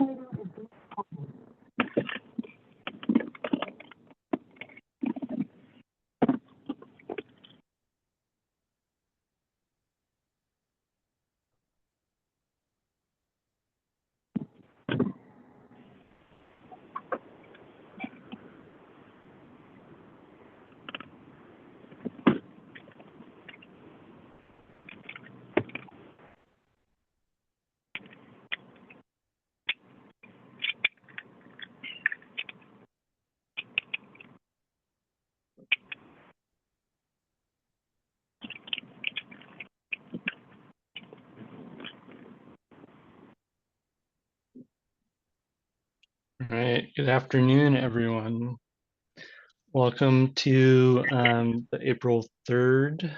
All right, good afternoon, everyone. Welcome to the April 3rd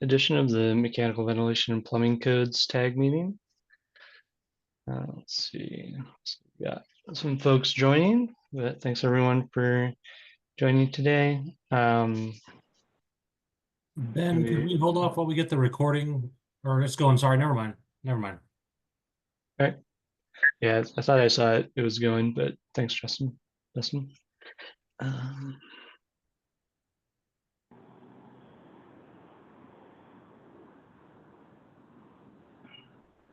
edition of the Mechanical Ventilation and Plumbing Codes tag meeting. Let's see, so we got some folks joining, but thanks everyone for joining today. Ben, can we hold off while we get the recording? Or it's going, sorry, never mind. Never mind. All right. Yeah, I thought I saw it. It was going, but thanks, Justin.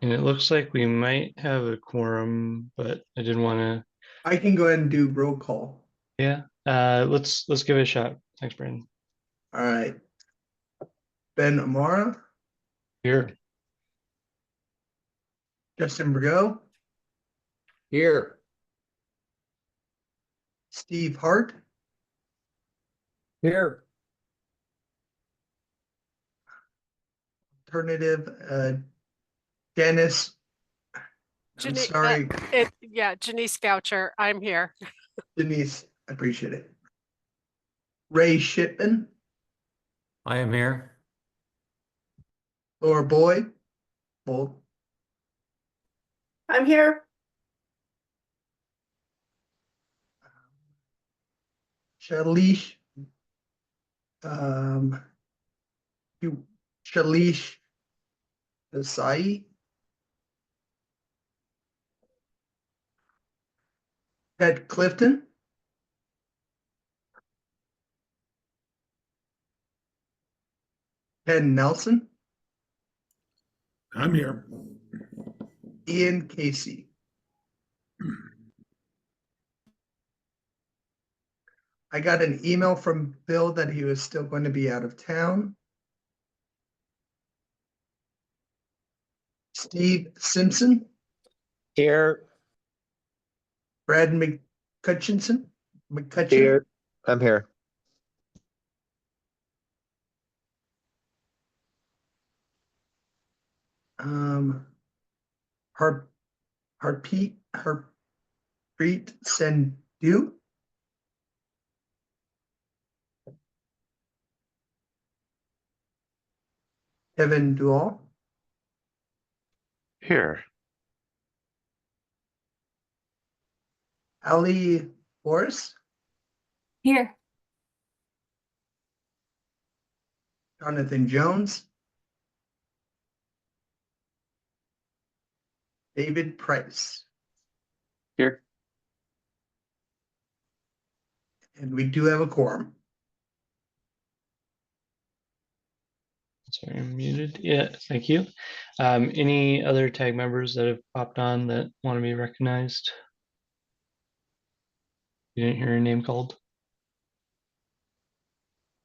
And it looks like we might have a quorum, but I didn't want to. I can go ahead and do roll call. Yeah, let's give it a shot. Thanks, Brandon. All right. Ben Amara, Here. Justin Burgo, Here. Steve Hart, Here. alternative, Dennis. I'm sorry, Janice Goucher, I'm here. Denise, I appreciate it. Ray Shipman, I am here. Laura Boyd, both. I'm here. Shalish, Shalish Desai, Ted Clifton, Ken Nelson, I'm here. Ian Casey. I got an email from Bill that he was still going to be out of town. Steve Simpson, Here. Brad McCutcheon. Here. I'm here. Harpreet Sendhu. Kevin Duall. Here. Ali Boris. Here. Jonathan Jones. David Price. Here. And we do have a quorum. Sorry, I'm muted. Yeah, thank you. Any other tag members that have popped on that want to be recognized? You didn't hear your name called?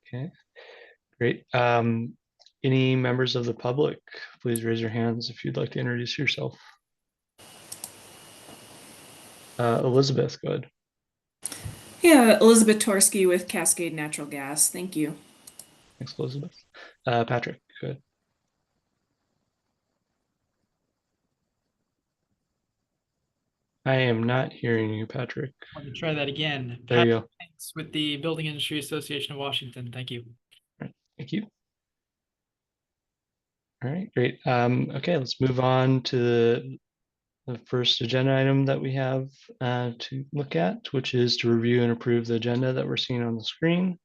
Okay, great. Any members of the public, please raise your hands if you'd like to introduce yourself. Elizabeth, go ahead. Yeah, Elizabeth Torsky with Cascade Natural Gas. Thank you. Thanks, Elizabeth. Patrick, go ahead. I am not hearing you, Patrick. Let me try that again. There you go. Thanks with the Building Industry Association of Washington. Thank you. All right, thank you. All right, great. Okay, let's move on to the first agenda item that we have to look at, which is to review and approve the agenda that we're seeing on the screen.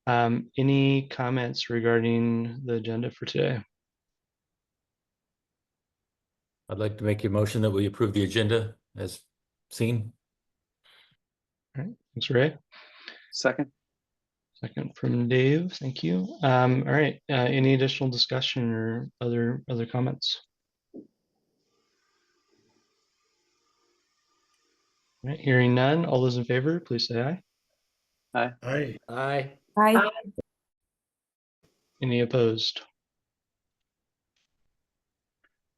Any comments regarding the agenda for today? I'd like to make a motion that we approve the agenda as seen. All right, thanks, Ray. Second. Second from Dave, thank you. All right, any additional discussion or other comments? All right, hearing none, all those in favor, please say aye. Aye. Aye. Aye. Any opposed?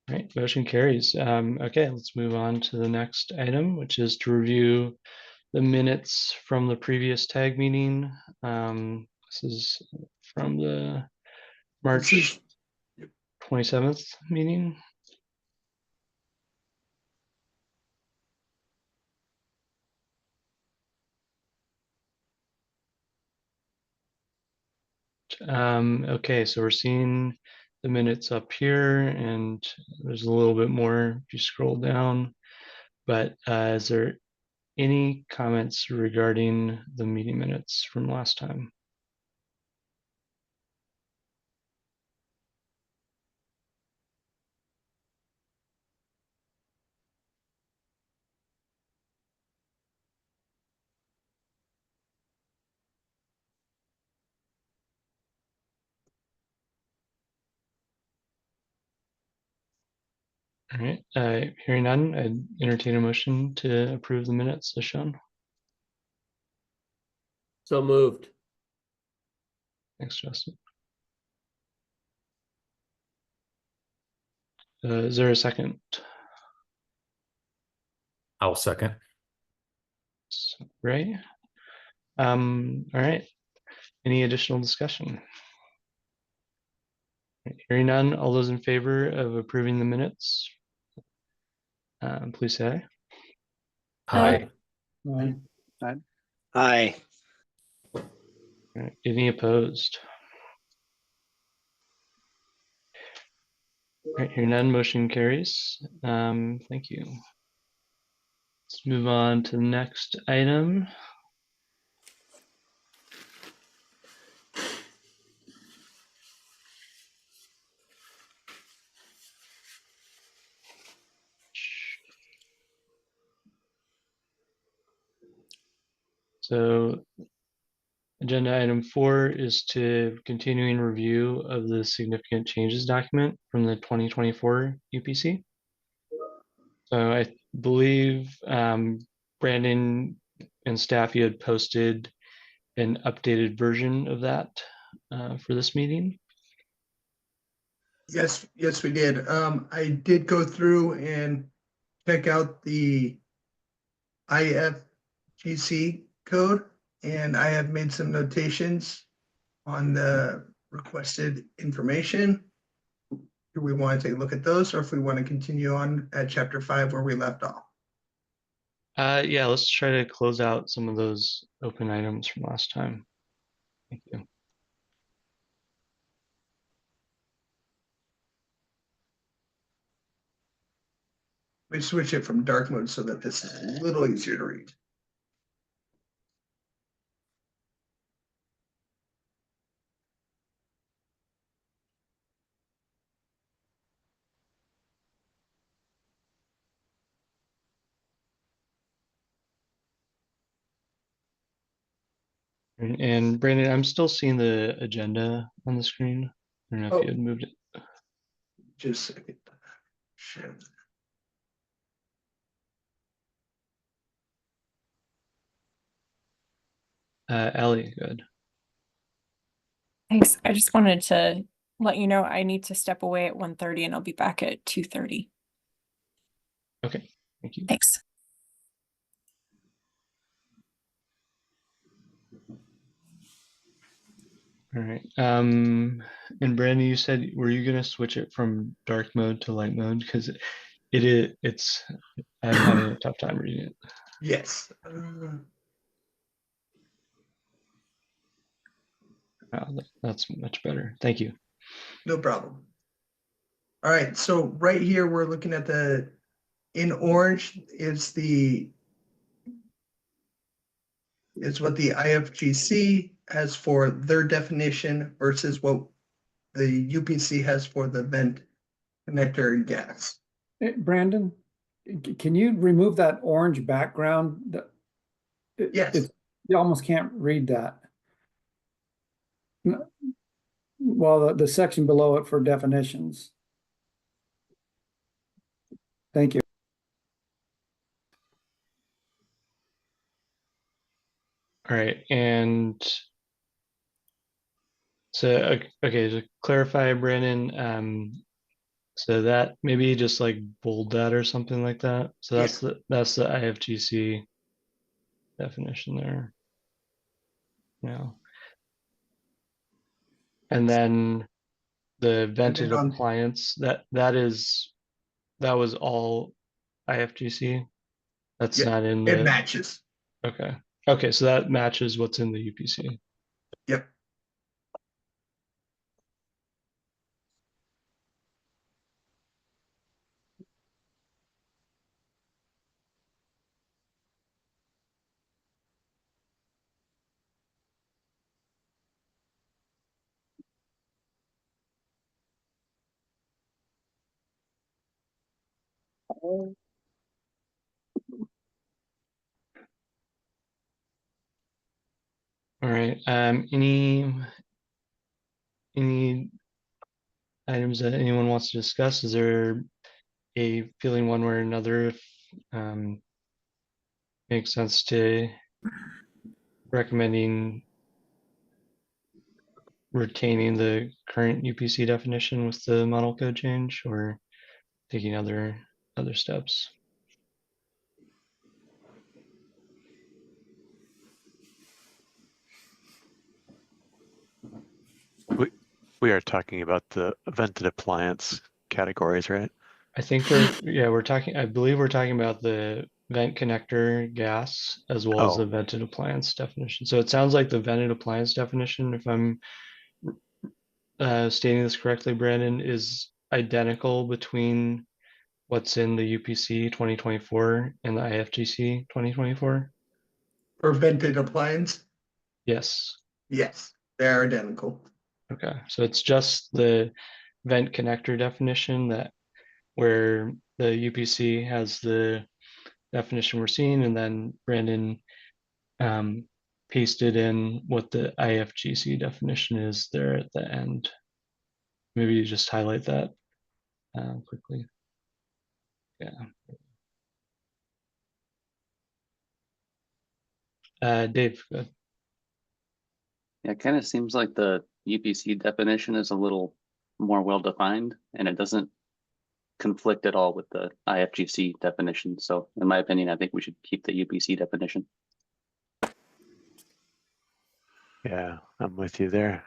All right, motion carries. Okay, let's move on to the next item, which is to review the minutes from the previous tag meeting. This is from the March 27th meeting. Okay, so we're seeing the minutes up here, and there's a little bit more if you scroll down. But is there any comments regarding the meeting minutes from last time? All right, hearing none, I'd entertain a motion to approve the minutes as shown. So moved. Thanks, Justin. Is there a second? I'll second. Ray? All right, any additional discussion? Hearing none, all those in favor of approving the minutes, please say aye. Aye. Aye. All right, any opposed? All right, hearing none, motion carries. Thank you. Let's move on to the next item. So agenda item 4 is to continuing review of the significant changes document from the 2024 UPC. So I believe Brandon and staff, you had posted an updated version of that for this meeting. Yes, we did. I did go through and check out the IFGC code, and I have made some notations on the requested information. Do we want to take a look at those, or if we want to continue on at chapter 5 where we left off? Yeah, let's try to close out some of those open items from last time. Thank you. We switch it from dark mode so that this is a little easier to read. And Brandon, I'm still seeing the agenda on the screen. I don't know if you had moved it. Just a second. Share. Allie, good. Thanks. I just wanted to let you know I need to step away at 1:30 and I'll be back at 2:30. Okay, thank you. Thanks. All right. And Brandon, you said, were you gonna switch it from dark mode to light mode? Because it's I'm having a tough time reading it. Yes. Wow, that's much better. Thank you. No problem. All right, so right here, we're looking at in orange is what the IFGC has for their definition versus what the UPC has for the vent connector and gas. Brandon, Can you remove that orange background? Yes. You almost can't read that. Well, the section below it for definitions. Thank you. All right, and so okay, to clarify, Brandon, so that maybe just like bold that or something like that. So that's the IFGC definition there. Yeah. And then the vented on- appliance, that was all IFGC. That's Yeah, not in It the, matches. okay. Okay, so that matches what's in the UPC. Yep. All right, any items that anyone wants to discuss? Is there a feeling one way or another if makes sense to recommending retaining the current UPC definition with the model code change or taking other steps? We are talking about the vented appliance categories, right? I think we're talking, I believe we're talking about the vent connector gas as well as the vented appliance definition. So it sounds like the vented appliance definition, if I'm stating this correctly, Brandon, is identical between what's in the UPC 2024 and the IFGC 2024. For vented appliance? Yes. Yes, they're identical. Okay, so it's just the vent connector definition that where the UPC has the definition we're seeing, and then Brandon pasted in what the IFGC definition is there at the end. Maybe you just highlight that quickly. Yeah. Dave, go ahead. Yeah, it kind of seems like the UPC definition is a little more well-defined and it doesn't conflict at all with the IFGC definition. So in my opinion, I think we should keep the UPC definition. Yeah, I'm with you there.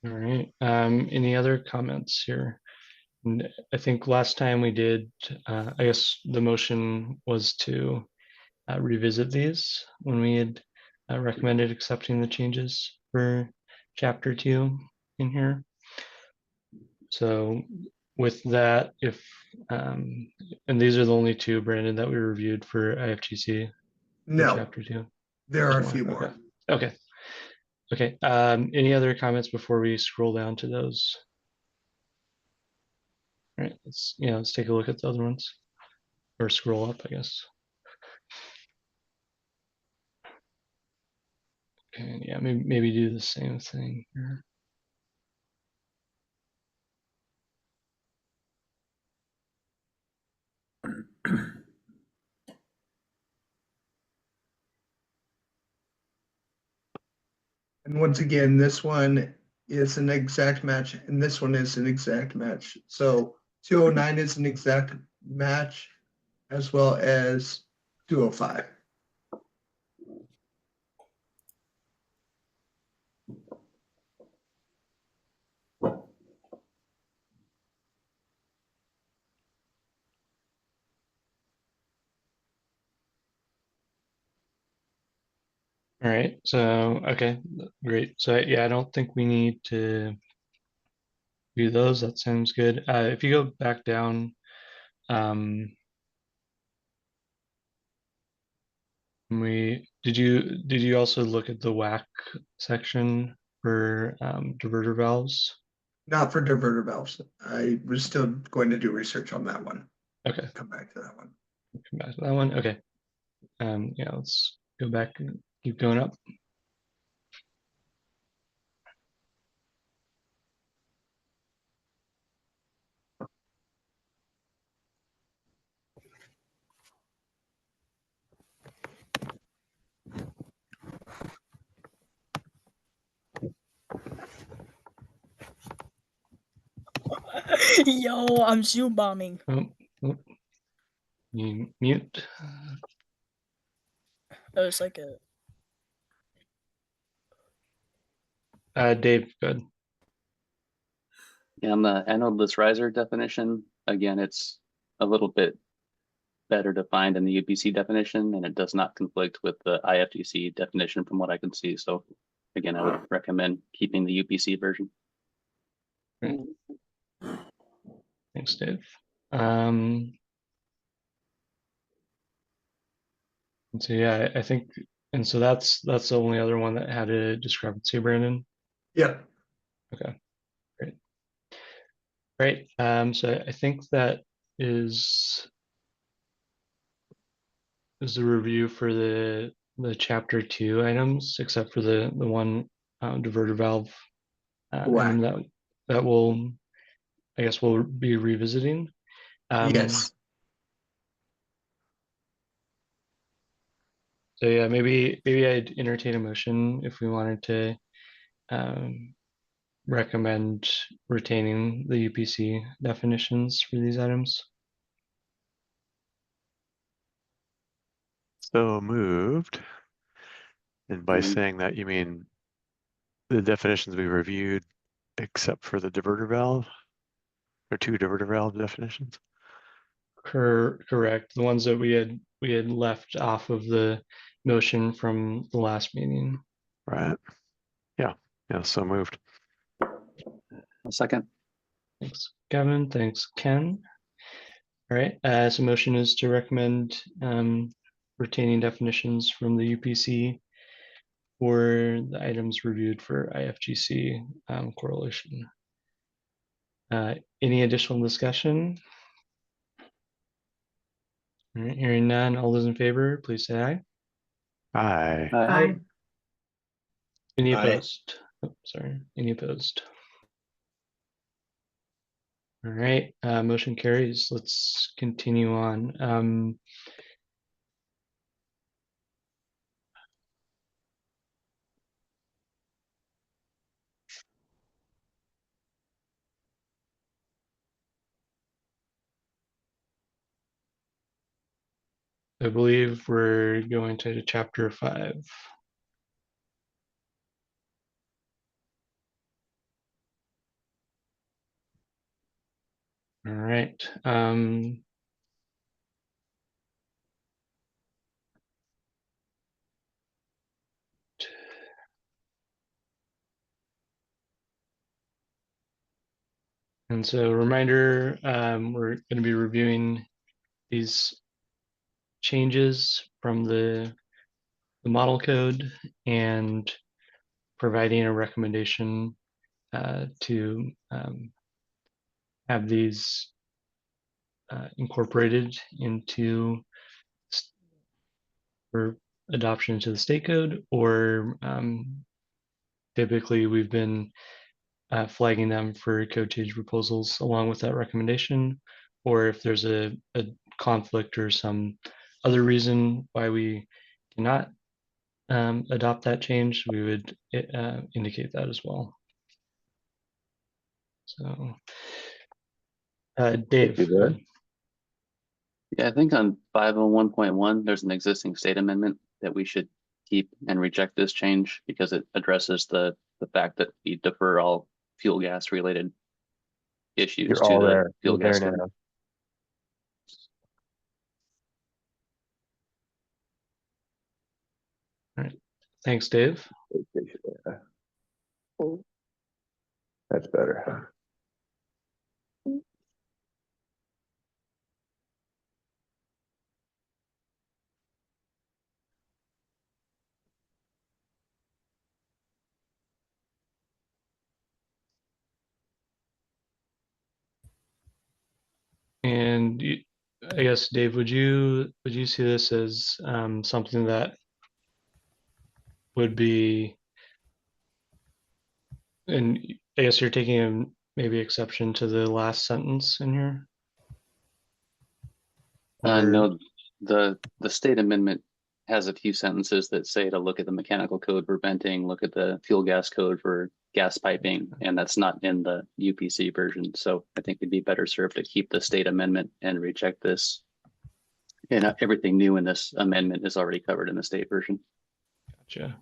All right. Any other comments here? And I think last time we did, I guess the motion was to revisit these when we had recommended accepting the changes for chapter 2 in here. So with that, if and these are the only two, Brandon, that we reviewed for IFGC for No, chapter 2. there are a There's few more. more. Okay. Okay. Any other comments before we scroll down to those? All right, let's take a look at the other ones, or scroll up, I guess. Okay, yeah, maybe do the same thing here. And once again, this one is an exact match and this one is an exact match. So 209 is an exact match as well as 205. All right, so okay, great. So yeah, I don't think we need to do those. That sounds good. If you go back down, did you also look at the WAC section for diverter valves? Not for diverter valves. I was still going to do research on that one. Okay, Come back to that one. come back to that one. Okay. Yeah, let's go back and keep going up. Yo, I'm Zoom bombing. Oh, oh. You mute. That was like a Dave, good. Yeah, on the anodeless riser definition, again, it's a little bit better defined in the UPC definition, and it does not conflict with the IFGC definition from what I can see. So again, I would recommend keeping the UPC version. Great. Thanks, Dave. And so yeah, I think, and so that's the only other one that had a discrepancy, Brandon. Yep. Okay, great. Great. So I think that is the review for the chapter 2 items, except for the one diverter valve item that will, I guess we'll be revisiting. Yes. So yeah, maybe I'd entertain a motion if we wanted to recommend retaining the UPC definitions for these items. So moved. And by saying that, you mean the definitions we reviewed, except for the diverter valve, or 2 diverter valve definitions? Correct. The ones that we had left off of the motion from the last meeting. Right. Yeah. Yeah. So moved. A second. Thanks, Kevin. Thanks, Ken. All right. So motion is to recommend retaining definitions from the UPC for the items reviewed for IFGC correlation. Any additional discussion? All right, hearing none, all those in favor, please say aye. Aye. Aye. Any Aye. opposed? Oh, sorry, any opposed? All right, motion carries. Let's continue on. I believe we're going to chapter 5. All right. And so reminder, we're going to be reviewing these changes from the model code and providing a recommendation to have these incorporated into for adoption into the state code, or typically we've been flagging them for code change proposals along with that recommendation, or if there's a conflict or some other reason why we cannot adopt that change, we would indicate that as well. So, Dave, go ahead. Yeah, I think on 501.1, there's an existing state amendment that we should keep and reject this change because it addresses the fact that we defer all fuel gas related issues You're to all the there. fuel You're gas there code. now. All right. Thanks, Dave. That's better. And I guess, Dave, would you see this as something that would be, and I guess you're taking a maybe exception to the last sentence in here? Or, No, the state amendment has a few sentences that say to look at the mechanical code for venting, look at the fuel gas code for gas piping, and that's not in the UPC version. So I think it'd be better served to keep the state amendment and reject this. And everything new in this amendment is already covered in the state version. gotcha.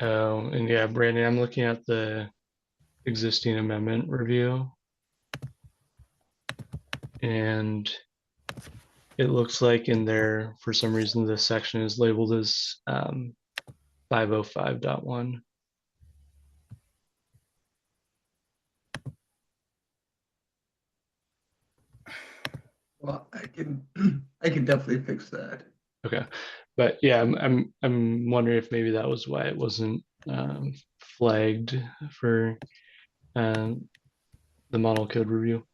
Oh, and yeah, Brandon, I'm looking at the existing amendment review. And it looks like in there, for some reason, this section is labeled as 505.1. Well, I can definitely fix that. Okay, but yeah, I'm wondering if maybe that was why it wasn't flagged for the model code review.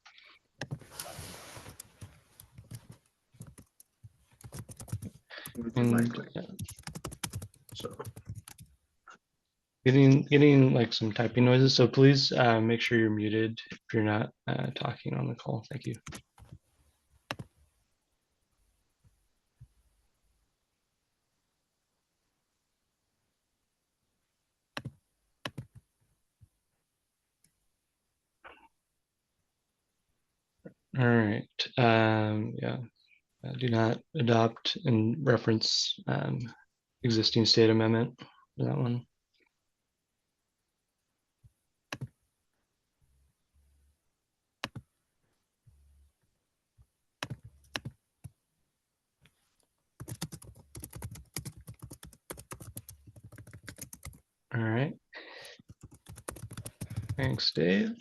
And So getting like some typing noises, so please make sure you're muted if you're not talking on the call. Thank you. All right. Yeah. Do not adopt and reference existing state amendment for that one. All right. Thanks, Dave.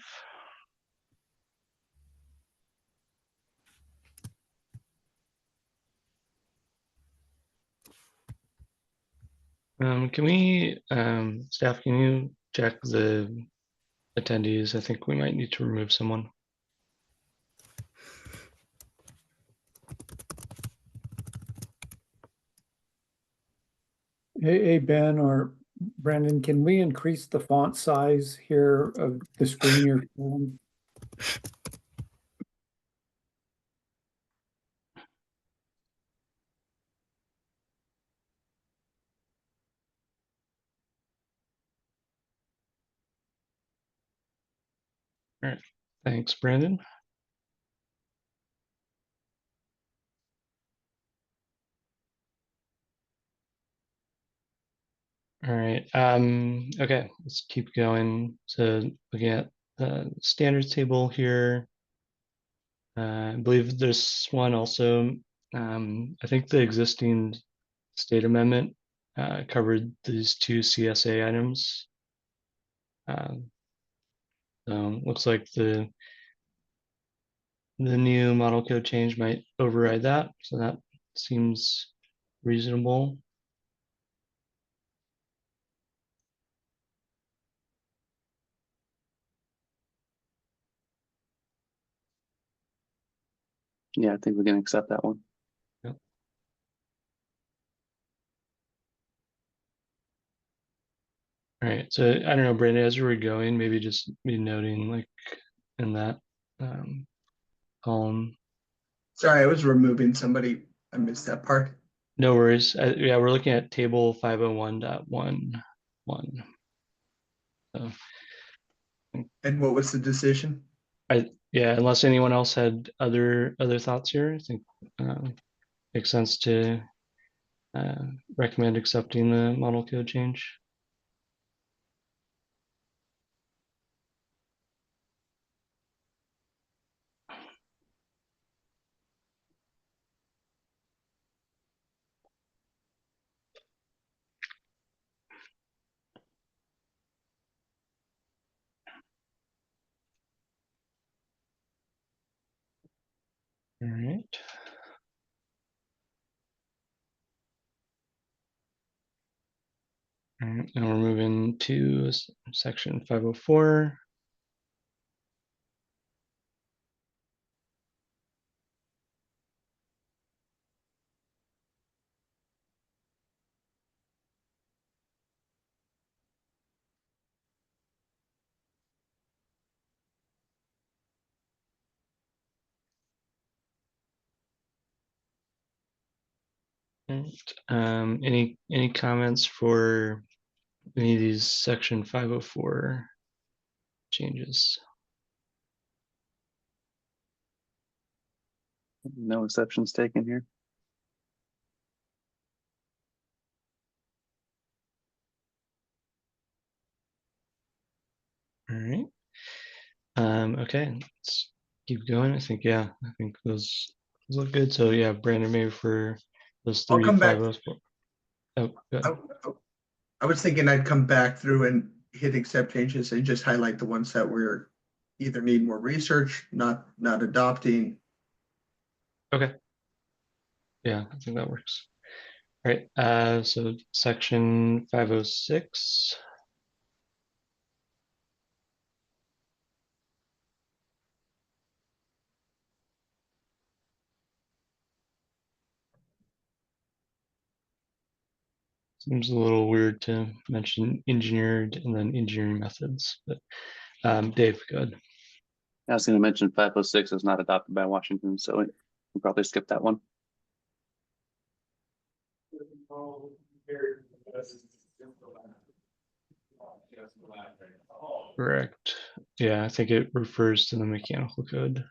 Can we, staff, can you check the attendees? I think we might need to remove someone. Hey, Ben or Brandon, can we increase the font size here of the screen you're showing? All right. Thanks, Brandon. All right. Okay, let's keep going. So looking at the standards table here. I believe there's one also. I think the existing state amendment covered these two CSA items. So looks like the new model code change might override that. So that seems reasonable. Yeah, I think we can accept that one. Yep. All right. So I don't know, Brandon, as we're going, maybe just be noting like in that column. sorry, I was removing somebody. I missed that part. No worries. Yeah, we're looking at table 501.11. So And what was the decision? yeah, unless anyone else had other thoughts here, I think makes sense to recommend accepting the model code change. All right. All right, and we're moving to section 504. Right. Any comments for any of these section 504 changes? No exceptions taken here. All right. Okay, let's keep going. I think those look good. So yeah, Brandon, maybe for those I'll three come back. 504. Oh, good. I was thinking I'd come back through and hit accept changes and just highlight the ones that we're either need more research, not adopting. Okay. Yeah, I think that works. All right. So section 506. Seems a little weird to mention engineered and then engineering methods, but Dave, go ahead. I was going to mention 506 is not adopted by Washington, so we'll probably skip that one. Correct. Yeah, I think it refers to the mechanical code.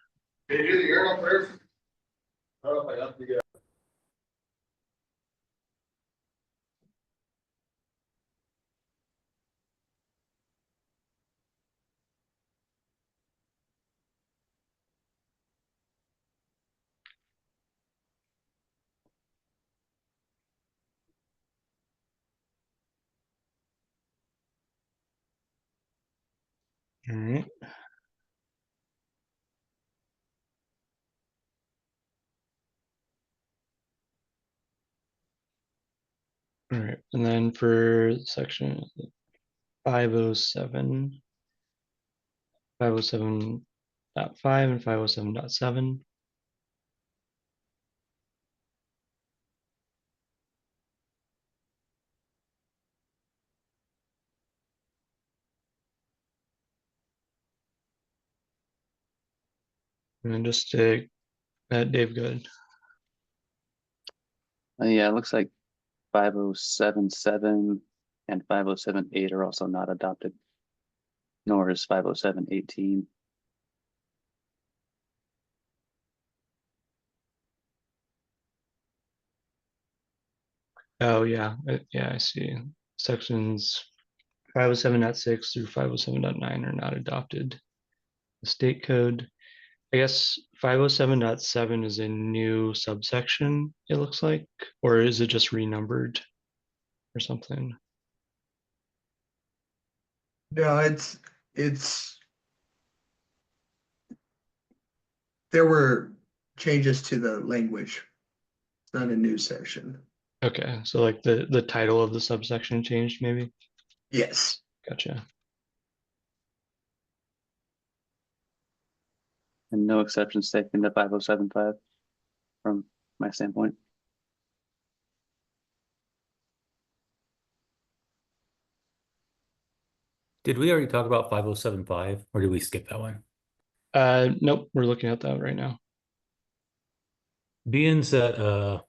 All right. All right. And then for section 507, 507.5 and 507.7. And then just to Dave, good. Yeah, it looks like 5077 and 5078 are also not adopted, nor is 50718. Oh yeah, yeah, I see. Sections 507.6 through 507.9 are not adopted. The state code, I guess 507.7 is a new subsection, it looks like, or is it just renumbered or something? No, there were changes to the language. It's not a new section. Okay, so like the title of the subsection changed maybe? Yes. Gotcha. And no exceptions taken to 5075 from my standpoint. Did we already talk about 5075 or did we skip that one? Nope, we're looking at that right now. Being that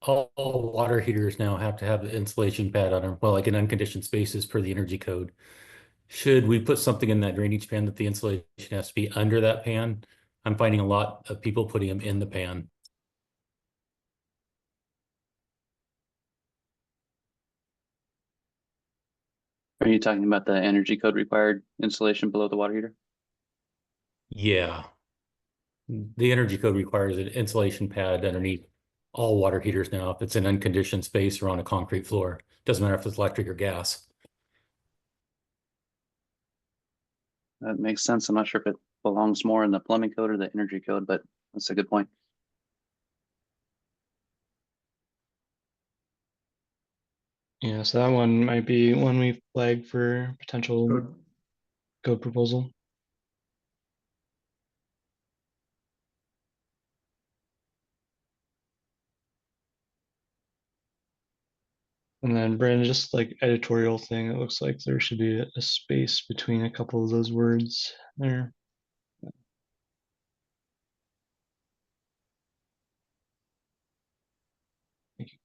all water heaters now have to have the insulation pad on them, well, like in unconditioned spaces per the energy code. Should we put something in that drainage pan that the insulation has to be under that pan? I'm finding a lot of people putting them in the pan. Are you talking about the energy code required insulation below the water heater? Yeah. The energy code requires an insulation pad underneath all water heaters now if it's an unconditioned space or on a concrete floor. Doesn't matter if it's electric or gas. That makes sense. I'm not sure if it belongs more in the plumbing code or the energy code, but That's a good point. Yeah, so that one might be one we flag for potential Code. code proposal. And then Brandon, just like editorial thing, it looks like there should be a space between a couple of those words there. Thank you.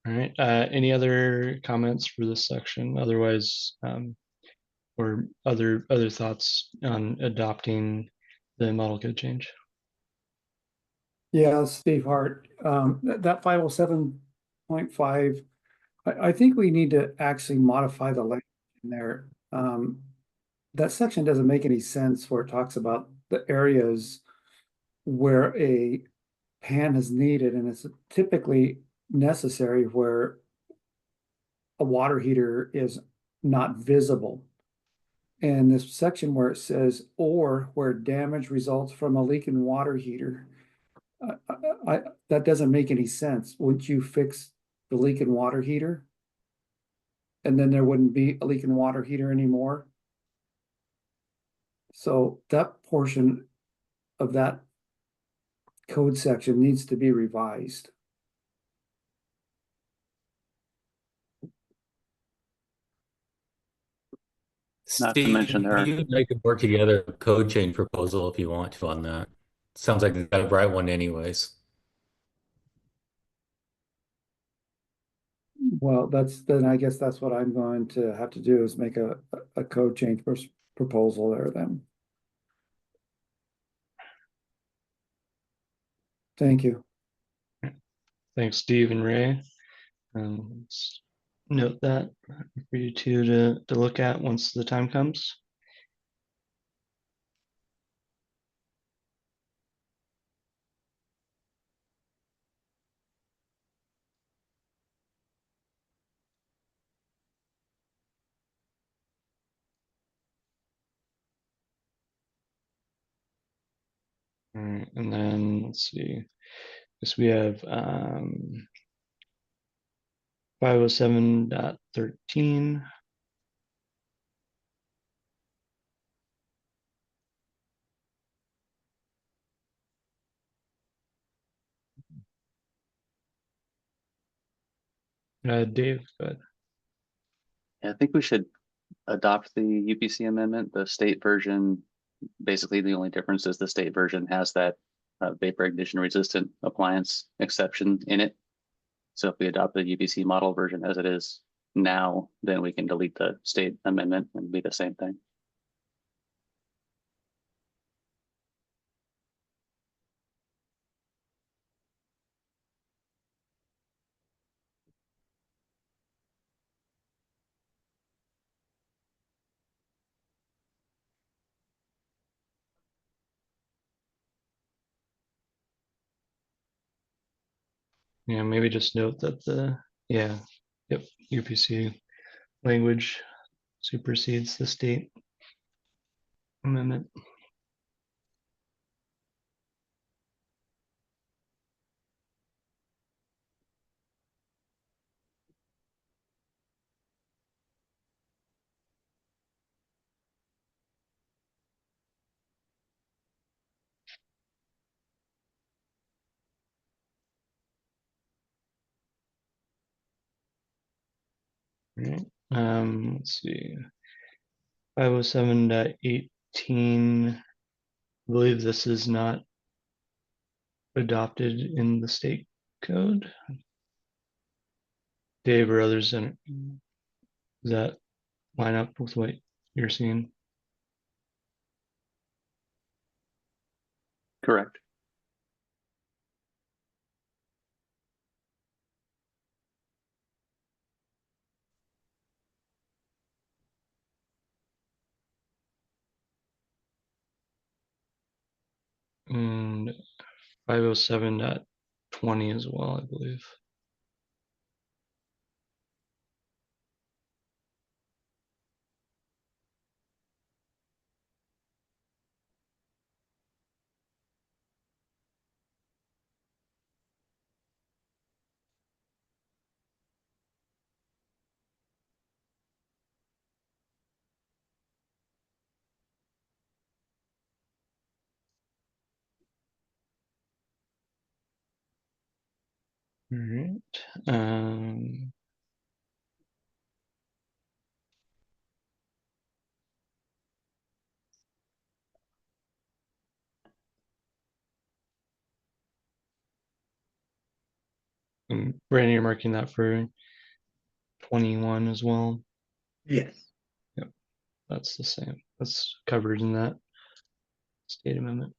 All right, any other comments for this section? Otherwise, or other thoughts on adopting the model code change? Yeah, Steve Hart, that 507.5, I think we need to actually modify the language in there. That section doesn't make any sense where it talks about the areas where a pan is needed, and it's typically necessary where a water heater is not visible. And this section where it says, or where damage results from a leak in water heater, that doesn't make any sense. Wouldn't you fix the leak in water heater? And then there wouldn't be a leak in water heater anymore. So that portion of that code section needs to be revised. Not to Steve, mention there are- you and I could work together a code change proposal if you want to on that. Sounds like you got a bright one anyways. Well, then I guess that's what I'm going to have to do is make a code change proposal there then. Thank you. Thanks, Steve and Ray. Let's note that for you two to look at once the time comes. All right, and then let's see. Guess we have 507.13. Dave, go ahead. Yeah, I think we should adopt the UPC amendment. The state version, basically the only difference is the state version has that vapor ignition resistant appliance exception in it. So if we adopt the UPC model version as it is now, then we can delete the state amendment and be the same thing. Yeah, maybe just note that yep, UPC language supersedes the state amendment. All right. Let's see. 507.18. I believe this is not adopted in the state code. Dave or others, does that line up with what you're seeing? Correct. And 507.20 as well, I believe. All right. Brandon, you're marking that for 21 as well. Yes. Yep, that's the same. That's covered in that state amendment.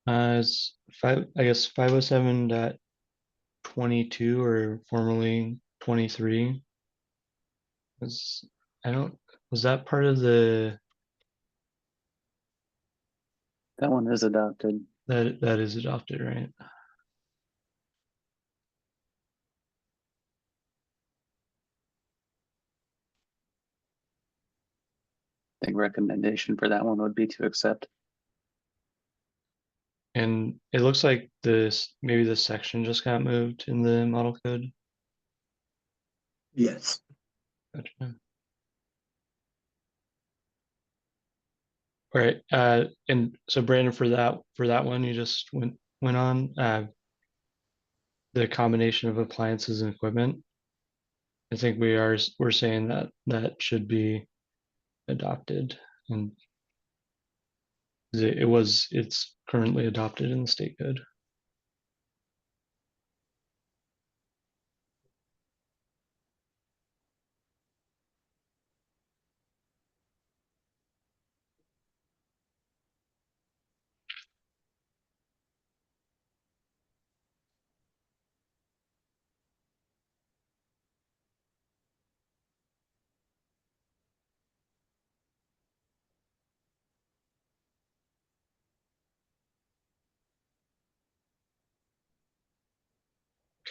It's I guess 507.22 or formerly 23 was, I don't, was that part of That one is adopted. that is adopted, right? I think recommendation for that one would be to accept. And it looks like maybe this section just got moved in the model code. Yes. Gotcha. All right. And so Brandon, for that one, you just went on the combination of appliances and equipment. I think we're saying that should be adopted, and it's currently adopted in the state code.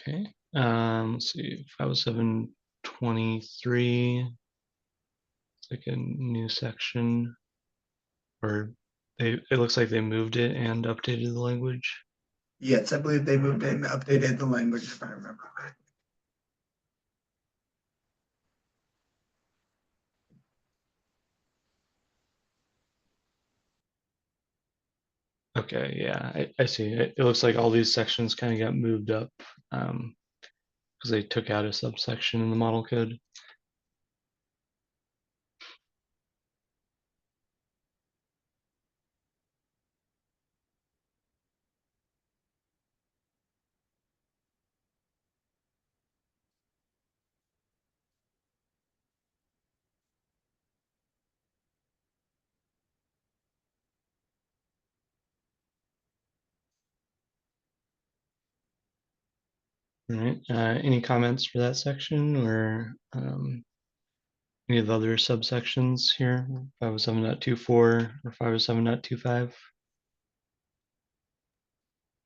Okay. Let's see, 507.23. It's like a new section, or it looks like they moved it and updated the language. Yes, I believe they moved in, updated the language, if I remember right. Okay, yeah, I see. It looks like all these sections kind of got moved up because they took out a subsection in the model code. All right. Any comments for that section or any of the other subsections here? 507.24 or 507.25?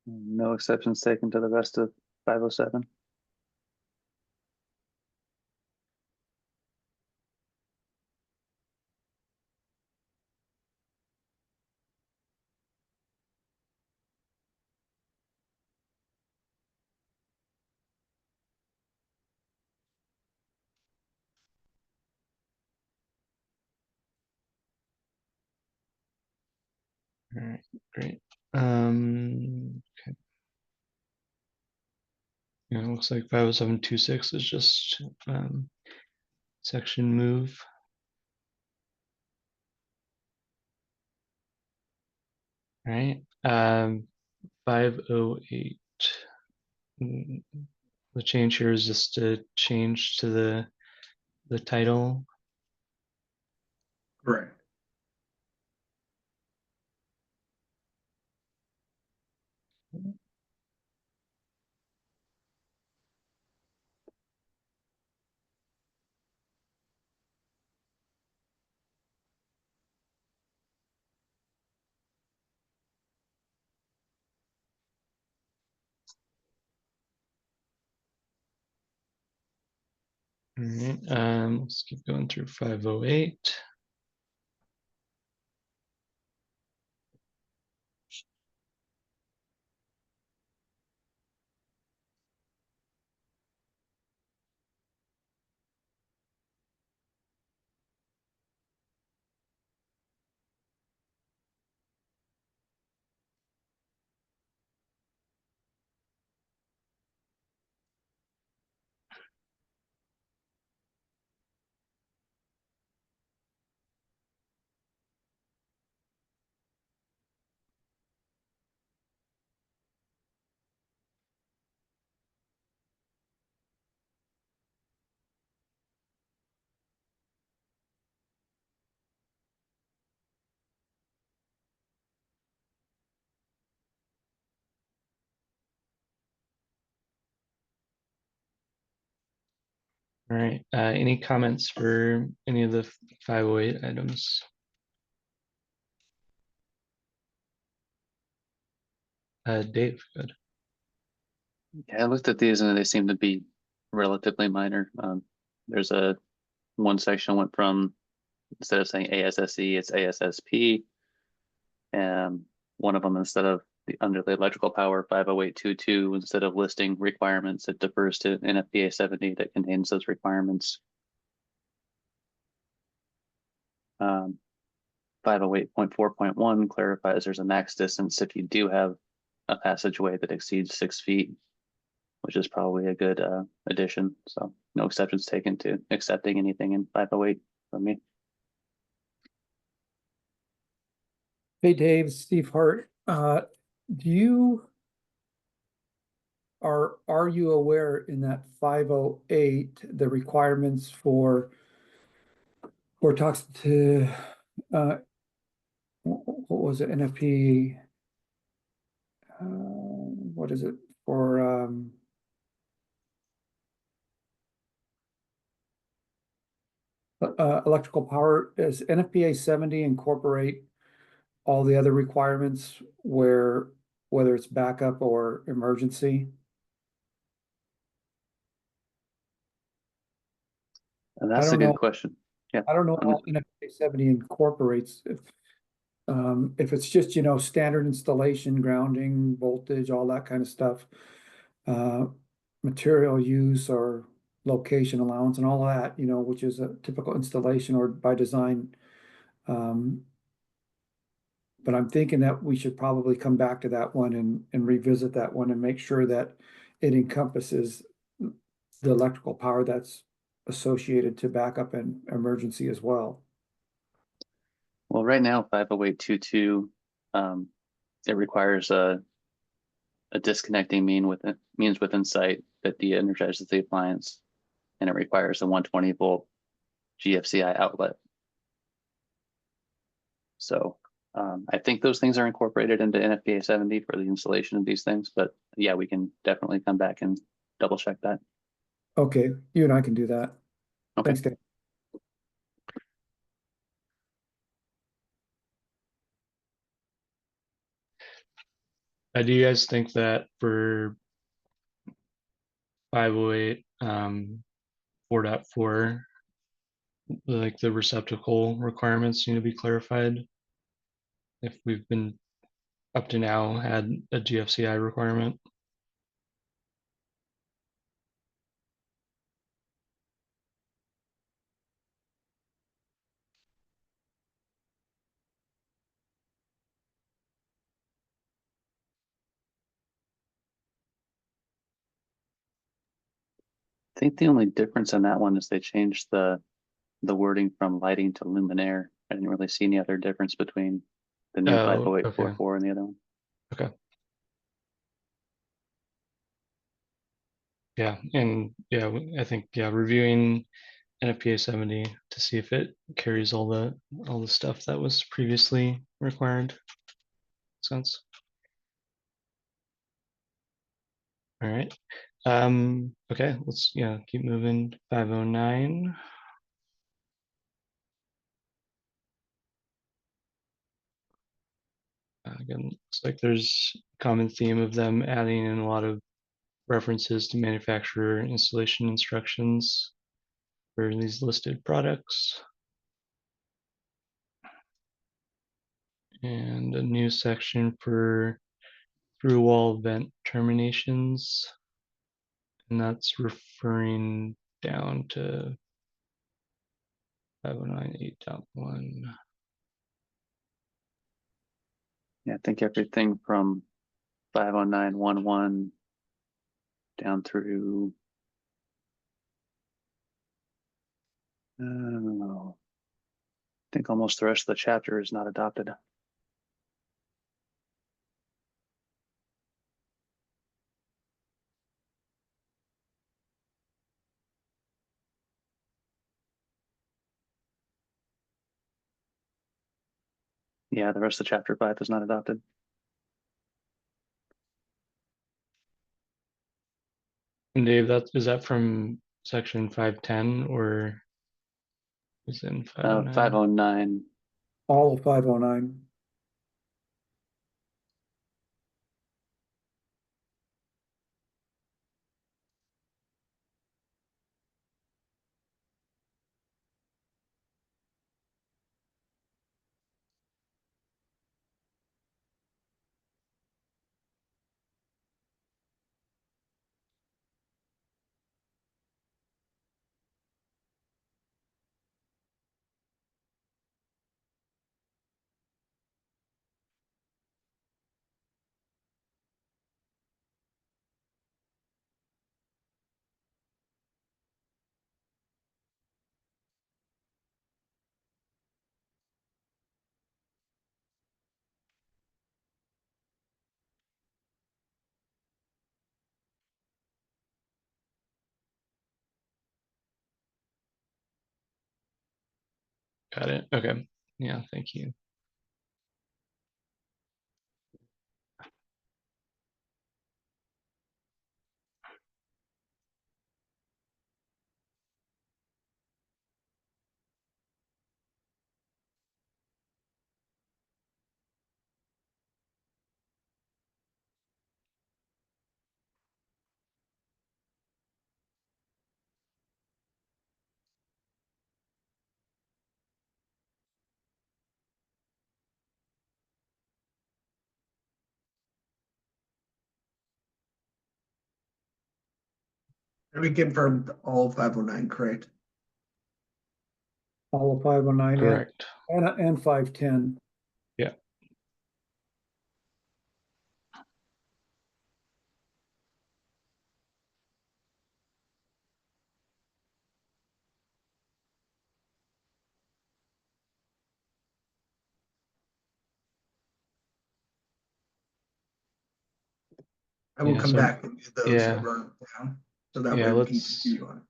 No exceptions taken to the rest of 507. All right, great. Okay. Yeah, it looks like 507.26 is just section move. All right. 508. The change here is just a change to the title. Correct. All right. Let's keep going through 508. All right, any comments for any of the 508 items? Dave, good. Yeah, I looked at these and they seem to be relatively minor. There's one section went from, instead of saying ASSE, it's ASSP. And one of them, instead of under the electrical power 50822, instead of listing requirements, it defers to NFPA 70 that contains those requirements. 508.4.1 clarifies there's a max distance if you do have a passageway that exceeds 6 feet, which is probably a good addition. So no exceptions taken to accepting anything in 508 from me. Hey, Dave, Steve Hart, are you aware in that 508, the requirements for talks to, what was it, NFP? What is it for, electrical power? Does NFPA 70 incorporate all the other requirements whether it's backup or emergency? And that's a good question. Yeah, I don't know how NFPA 70 incorporates if it's just, standard installation, grounding, voltage, all that kind of stuff, material use or location allowance and all that, which is a typical installation or by design. But I'm thinking that we should probably come back to that one and revisit that one and make sure that it encompasses the electrical power that's associated to backup and emergency as well. well, right now 50822, it requires a disconnecting means within site that de-energizes the appliance, and it requires a 120 volt GFCI outlet. So I think those things are incorporated into NFPA 70 for the installation of these things, but yeah, we can definitely come back and double check that. Okay, you and I can do that. Okay. Thanks, Dave. Do you guys think that for 508 4.4, like the receptacle requirements need to be clarified? If we've been up to now had a GFCI requirement? I think the only difference in that one is they changed the wording from lighting to luminaire. I didn't really see any other difference between the new Oh, okay. 50844 and the other one. Okay. Yeah, and yeah, I think reviewing NFPA 70 to see if it carries all the stuff that was previously required. Makes sense. All right. Okay, let's keep moving. 509. Again, looks like there's a common theme of them adding in a lot of references to manufacturer installation instructions for these listed products. And a new section for through wall vent terminations. And that's referring down to 509.8.1. Yeah, I think everything from 509.11 down through I think almost the rest of the chapter is not adopted. Yeah, the rest of chapter 5 is not adopted. And Dave, is that from section 510 or is it in 509? 509. All of 509. Got it. Okay. Yeah, thank you. And we confirmed all 509, correct? All of 509 Correct. and 510. Yeah. I will Yeah, come so- back and do those yeah. that were down. So that Yeah, way we can let's continue on.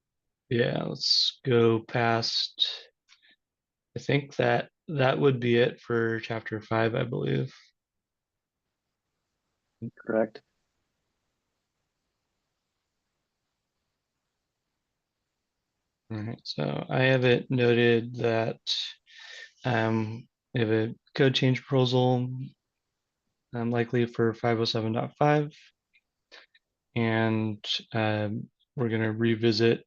go past. I think that would be it for chapter 5, I believe. Correct. All right, so I have it noted that we have a code change proposal likely for 507.5, and we're going to revisit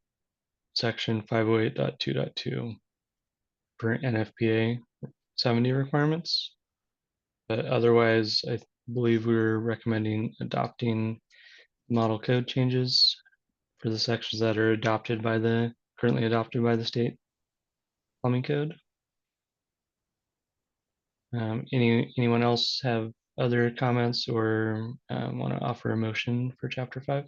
section 508.2.2 for NFPA 70 requirements. But otherwise, I believe we're recommending adopting model code changes for the sections that are currently adopted by the state plumbing code. Anyone else have other comments or want to offer a motion for chapter 5?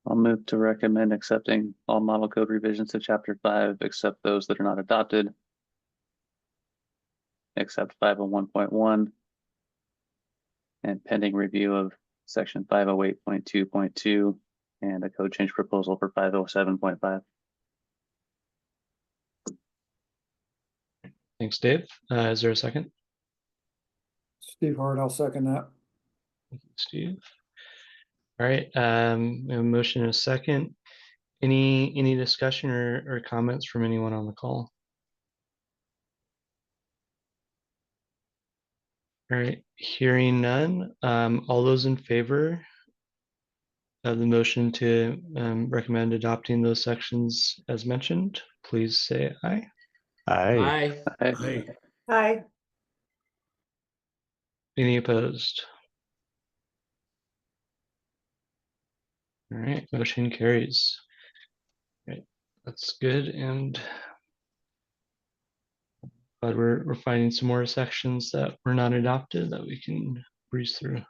I'll move to recommend accepting all model code revisions to chapter 5, except those that are not adopted, except 501.1, and pending review of section 508.2.2 and a code change proposal for 507.5. Thanks, Dave. Is there a second? Steve Hart, I'll second that. Thank you, Steve. All right, we have a motion and a second. Any discussion or comments from anyone on the call? All right, hearing none. All those in favor of the motion to recommend adopting those sections as mentioned, please say aye. Aye. Aye. Hi. Any opposed? All right, motion carries. All right, that's good, and glad we're finding some more sections that were not adopted that we can breeze through.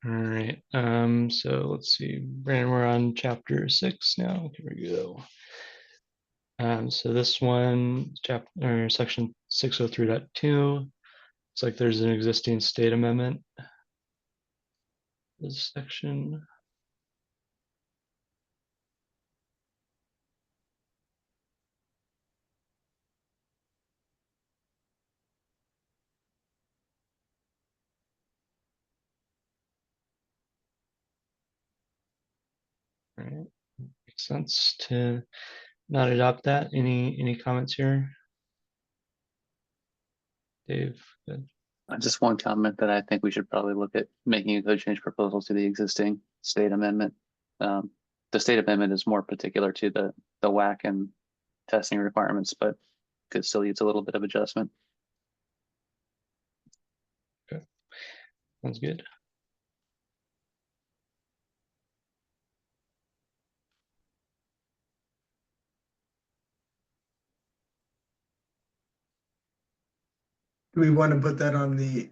All right, so let's see, Brandon, we're on chapter 6 now. Here we go. So this one, chapter or section 603.2, it's like there's an existing state amendment. This section. All right, makes sense to not adopt that. Any comments here? Dave, good. Just one comment that I think we should probably look at making a code change proposal to the existing state amendment. The state amendment is more particular to the WAC and testing requirements, but could still use a little bit of adjustment. Okay, sounds good. Do we want to put that on the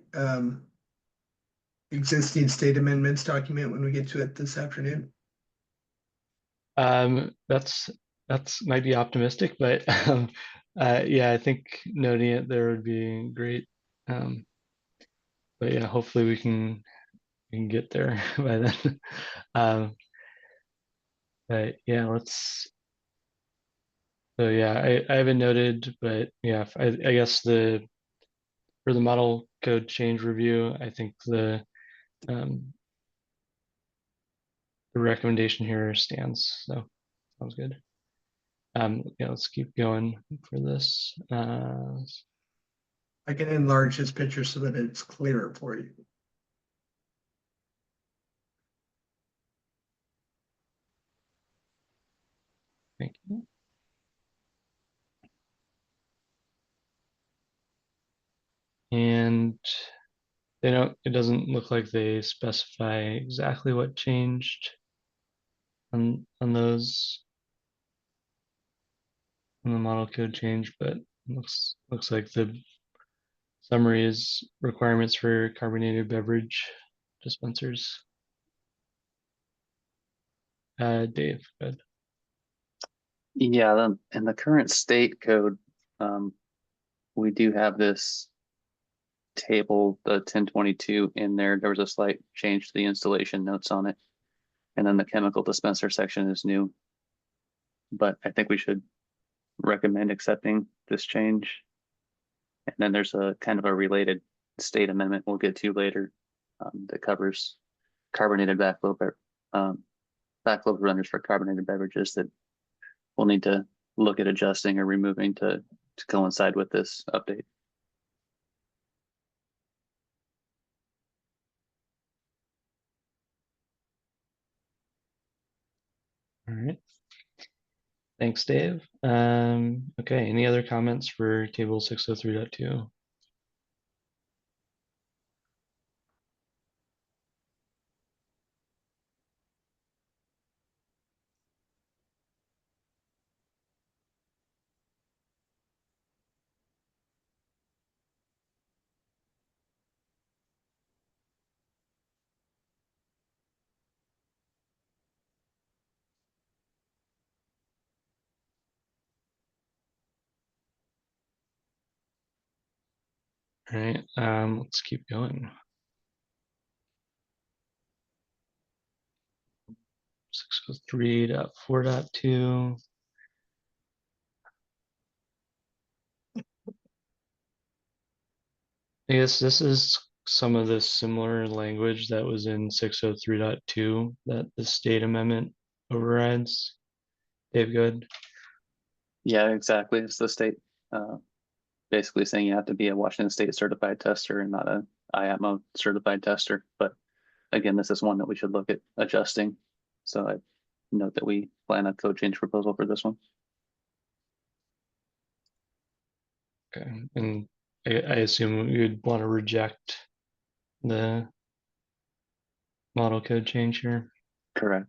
existing state amendments document when we get to it this afternoon? That's might be optimistic, but yeah, I think noting it there would be great. But yeah, hopefully we can get there by then. Um, but yeah, let's. So yeah, I haven't noted, but yeah, I guess for the model code change review, I think um, the recommendation here stands. So sounds good. Yeah, let's keep going for this. I can enlarge this picture so that it's clearer for you. Thank you. And they don't, it doesn't look like they specify exactly what changed on those on the model code change, but looks like the summary is requirements for carbonated beverage dispensers. Dave, good. Yeah, in the current state code, we do have this table, the 1022 in there. There was a slight change to the installation notes on it. And then the chemical dispenser section is new. But I think we should recommend accepting this change. And then there's a kind of a related state amendment we'll get to later that covers carbonated backflow runners for carbonated beverages that we'll need to look at adjusting or removing to coincide with this update. All right. Thanks, Dave. Okay, any other comments for table 603.2? All right, let's keep going. 603.4.2. I guess this is some of the similar language that was in 603.2 that the state amendment overrides. Dave, good. Yeah, exactly. It's the state basically saying you have to be a Washington State certified tester and not a IATMO certified tester. But again, this is one that we should look at adjusting. So I note that we plan a code change proposal for this one. Okay, and I assume you'd want to reject the model code change here. Correct.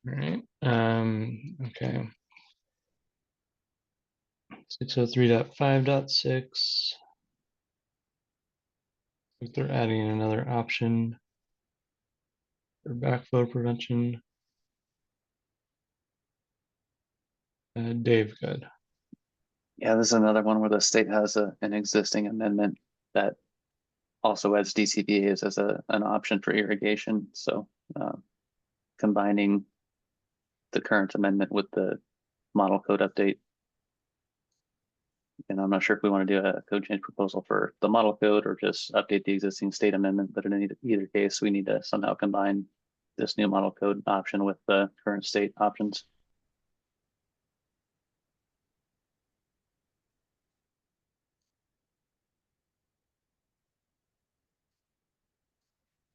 All right. Okay. 603.5.6. If they're adding another option for backflow prevention. Dave, good. Yeah, this is another one where the state has an existing amendment that also adds DCBAs as an option for irrigation. So combining the current amendment with the model code update. And I'm not sure if we want to do a code change proposal for the model code or just update the existing state amendment, but in either case, we need to somehow combine this new model code option with the current state options.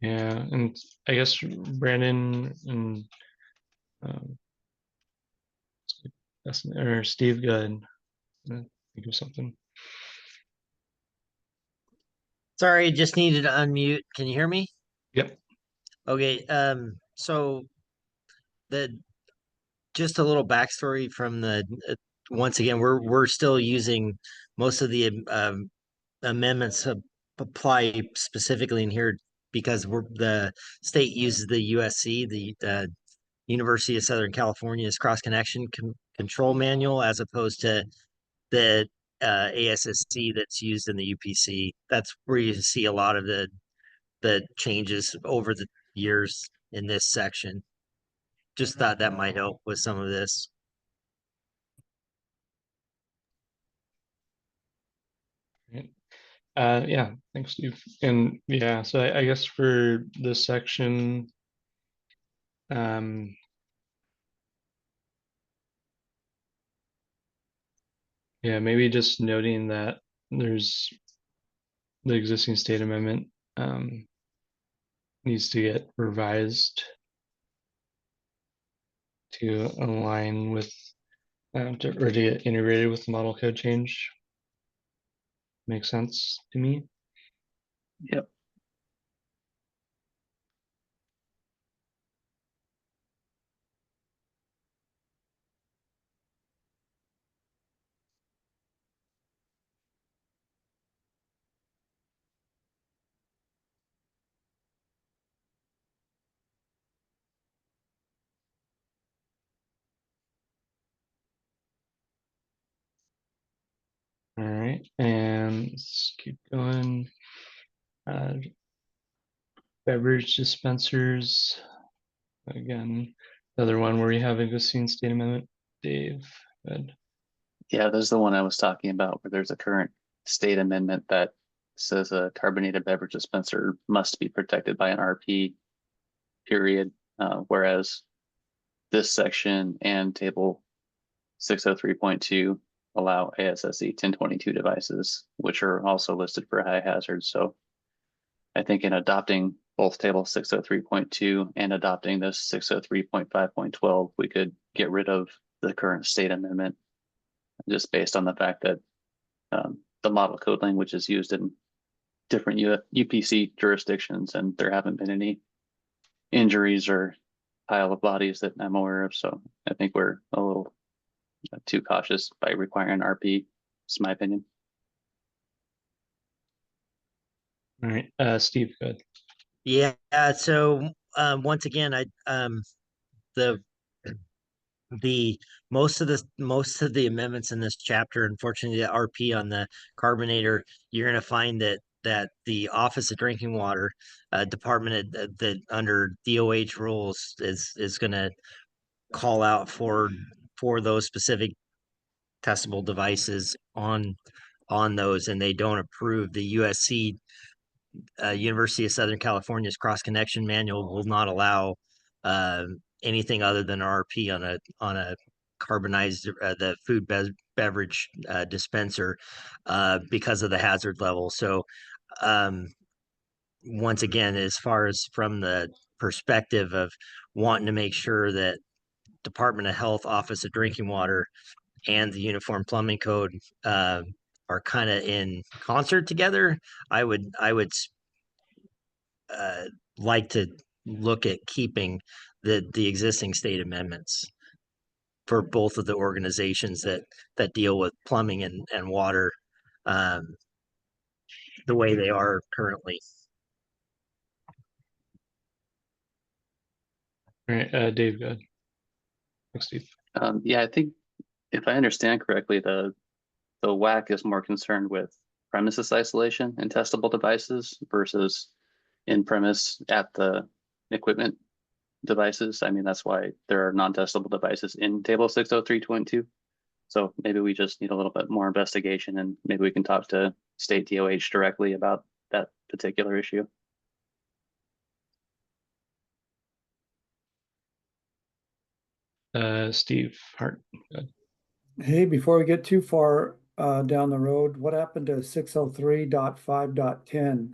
Yeah, and I guess Brandon and or Steve, good. Think of something. Sorry, just needed to unmute. Can you hear me? Yep. Okay, so just a little backstory from once again, we're still using most of the amendments apply specifically in here because the state uses the USC, the University of Southern California's cross connection control manual, as opposed to the ASSC that's used in the UPC. That's where you see a lot of the changes over the years in this section. Just thought that might help with some of this. Right. Yeah, thanks, Steve. And yeah, so I guess for this section, yeah, maybe just noting that there's the existing state amendment needs to get revised to align with or to get integrated with the model code change. Makes sense to me. Yep. All right, and let's keep going. Beverage dispensers. Again, another one where we have existing state amendment. Dave, good. Yeah, this is the one I was talking about where there's a current state amendment that says a carbonated beverage dispenser must be protected by an RP, period. Whereas this section and table 603.2 allow ASSE 1022 devices, which are also listed for high hazard. So I think in adopting both table 603.2 and adopting this 603.5.12, we could get rid of the current state amendment just based on the fact that the model code language is used in different UPC jurisdictions, and there haven't been any injuries or pile of bodies that I'm aware of. So I think we're a little too cautious by requiring RP. It's my opinion. All right, Steve, good. Yeah. So once again, the most of the amendments in this chapter, unfortunately, the RP on the carbonator, you're going to find that the Office of Drinking Water Department that under DOH rules is going to call out for those specific testable devices on those, and they don't approve. The USC University of Southern California's cross connection manual will not allow anything other than RP on a carbonized the food beverage dispenser because of the hazard level. So once again, as far as from the perspective of wanting to make sure that Department of Health, Office of Drinking Water, and the Uniform Plumbing Code are kind of in concert together, I would like to look at keeping the existing state amendments for both of the organizations that deal with plumbing and water the way they are currently. All right, Dave, go ahead. Thanks, Steve. Yeah, I think if I understand correctly, the WAC is more concerned with premises isolation and testable devices versus in-premise at the equipment devices. I mean, that's why there are non-testable devices in table 603.2. So maybe we just need a little bit more investigation, and maybe we can talk to state DOH directly about that particular issue. Steve Hart. Go ahead. Hey, before we get too far down the road, what happened to 603.5.10?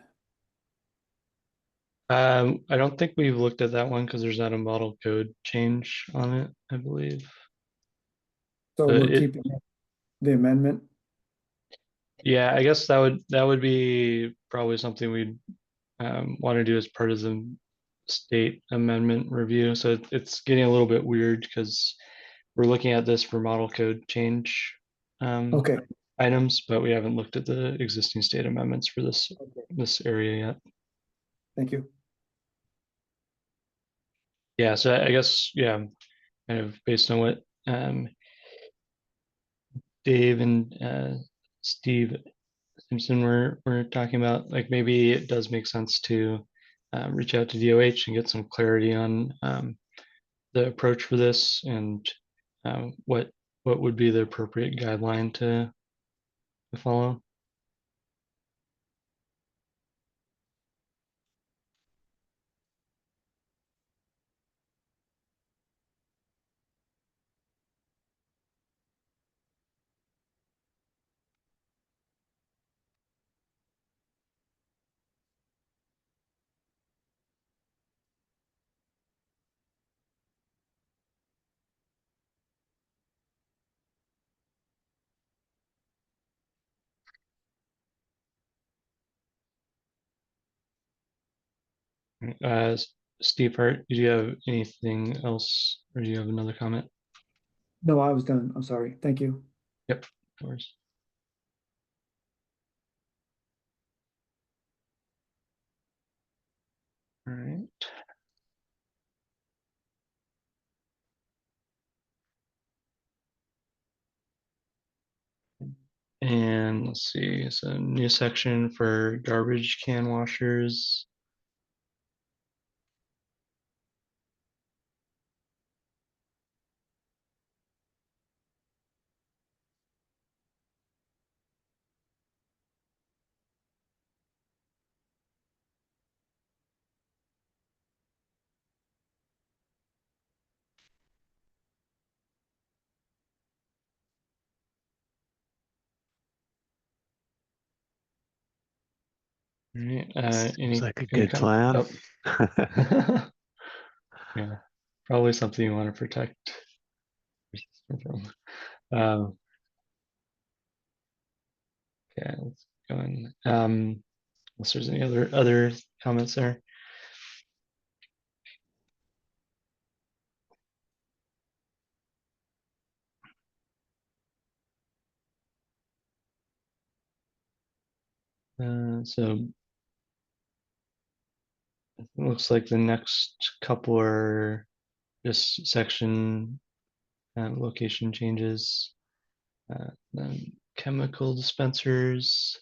I don't think we've looked at that one because there's not a model code change on it, I believe. So But we're keeping the amendment. Yeah, I guess that would be probably something we'd want to do as part of the state amendment review. So it's getting a little bit weird because we're looking at this for model code change Okay, items, but we haven't looked at the existing state amendments for this area yet. thank you. Yeah, so I guess kind of based on what Dave and Steve Simpson were talking about, like maybe it does make sense to reach out to DOH and get some clarity on the approach for this and what would be the appropriate guideline to follow. Uh, Steve Hart, did you have anything else, or do you have another comment? No, I was done. I'm sorry. Thank you. Yep, of course. All right. And let's see, so new section for garbage can washers. All right, Seems like a any good plan. Yeah, probably something you want to protect your system from. Okay, let's go in. Unless there's any other comments there. So it looks like the next couple are just section location changes. Then chemical dispensers.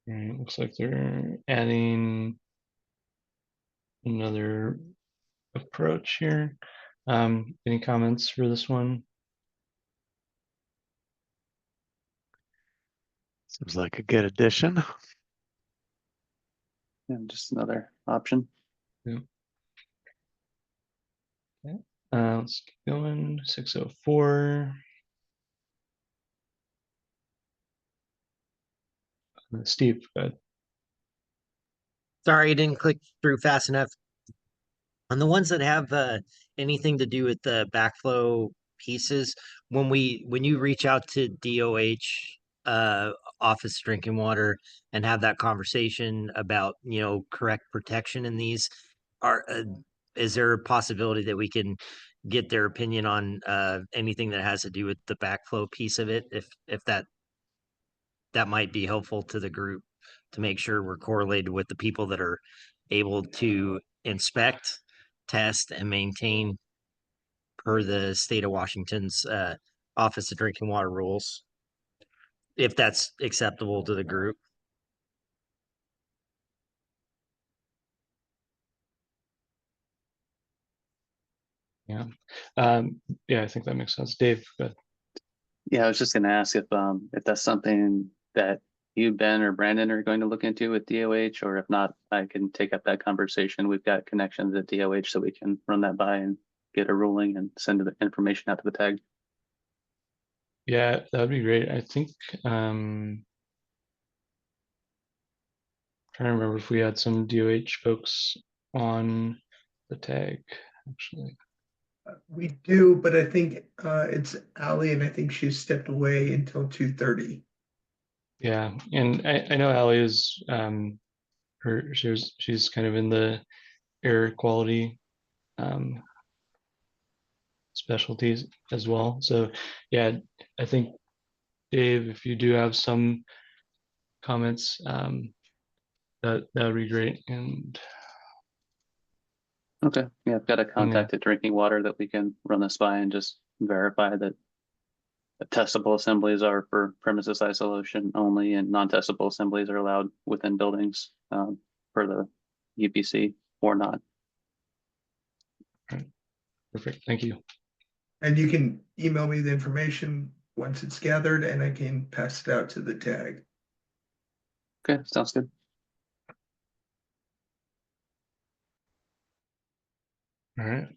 Right, looks like they're adding another approach here. Any comments for this one? Seems like a good addition. Yeah, just another option. Yeah. Let's keep going. 604. Steve, go ahead. Sorry, I didn't click through fast enough. On the ones that have anything to do with the backflow pieces, when you reach out to DOH Office of Drinking Water and have that conversation about correct protection in these, are is there a possibility that we can get their opinion on anything that has to do with the backflow piece of it, if that might be helpful to the group to make sure we're correlated with the people that are able to inspect, test, and maintain per the state of Washington's Office of Drinking Water rules, if that's acceptable to the group. Yeah. Yeah, I think that makes sense. Dave, go ahead. Yeah, I was just gonna ask if that's something that you, Ben, or Brandon are going to look into with DOH, or if not, I can take up that conversation. We've got connections at DOH, so we can run that by and get a ruling and send the information out to the tag. Yeah, that would be great. I think trying to remember if we had some DOH folks on the tag, actually. We do, but I think it's Ally, and I think she's stepped away until 2:30. Yeah, and I know Allie is she's kind of in the air quality specialties as well. So yeah, I think Dave, if you do have some comments, that would be great. And Okay, yeah, I've got a contact at Drinking Water that we can run this by and just verify that the testable assemblies are for premises isolation only, and non-testable assemblies are allowed within buildings for the UPC or not. Perfect, thank you. And you can email me the information once it's gathered, and I can pass it out to the tag. Okay, sounds good. All right.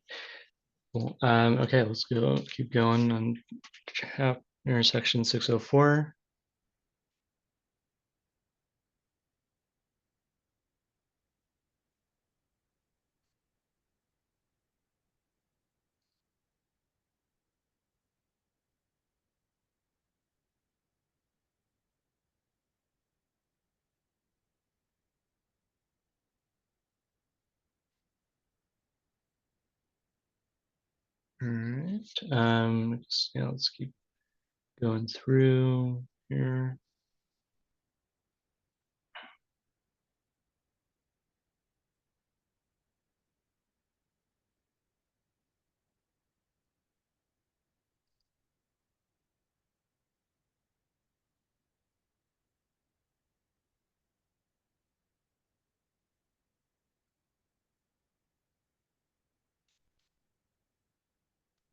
Cool. Okay, let's keep going on chapter section 604. All right. Let's keep going through here.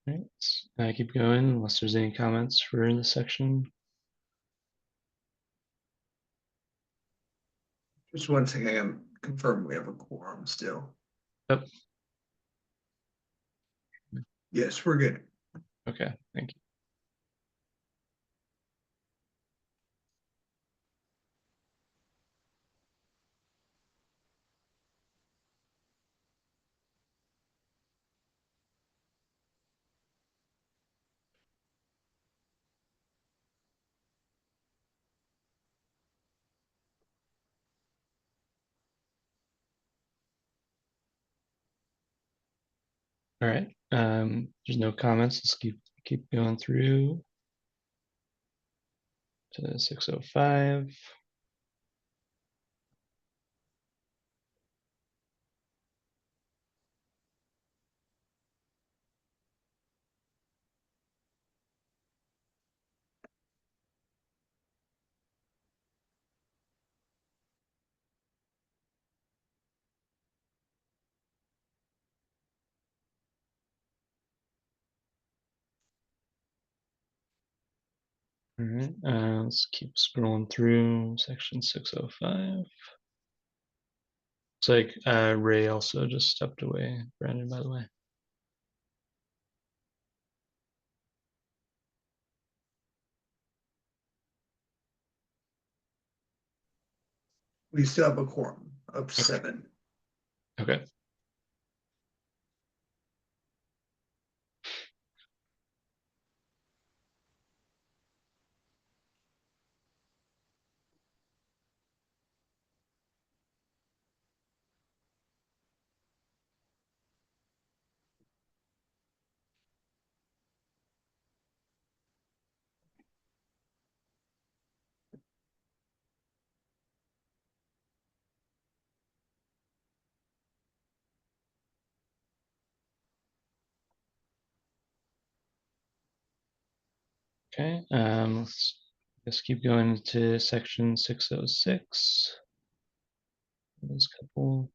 All right. I keep going unless there's any comments for this section. Just one second, I can confirm we have a quorum still. Yep. Yes, we're good. Okay, thank you. All right. There's no comments. Let's keep going through to 605. All right. Let's keep scrolling through section 605. Looks like Ray also just stepped away. Brandon, by the way. We still have a quorum of 7. Okay. Okay, let's keep going to section 606. There's a couple.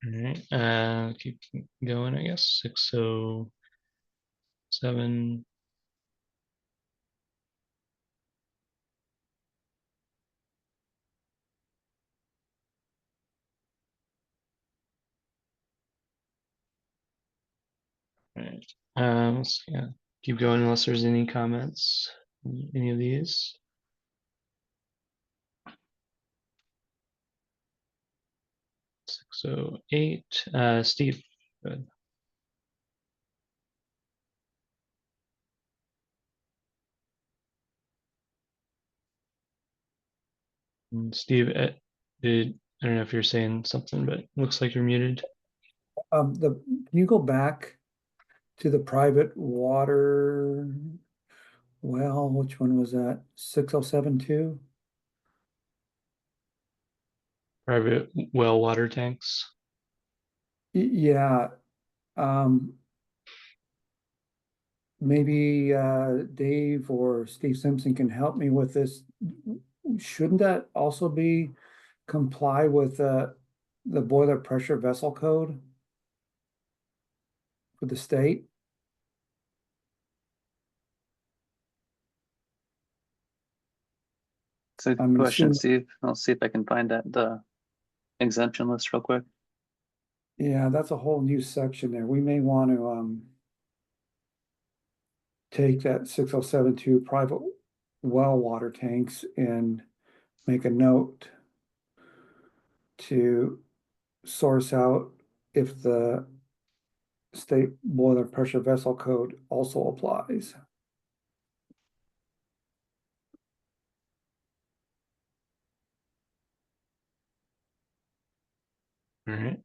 All right, keep going, I guess. 607. All right. Yeah, keep going unless there's any comments. Any of these? So 8. Steve. Good. And Steve, I don't know if you're saying something, but looks like you're muted. Can you go back to the private water? Well, which one was that? 6072? Private well water tanks. Yeah. Maybe Dave or Steve Simpson can help me with this. Shouldn't that also be comply with the boiler pressure vessel code for the state? It's a I'm good question, assuming, Steve. I'll see if I can find that exemption list real quick. yeah, that's a whole new section there. We may want to take that 6072 private well water tanks and make a note to source out if the state boiler pressure vessel code also applies. All right.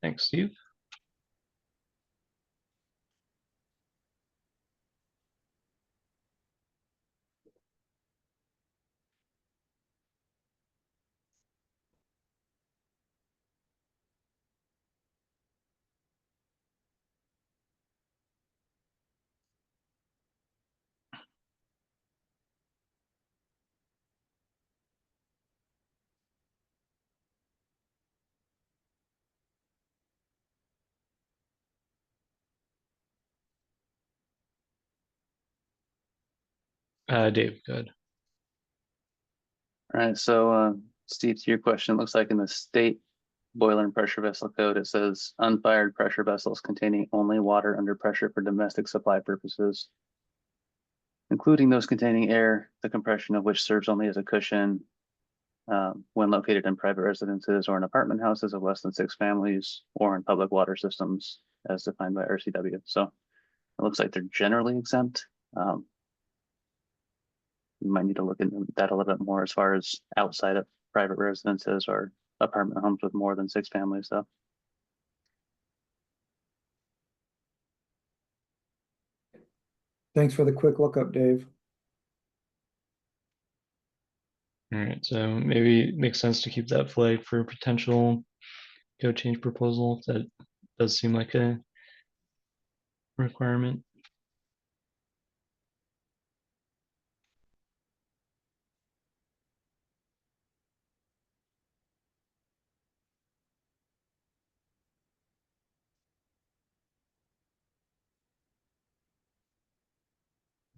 Thanks, Steve. Dave, good. All right, so Steve, to your question, it looks like in the state boiler and pressure vessel code, it says unfired pressure vessels containing only water under pressure for domestic supply purposes, including those containing air, the compression of which serves only as a cushion when located in private residences or in apartment houses of less than 6 families or in public water systems as defined by RCW. So it looks like they're generally exempt. We might need to look into that a little bit more as far as outside of private residences or apartment homes with more than 6 families, though. Thanks for the quick lookup, Dave. All right, so maybe it makes sense to keep that flag for potential code change proposal. That does seem like a requirement.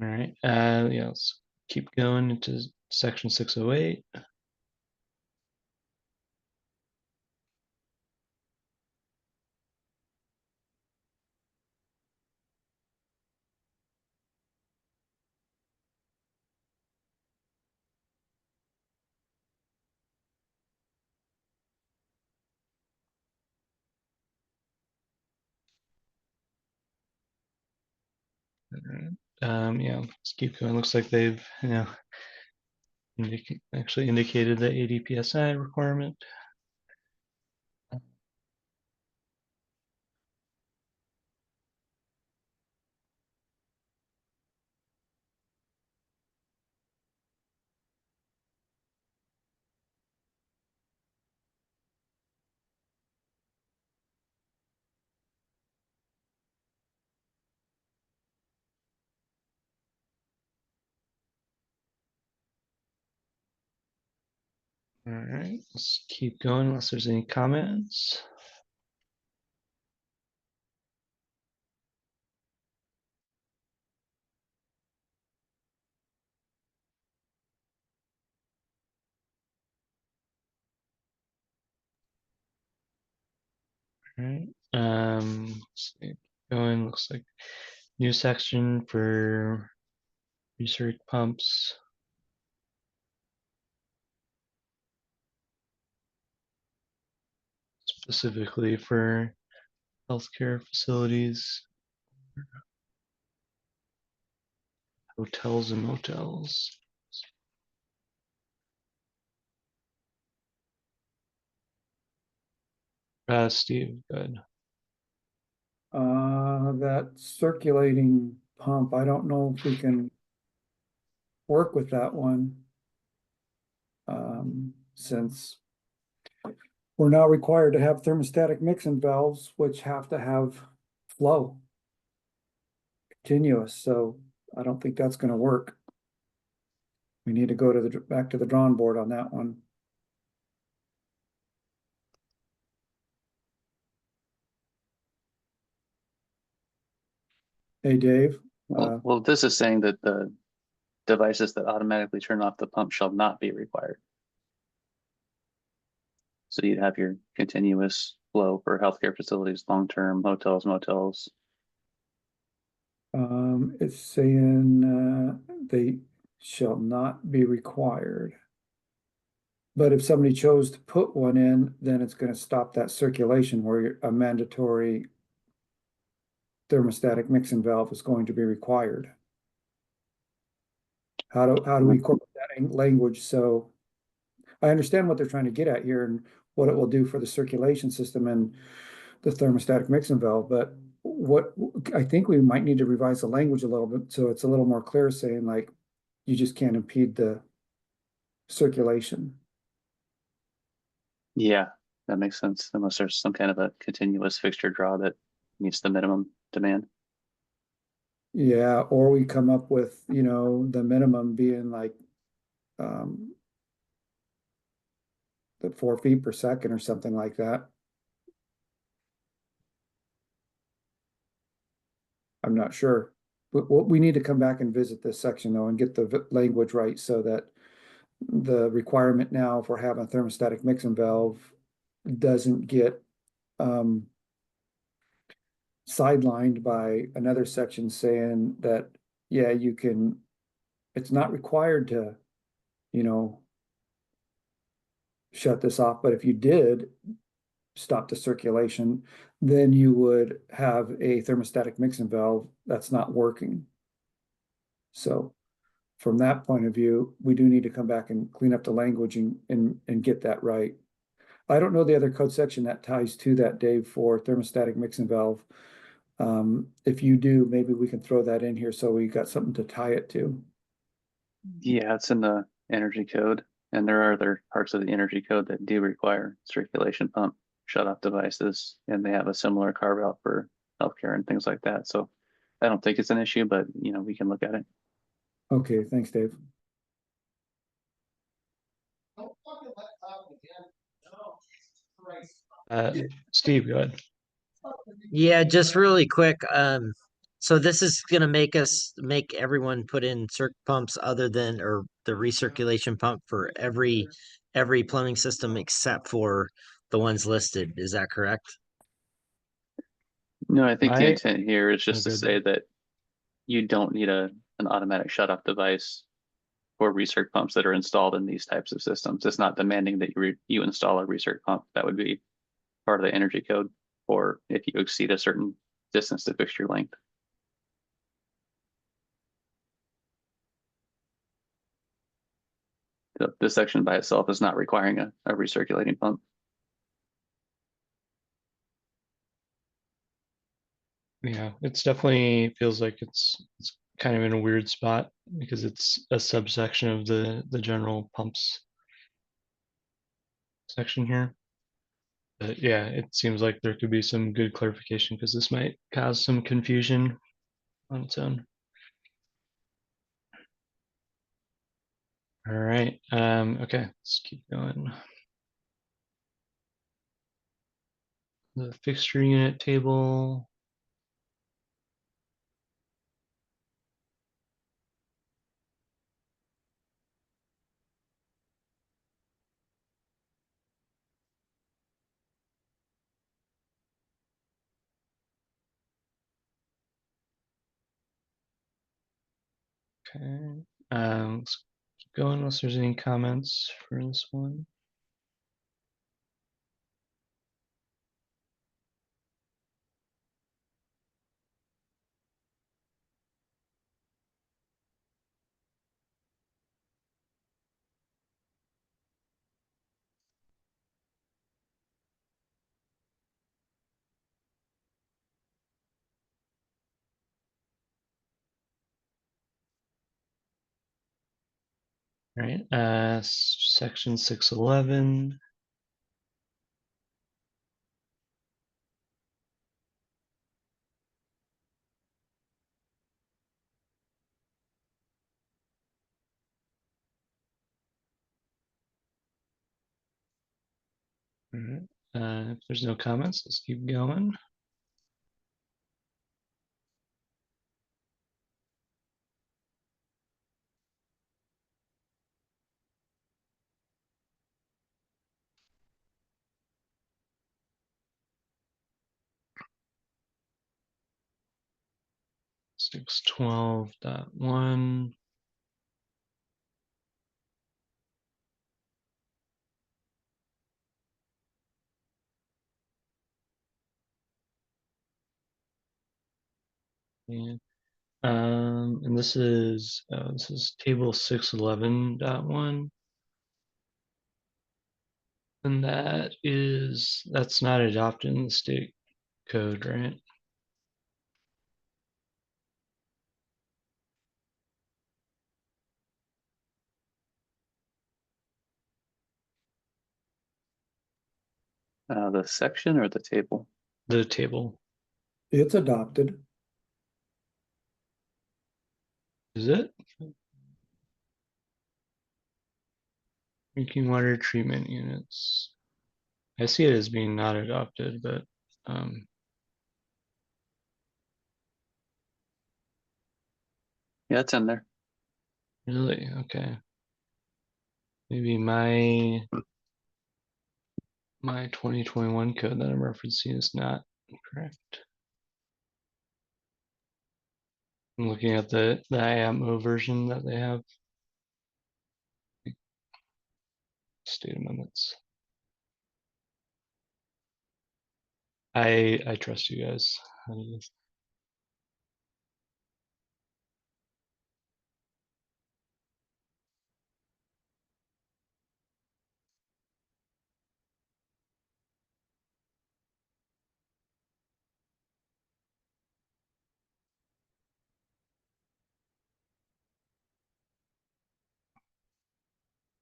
All right, yeah, let's keep going into section 608. Alright. Yeah, let's keep going. Looks like they've, actually indicated the 80 PSI requirement. All right, let's keep going unless there's any comments. All right, let's keep going. Looks like new section for research pumps. Specifically for healthcare facilities, hotels and motels. Steve, good. That circulating pump, I don't know if we can work with that one. Since we're now required to have thermostatic mixing valves, which have to have flow continuous, so I don't think that's gonna work. We need to go to back to the drawing board on that one. Hey, Dave. Well, this is saying that the devices that automatically turn off the pump shall not be required. So you'd have your continuous flow for healthcare facilities, long-term hotels, motels. It's saying they shall not be required. But if somebody chose to put one in, then it's going to stop that circulation where a mandatory thermostatic mixing valve is going to be required. How do we incorporate that in language? So I understand what they're trying to get at here and what it will do for the circulation system and the thermostatic mixing valve, but what I think we might need to revise the language a little bit so it's a little more clear, saying like you just can't impede the circulation. Yeah, that makes sense, unless there's some kind of a continuous fixture draw that meets the minimum demand. Yeah, or we come up with, the minimum being like the 4 feet per second or something like that. I'm not sure. But we need to come back and visit this section though and get the language right so that the requirement now for having a thermostatic mixing valve doesn't get sidelined by another section saying that, yeah, it's not required to, shut this off, but if you did stop the circulation, then you would have a thermostatic mixing valve that's not working. So from that point of view, we do need to come back and clean up the language and get that right. I don't know the other code section that ties to that, Dave, for thermostatic mixing valve. If you do, maybe we can throw that in here so we got something to tie it to. Yeah, it's in the energy code, and there are other parts of the energy code that do require circulation pump shut-off devices, and they have a similar carve-out for healthcare and things like that. So I don't think it's an issue, but we can look at it. Okay, thanks, Dave. Steve, go ahead. Yeah, just really quick. So this is gonna make everyone put in circ pumps other than or the recirculation pump for every plumbing system except for the ones listed. Is that correct? No, I think the I- intent here is just to good. say that you don't need an automatic shut-off device for recirc pumps that are installed in these types of systems. It's not demanding that you install a recirc pump. That would be part of the energy code, or if you exceed a certain distance to fixture length. this section by itself is not requiring a recirculating pump. Yeah, it's definitely feels like it's kind of in a weird spot because it's a subsection of the general pumps section here. But yeah, it seems like there could be some good clarification because this might cause some confusion on its own. All right, okay, let's keep going. The fixture unit table. Okay, let's keep going unless there's any comments for this one. All right, section 611. All right, if there's no comments, let's keep going. Six 12.1. Yeah. And this is table 611.1. And that's not adopted in the state code, right? The section or the table? The table. It's adopted. Is it? Drinking water treatment units. I see it as being not adopted, but Yeah, it's in there. really, okay. Maybe my 2021 code that I'm referencing is not correct. I'm looking at the IAMO version that they have. State amendments. I trust you guys.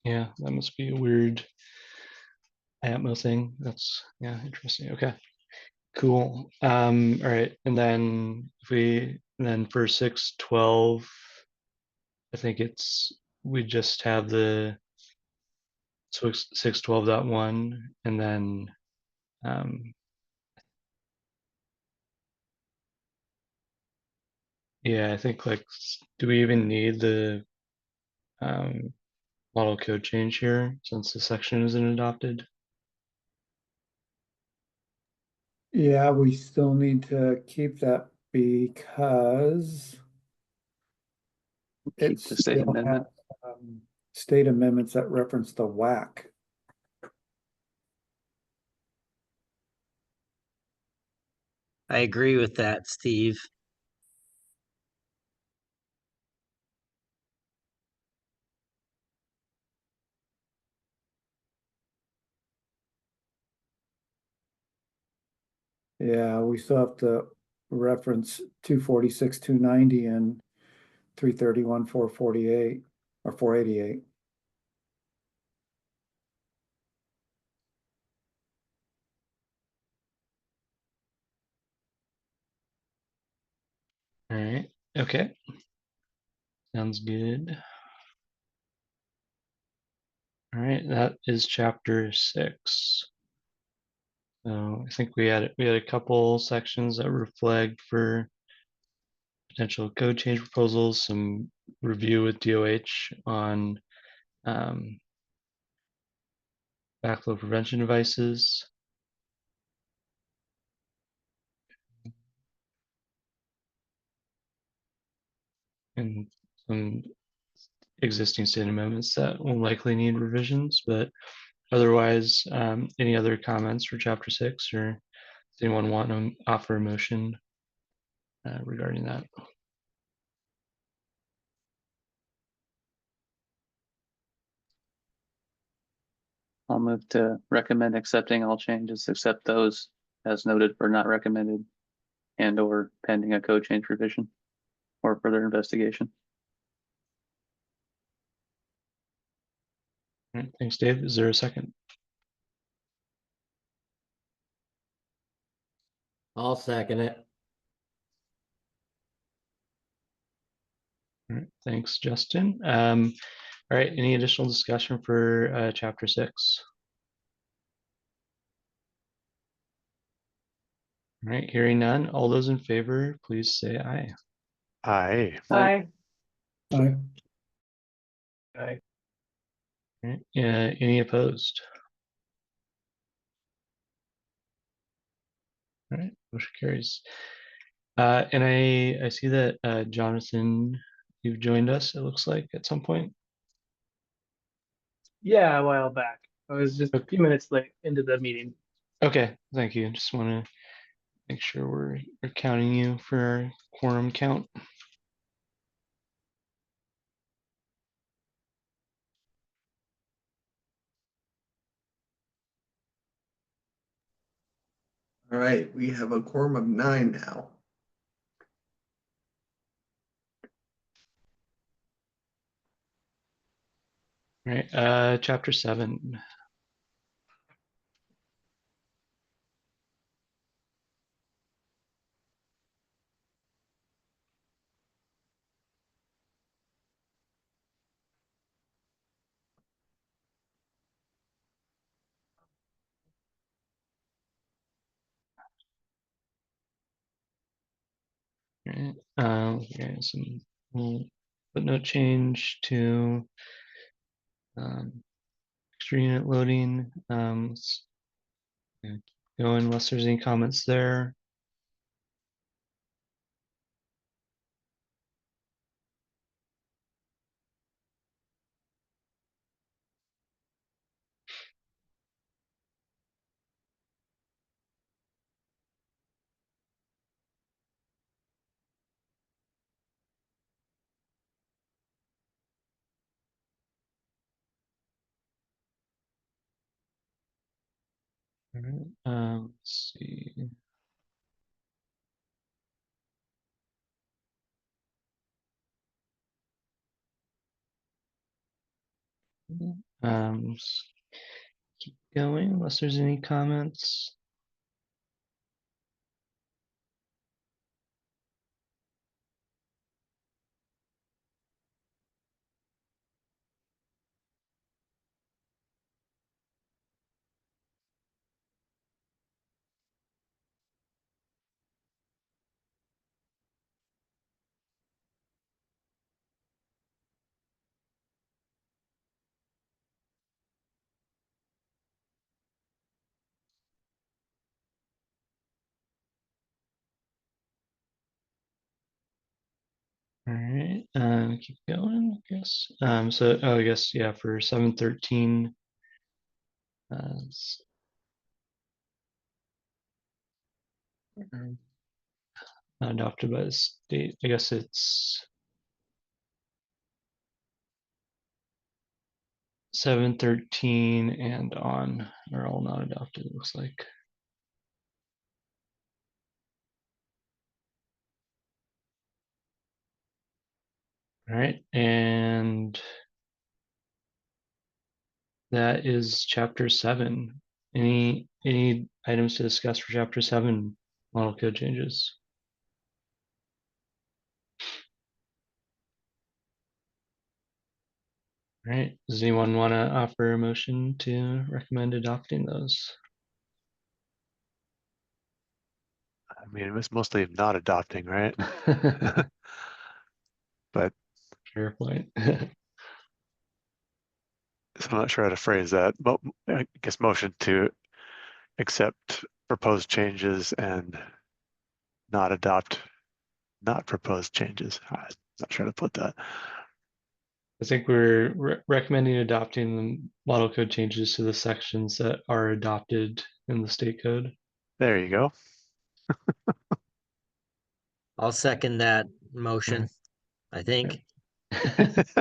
Yeah, that must be a weird Atmo thing. That's yeah, interesting. Okay, cool. All right, and then for 612, I think we just have the 612.1, and then yeah, I think like do we even need the model code change here since the section isn't adopted? Yeah, we still need to keep that because Keep it the state still has amendment. state amendments that reference the WAC. I agree with that, Steve. Yeah, we still have to reference 246, 290 and 331, 448 or 488. All right. Okay. Sounds good. All right. That is chapter 6. So I think we had a couple sections that were flagged for potential code change proposals, some review with DOH on backflow prevention devices. And some existing state amendments that will likely need revisions, but otherwise, any other comments for chapter 6, or does anyone want to offer a motion regarding that? I'll move to recommend accepting all changes except those as noted or not recommended and or pending a code change revision or further investigation. All right, thanks, Dave. Is there a second? I'll second it. All right, thanks, Justin. All right, any additional discussion for chapter 6? All right, hearing none. All those in favor, please say aye. Aye. Aye. Aye. Aye. All right, any opposed? All right, motion carries. And I see that Jonathan, you've joined us, it looks like, at some point. Yeah, a while back. I was just a few minutes late into the meeting. Okay, thank you. Just want to make sure we're counting you for our quorum count. All right, we have a quorum of 9 now. All right, chapter 7. All right, okay, some footnote change to extra unit loading. Let's go unless there's any comments there. All right, let's see. Let's keep going unless there's any comments. All right, keep going, I guess. So I guess yeah, for 713, it's, not adopted by the state. I guess it's 713 and on are all not adopted, it looks like. All right, and that is chapter 7. Any items to discuss for chapter 7 model code changes? All right, does anyone want to offer a motion to recommend adopting those? I mean, it was mostly not adopting, right? But Fair point. so I'm not sure how to phrase that, but I guess motion to accept proposed changes and not adopt not proposed changes. I'm not sure how to put that. I think we're recommending adopting the model code changes to the sections that are adopted in the state code. There you go. I'll second that motion, I think. Thanks,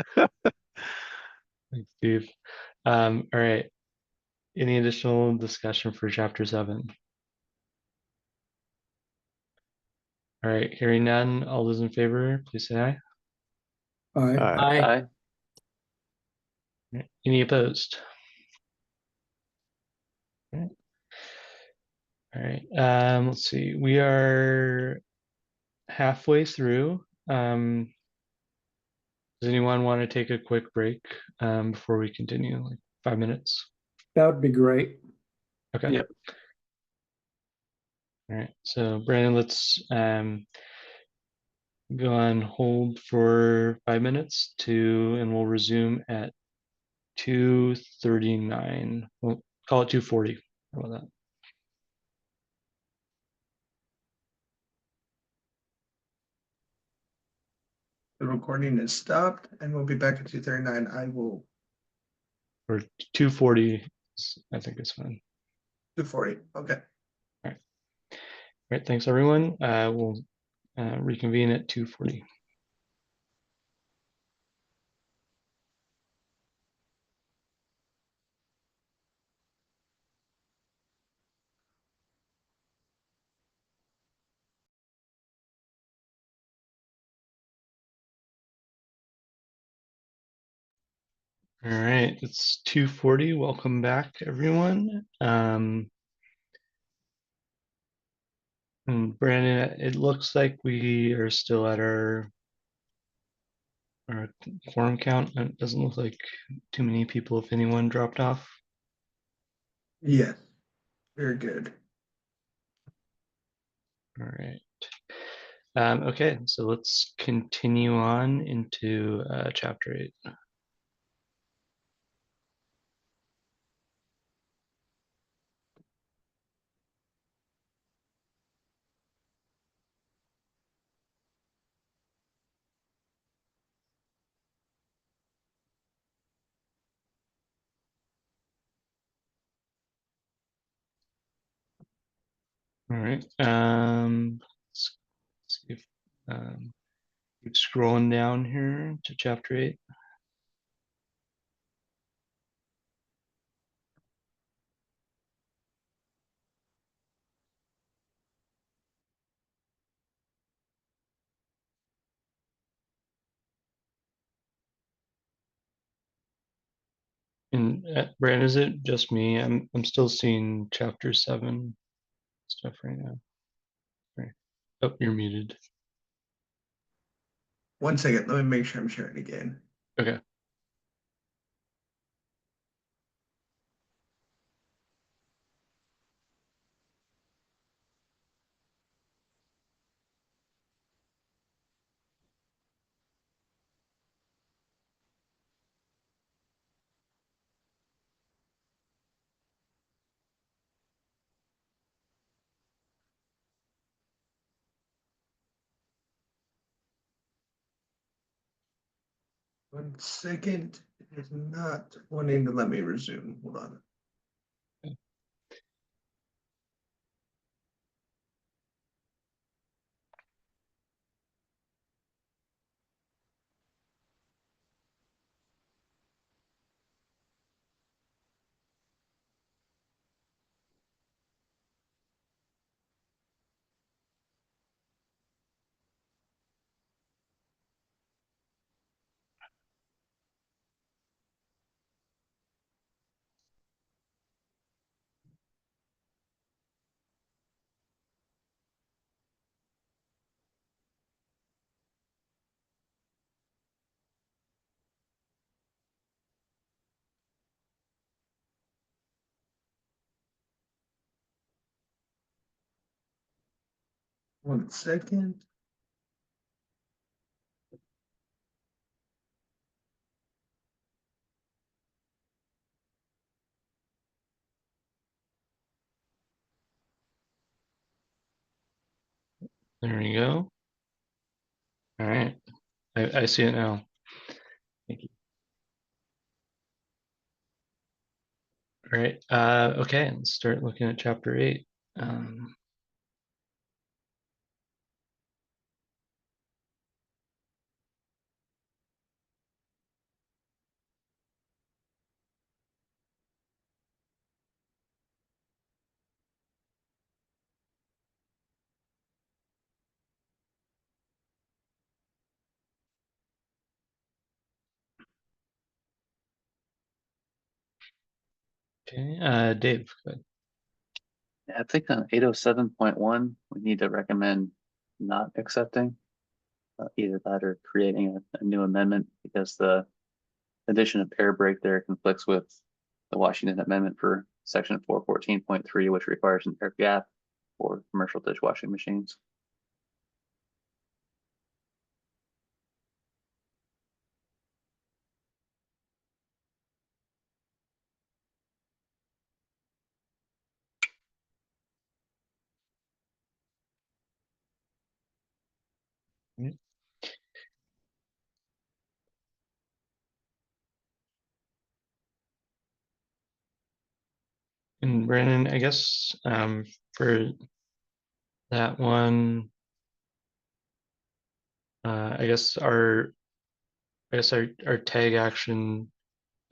Steve. All right. Any additional discussion for chapter 7? All right, hearing none, all those in favor, please say aye. All right. Aye. Aye. Any opposed? All right, let's see. We are halfway through. Does anyone want to take a quick break before we continue, like 5 minutes? That would be great. Okay. Yep. All right, so Brandon, let's go on hold for 5 minutes and we'll resume at 2:39. We'll call it 2:40. How about that? The recording is stopped and we'll be back at 2:39. I will Or 2:40, I think it's fine. 2:40. Okay. All right, thanks everyone. We'll reconvene at 2:40. All right, it's 2:40. Welcome back, everyone. And Brandon, it looks like we are still at our quorum count. It doesn't look like too many people, if anyone, dropped off. Yes. Very good. All right. Okay, so let's continue on into chapter 8. All right. Let's see if keep scrolling down here to chapter 8. And Brand, is it just me? I'm still seeing chapter 7 stuff right now. Sorry. Oh, you're muted. 1 second. Let me make sure I'm sharing again. Okay. One second. It is not wanting to let me resume. Hold on. 1 second. There we go. All right, I see it now. Thank you. All right, okay, let's start looking at chapter 8. Okay, Dave, go ahead. Yeah, I think on 807.1, we need to recommend not accepting either that or creating a new amendment because the addition of air brake there conflicts with the Washington Amendment for section 414.3, which requires an air gap for commercial dishwashing machines. And Brandon, I guess for that one, I guess our tag action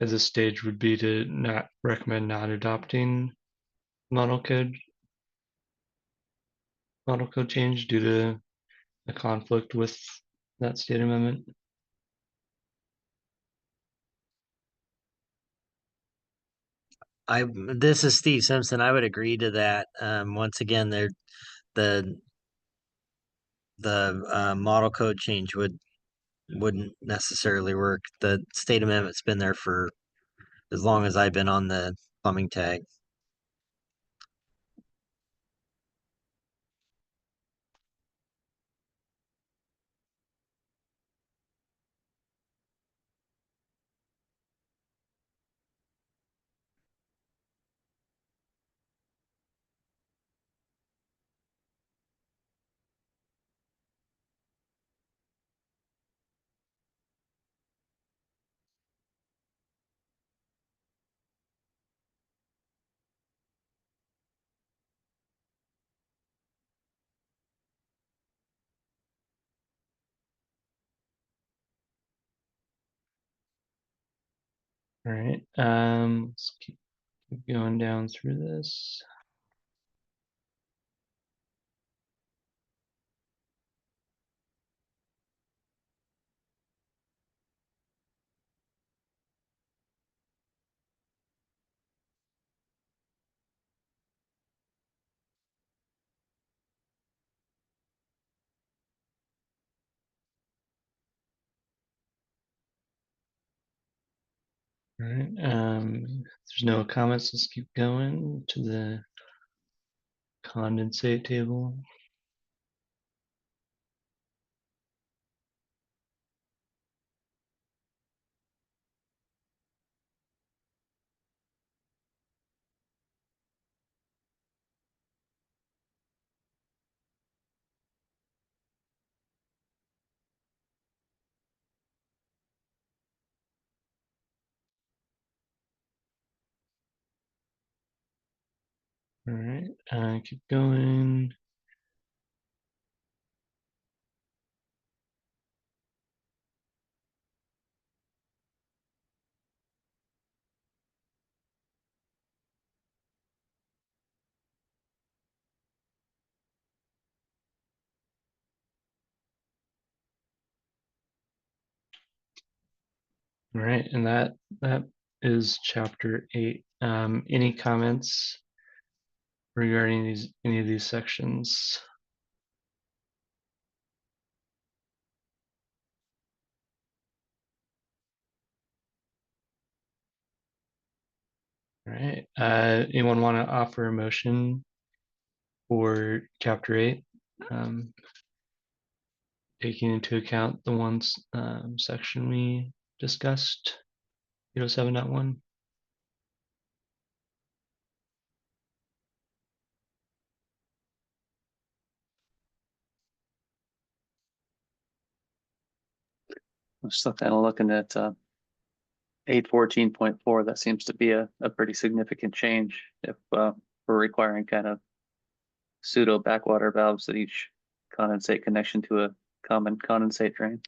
at this stage would be to not recommend not adopting model code change due to a conflict with that state amendment. This is Steve Simpson. I would agree to that. Once again, the model code change wouldn't necessarily work. The state amendment's been there for as long as I've been on the plumbing tag. All right, let's keep going down through this. All right, if there's no comments, let's keep going to the condensate table. All right, keep going. All right, and that is chapter 8. Any comments regarding any of these sections? All right, anyone want to offer a motion for chapter 8? um, taking into account the ones section we discussed, 807.1. I'm still kind of looking at 814.4. That seems to be a pretty significant change if we're requiring kind of pseudo backwater valves at each condensate connection to a common condensate drain.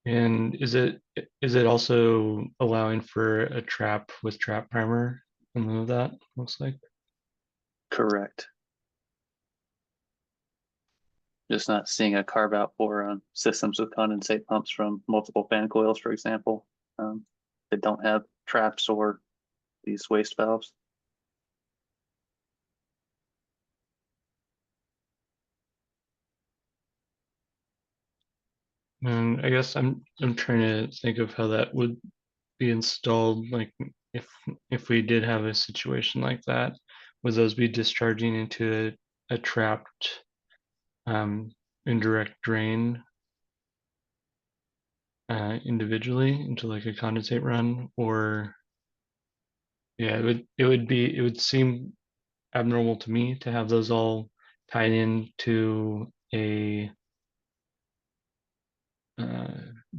And is it also allowing for a trap with trap primer in lieu of that? Looks like. Correct. Just not seeing a carve out for systems with condensate pumps from multiple fan coils, for example, that don't have traps or these waste valves. And I guess I'm trying to think of how that would be installed. Like if we did have a situation like that, would those be discharging into a trapped indirect drain individually into like a condensate run, or yeah, it would seem abnormal to me to have those all tied into a uh,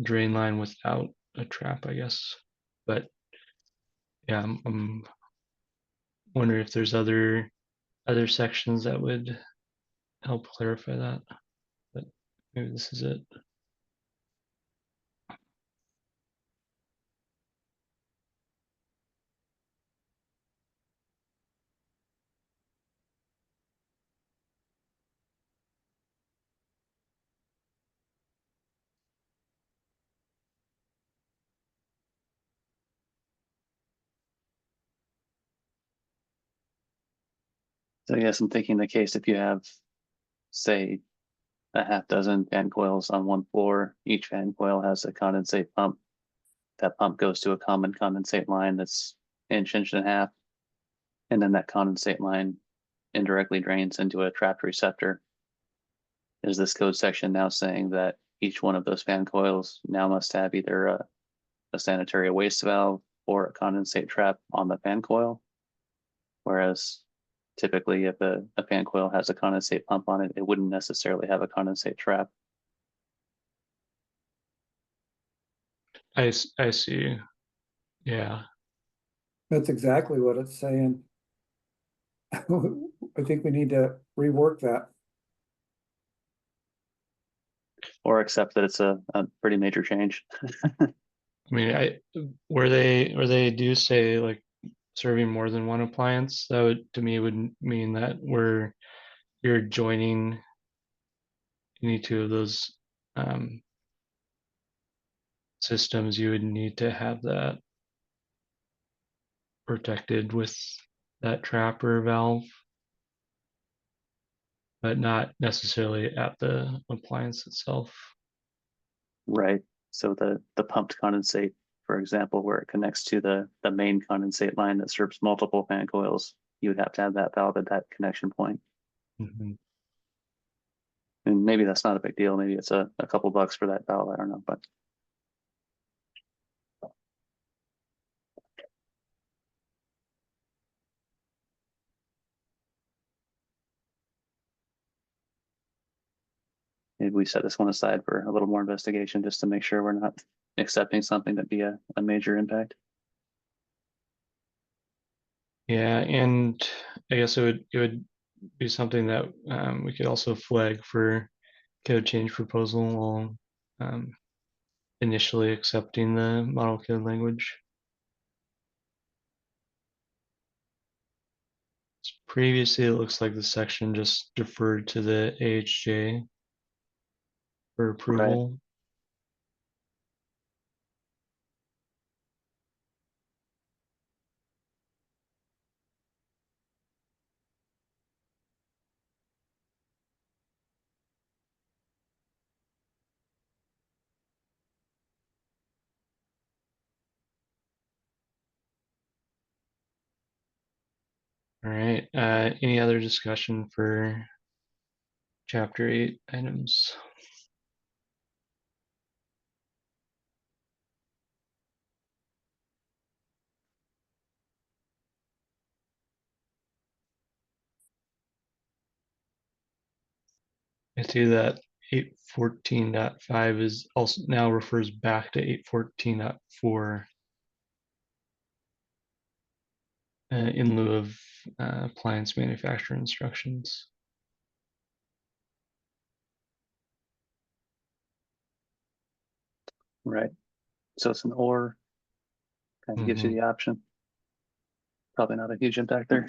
drain line without a trap, I guess. But yeah, I'm wondering if there's other sections that would help clarify that. But maybe this is it. So I guess I'm thinking the case if you have, say, a half dozen fan coils on one floor, each fan coil has a condensate pump. That pump goes to a common condensate line that's inch and a half, and then that condensate line indirectly drains into a trapped receptor. Is this code section now saying that each one of those fan coils now must have either a sanitary waste valve or a condensate trap on the fan coil? Whereas typically if a fan coil has a condensate pump on it, it wouldn't necessarily have a condensate trap. I see. Yeah. That's exactly what it's saying. I think we need to rework that. Or accept that it's a pretty major change. I mean, where they do say like serving more than one appliance, that would to me would mean that you're joining any two of those systems, you would need to have that protected with that trap or valve, but not necessarily at the appliance itself. Right. So the pumped condensate, for example, where it connects to the main condensate line that serves multiple fan coils, you would have to have that valve at that connection point. Mm-hmm. And maybe that's not a big deal. Maybe it's a couple bucks for that valve. I don't know, but maybe we set this one aside for a little more investigation just to make sure we're not accepting something that'd be a major impact. Yeah, and I guess it would be something that we could also flag for code change proposal while initially accepting the model code language. Previously, it looks like the section just deferred to the AHJ for approval. All right, any other discussion for chapter 8 items? I see that 814.5 is also now refers back to 814.4 in lieu of appliance manufacturer instructions. Right. So it's an or, kind of gives you the option. Probably not a huge impact there.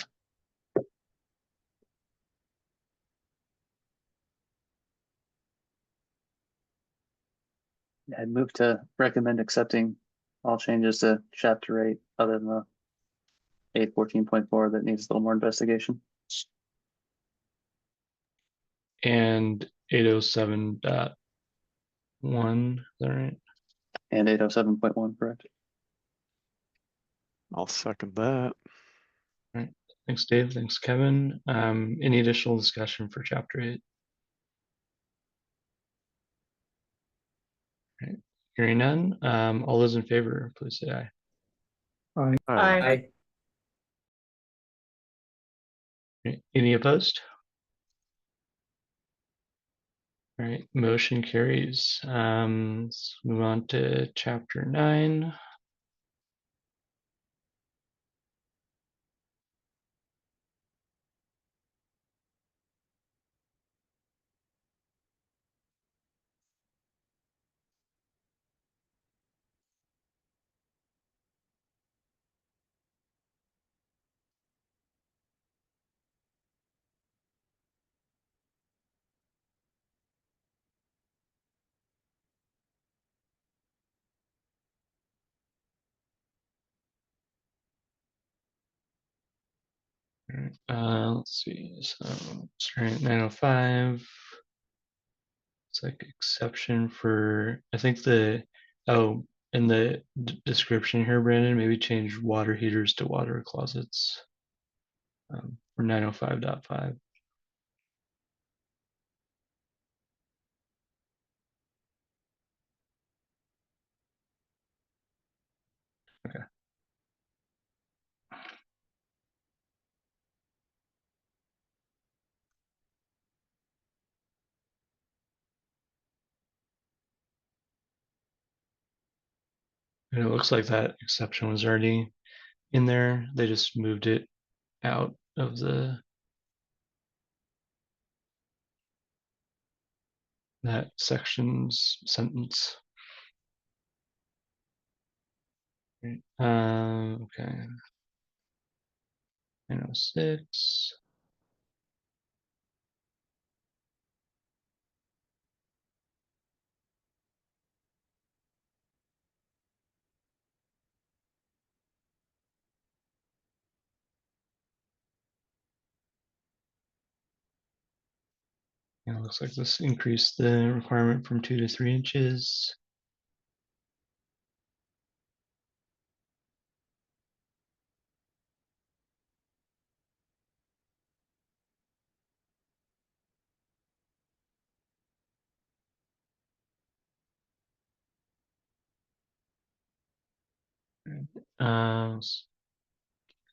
I'd move to recommend accepting all changes to chapter 8 other than the 814.4 that needs a little more investigation. And 807.1, is that right? And 807.1, correct? I'll second that. All right. Thanks, Dave. Thanks, Kevin. Any additional discussion for chapter 8? All right. Hearing none. All those in favor, please say aye. Aye. Aye. Any opposed? All right, motion carries. Let's move on to chapter 9. All right, let's see. So starting at 9:05. It's like exception for, I think in the description here, Brandon, maybe change water heaters to water closets for 9:05.5. Okay. And it looks like that exception was already in there. They just moved it out of that section's sentence. Right. Okay. 9:06. It looks like this increased the requirement from 2 to 3 inches.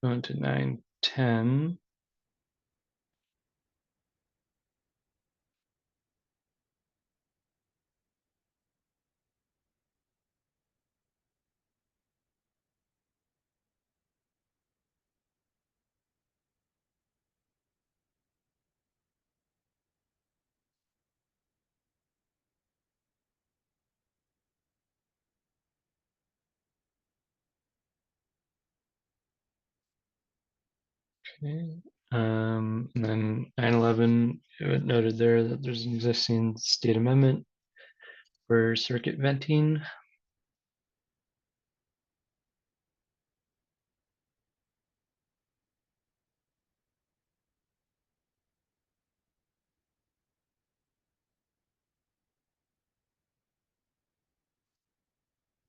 Going to 9:10. Okay. And then 9:11, it noted there that there's an existing state amendment for circuit venting.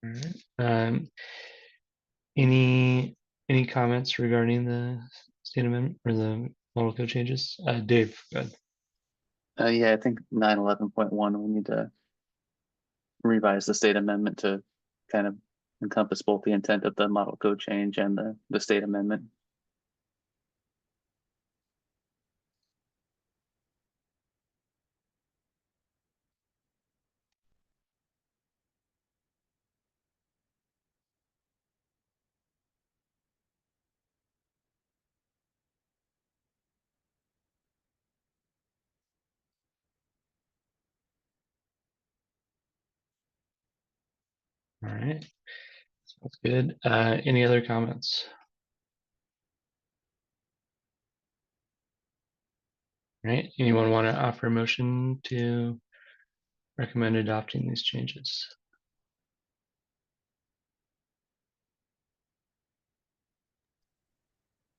All right. Any comments regarding the state amendment or the model code changes? Dave, go ahead. Yeah, I think 911.1, we need to revise the state amendment to kind of encompass both the intent of the model code change and the state amendment. All right, sounds good. Any other comments? All right, anyone want to offer a motion to recommend adopting these changes?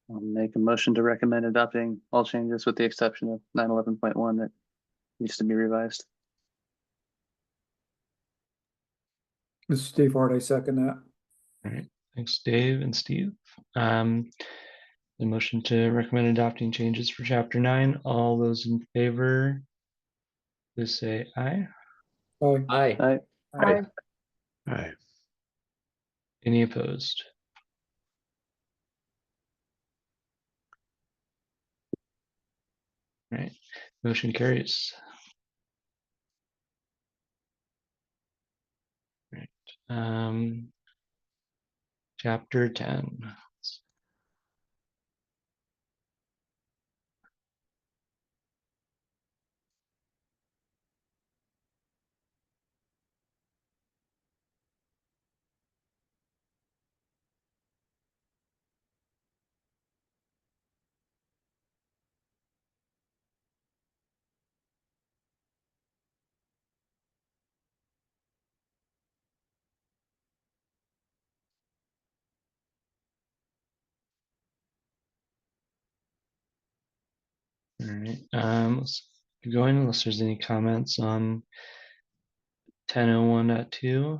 I'll make a motion to recommend adopting all changes with the exception of 911.1 that needs to be revised. This is Steve Hart, I second that. All right, thanks, Dave and Steve. The motion to recommend adopting changes for chapter 9. All those in favor, please say aye. Aye. Aye. Aye. Aye. Any opposed? All right, motion carries. All right, chapter 10. All right, let's keep going unless there's any comments on 1001.2.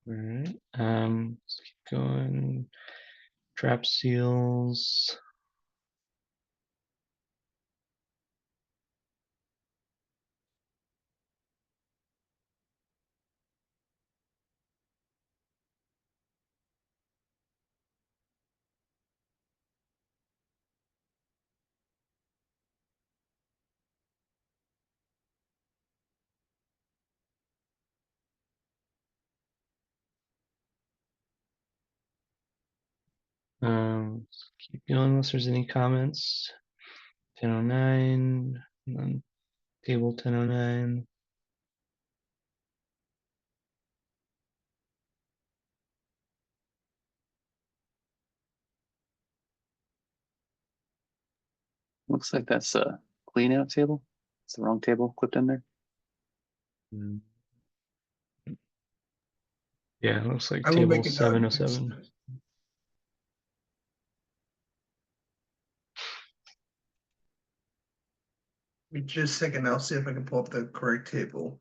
All right, let's keep going. Trap seals. Let's keep going unless there's any comments. 1009, and then table 1009. Looks like that's a clean out table. It's the wrong table clipped in there. Yeah, it looks like I will table make a note. 707. Give me just a second. I'll see if I can pull up the correct table.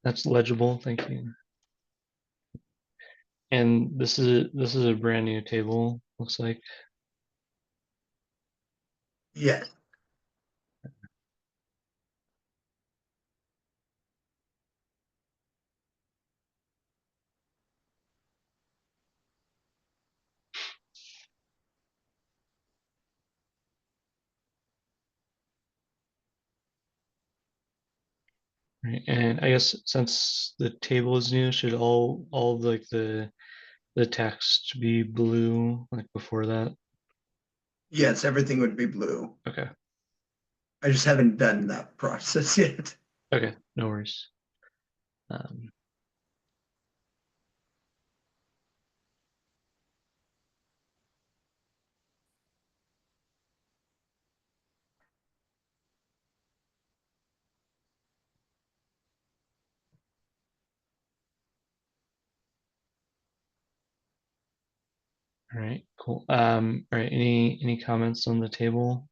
That's legible, thank you. And this is a brand new table, looks like. Yeah, Right, and I guess since the table is new, should all of, like the text be blue like before that? yes, everything would be blue. Okay, I just haven't done that process yet. okay, no worries. Um, all right, cool. All right, any comments on the table?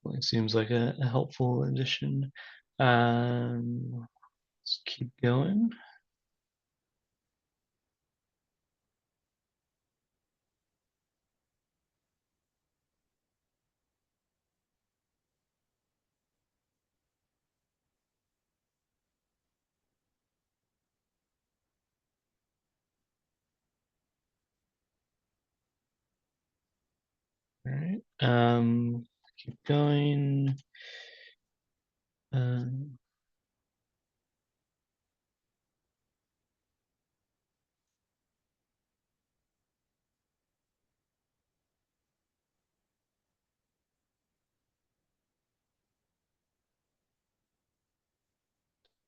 Well, it seems like a helpful addition. Let's keep going. All right, keep going. Um,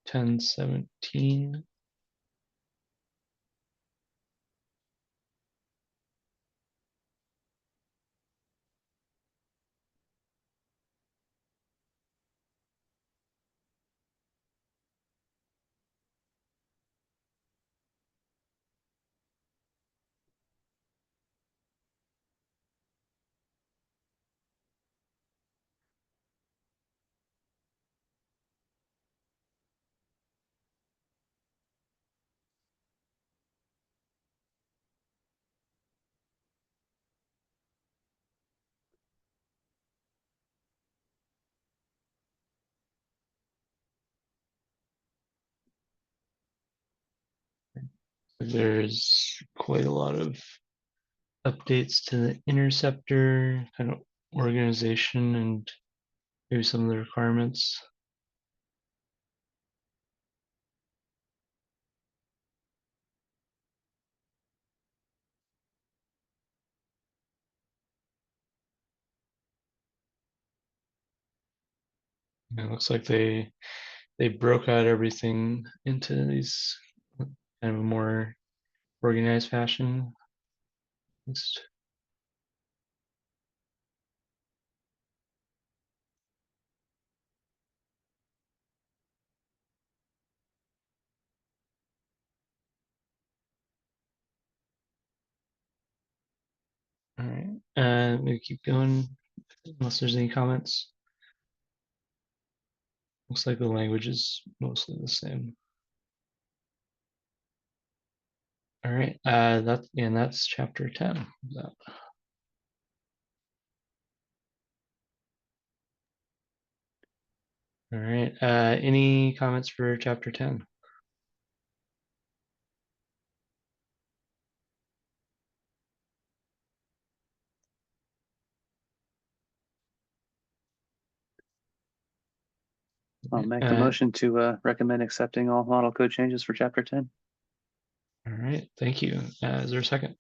10:17. There's quite a lot of updates to the interceptor kind of organization and maybe some of the requirements. It looks like they broke out everything into these kind of a more organized fashion. All right, maybe keep going unless there's any comments. Looks like the language is mostly the same. All right, that's chapter 10. All right, any comments for chapter 10? I'll make the motion to recommend accepting all model code changes for chapter 10. All right, thank you. Is there a second?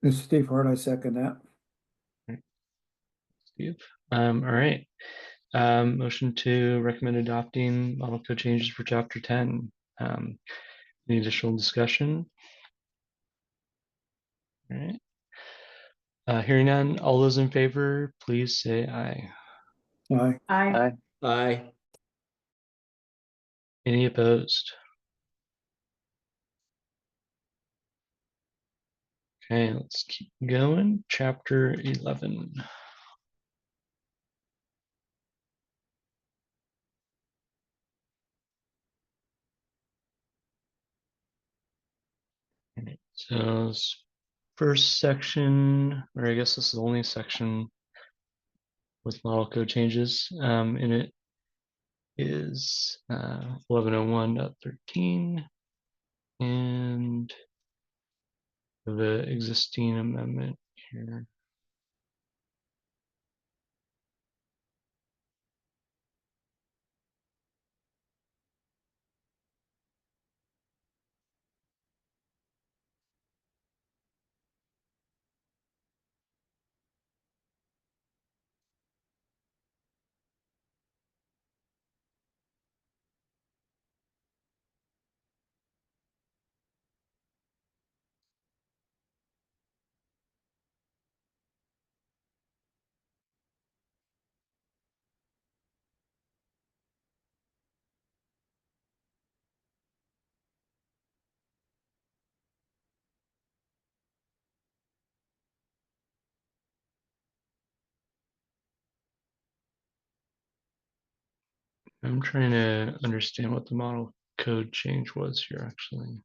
This is Steve Hart, I second that. Steve. All right. Motion to recommend adopting model code changes for chapter 10. Any additional discussion? All right. Hearing none, all those in favor, please say aye. Aye. Aye. Aye. Any opposed? Okay, let's keep going. Chapter 11. Alright, so first section, or I guess this is the only section with model code changes in it, is 1101.13 and the existing amendment here. I'm trying to understand what the model code change was here actually.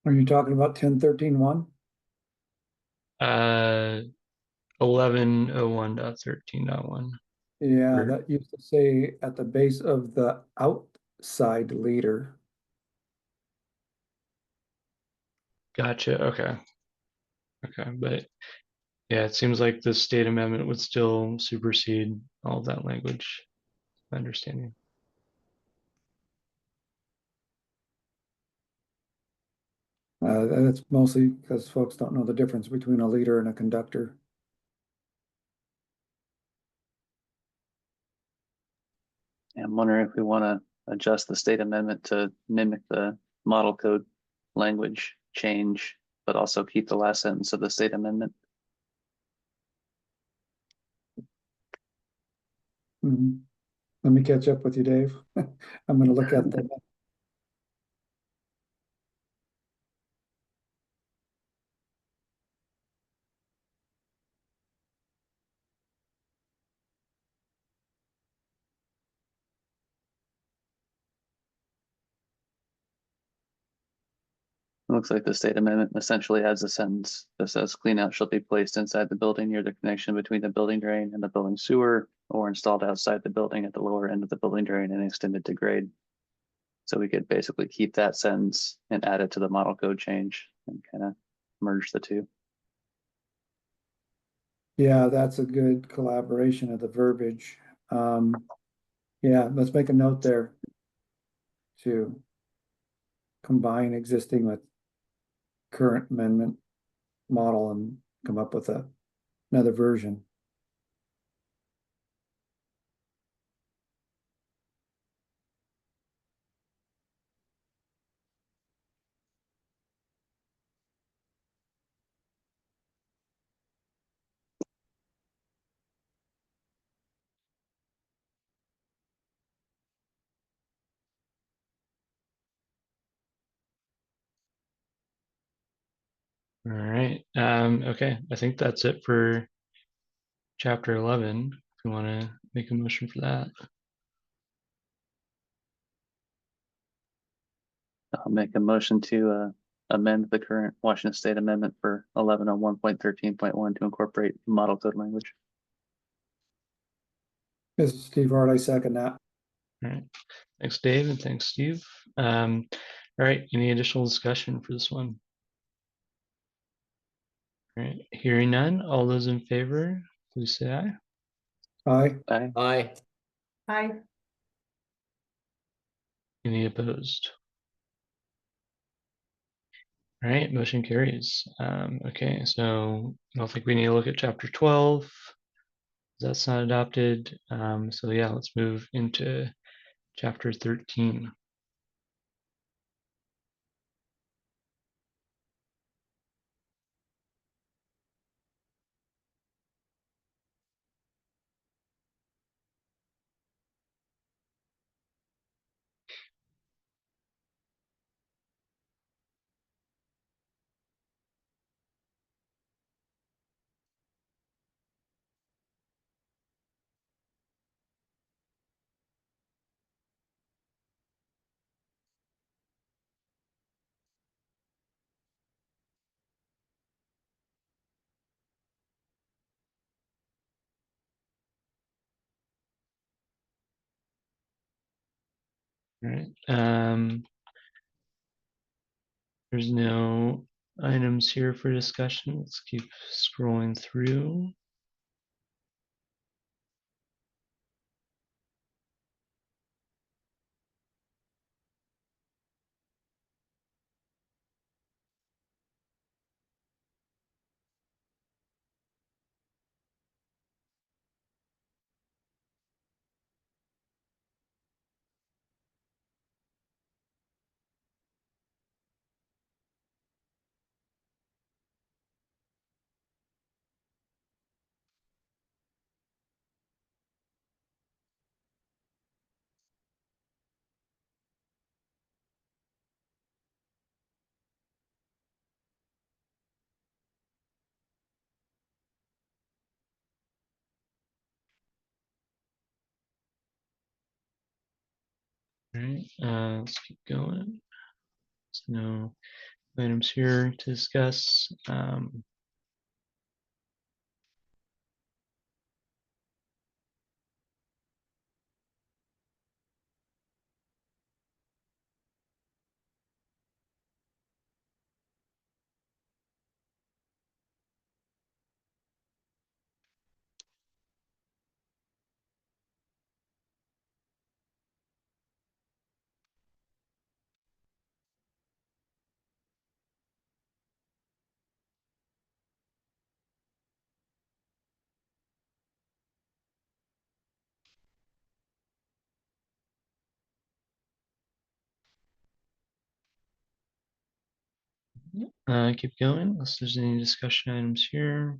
Are you talking about 10.13.1? 1101.13.1. Yeah, Or- that used to say at the base of the outside leader. Gotcha. Okay. Okay. But yeah, it seems like the state amendment would still supersede all of that language. My understanding. That's mostly because folks don't know the difference between a leader and a conductor. I'm wondering if we want to adjust the state amendment to mimic the model code language change, but also keep the last sentence of the state amendment. Mhm. Let me catch up with you, Dave. I'm gonna look at the, It looks like the state amendment essentially adds a sentence that says cleanout shall be placed inside the building near the connection between the building drain and the building sewer, or installed outside the building at the lower end of the building drain and extended to grade. So we could basically keep that sentence and add it to the model code change and kind of merge the two. yeah, that's a good collaboration of the verbiage. Yeah, let's make a note there to combine existing with current amendment model and come up with another version. All right. Okay. I think that's it for chapter 11. If you want to make a motion for that. I'll make a motion to amend the current Washington State Amendment for 1101.13.1 to incorporate model code language. This is Steve Hart, I second that. All right. Thanks, Dave, and thanks, Steve. All right. Any additional discussion for this one? All right. Hearing none. All those in favor, please say aye. Aye. Aye. Aye. Hi. Any opposed? All right, motion carries. Okay, so I don't think we need to look at chapter 12. That's not adopted. So yeah, let's move into chapter 13. All right. There's no items here for discussion. Let's keep scrolling through. All right, let's keep going. There's no items here to discuss. Keep going unless there's any discussion items here.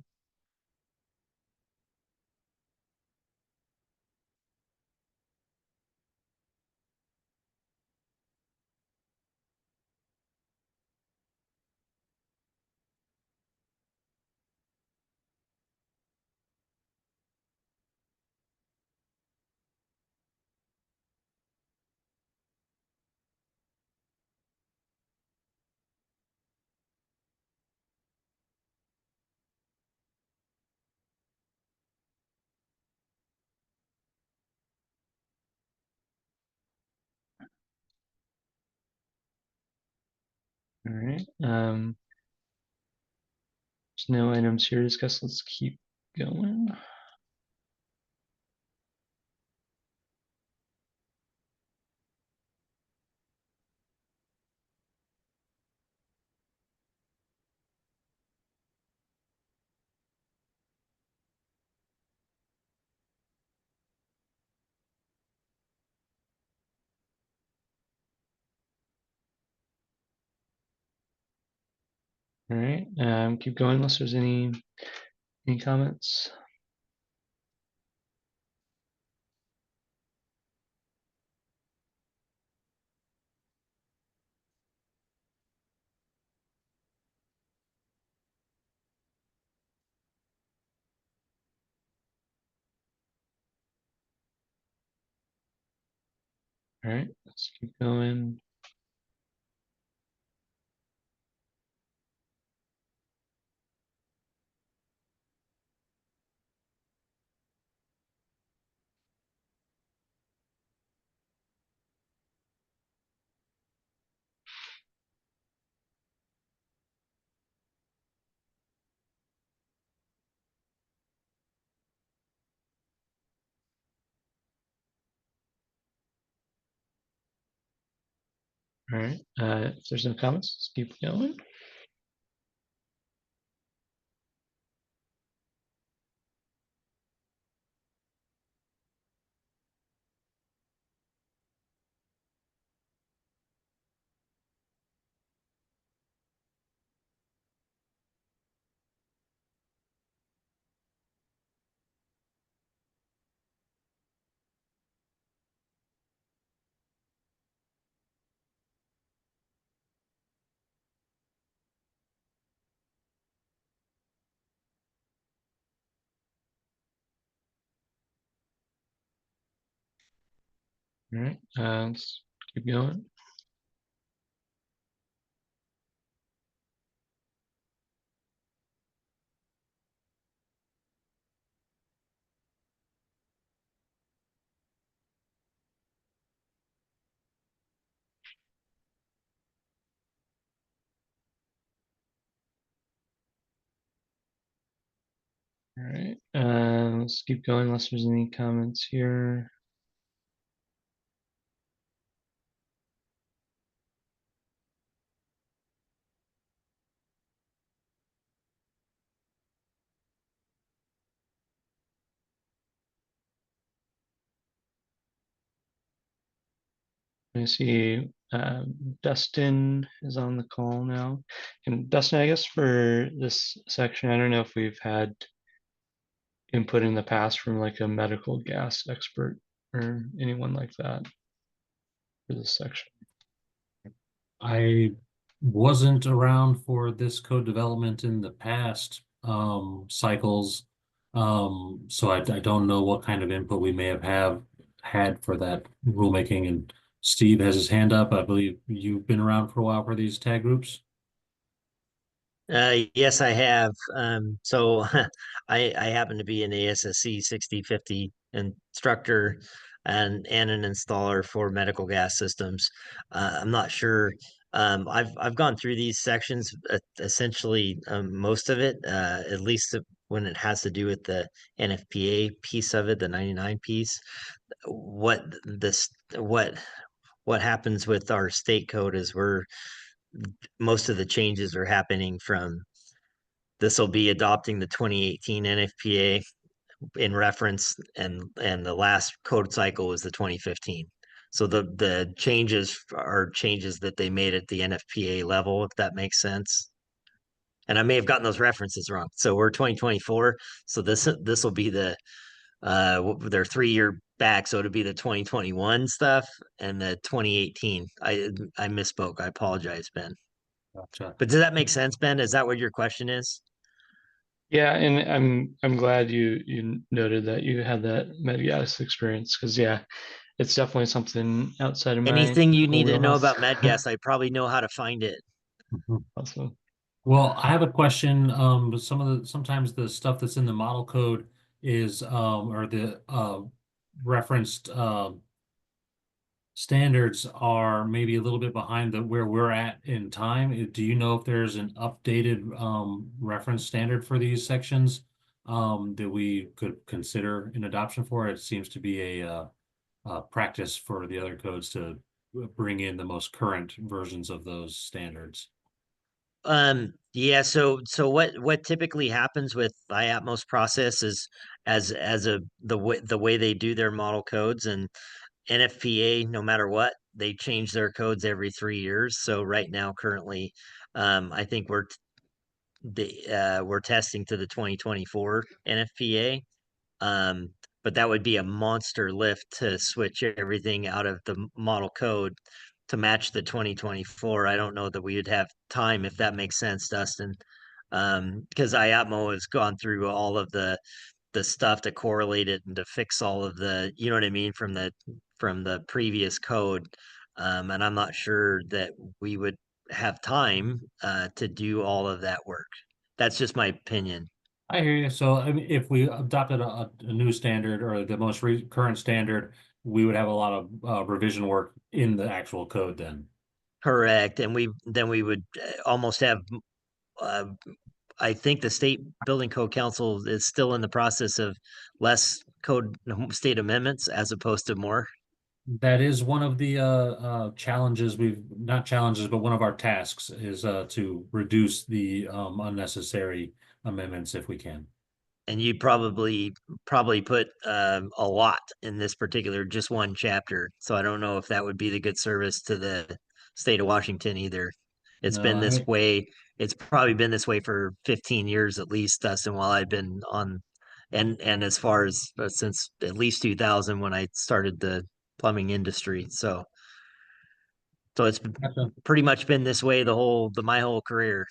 All right. There's no items here to discuss. Let's keep going. All right. Keep going unless there's any comments. All right. Let's keep going. All right. If there's no comments, let's keep going. All right. Let's keep going. All right, let's keep going unless there's any comments here. I see Dustin is on the call now. And Dustin, I guess for this section, I don't know if we've had input in the past from like a medical gas expert or anyone like that for this section. I wasn't around for this code development in the past cycles. So I don't know what kind of input we may have had for that rulemaking. And Steve has his hand up. I believe you've been around for a while for these tag groups. Yes, I have. So I happen to be an ASSC 6050 instructor and an installer for medical gas systems. I'm not sure. I've gone through these sections, essentially most of it, at least when it has to do with the NFPA piece of it, the 99 piece. What this what happens with our state code is most of the changes are happening from this will be adopting the 2018 NFPA in reference, and the last code cycle was the 2015. So the changes are changes that they made at the NFPA level, if that makes sense. And I may have gotten those references wrong. So we're 2024. So this will be the their 3-year back. So it'll be the 2021 stuff and the 2018. I misspoke. I apologize, Ben. Gotcha. But does that make sense, Ben? Is that what your question is? Yeah, and I'm glad you noted that you had that MedGas experience because yeah, it's definitely something outside of my Anything you typical need to know wheelhouse. about MedGas, I probably know how to find it. Awesome. Well, I have a question. But sometimes the stuff that's in the model code is or the referenced standards are maybe a little bit behind where we're at in time. Do you know if there's an updated reference standard for these sections that we could consider in adoption for? It seems to be a practice for the other codes to bring in the most current versions of those standards. Yeah, so what typically happens with IATMOS process is the way they do their model codes, and NFPA, no matter what, they change their codes every 3 years. So right now, currently, I think we're testing to the 2024 NFPA. But that would be a monster lift to switch everything out of the model code to match the 2024. I don't know that we would have time, if that makes sense, Dustin. Because IATMO has gone through all of the stuff to correlate it and to fix all of the, you know what I mean, from the previous code. And I'm not sure that we would have time to do all of that work. That's just my opinion. I hear you. So I mean, if we adopted a new standard or the most current standard, we would have a lot of revision work in the actual code then. Correct. And we would almost have, I think the State Building Code Council is still in the process of less code state amendments as opposed to more. That is one of the challenges not challenges, but one of our tasks is to reduce the unnecessary amendments if we can. And you'd probably put a lot in this particular just one chapter. So I don't know if that would be the good service to the state of Washington either. It's been this way. It's probably been this way for 15 years at least, Dustin, while I've been on, and as far as since at least 2000 when I started the plumbing industry. So it's pretty much been this way my whole career.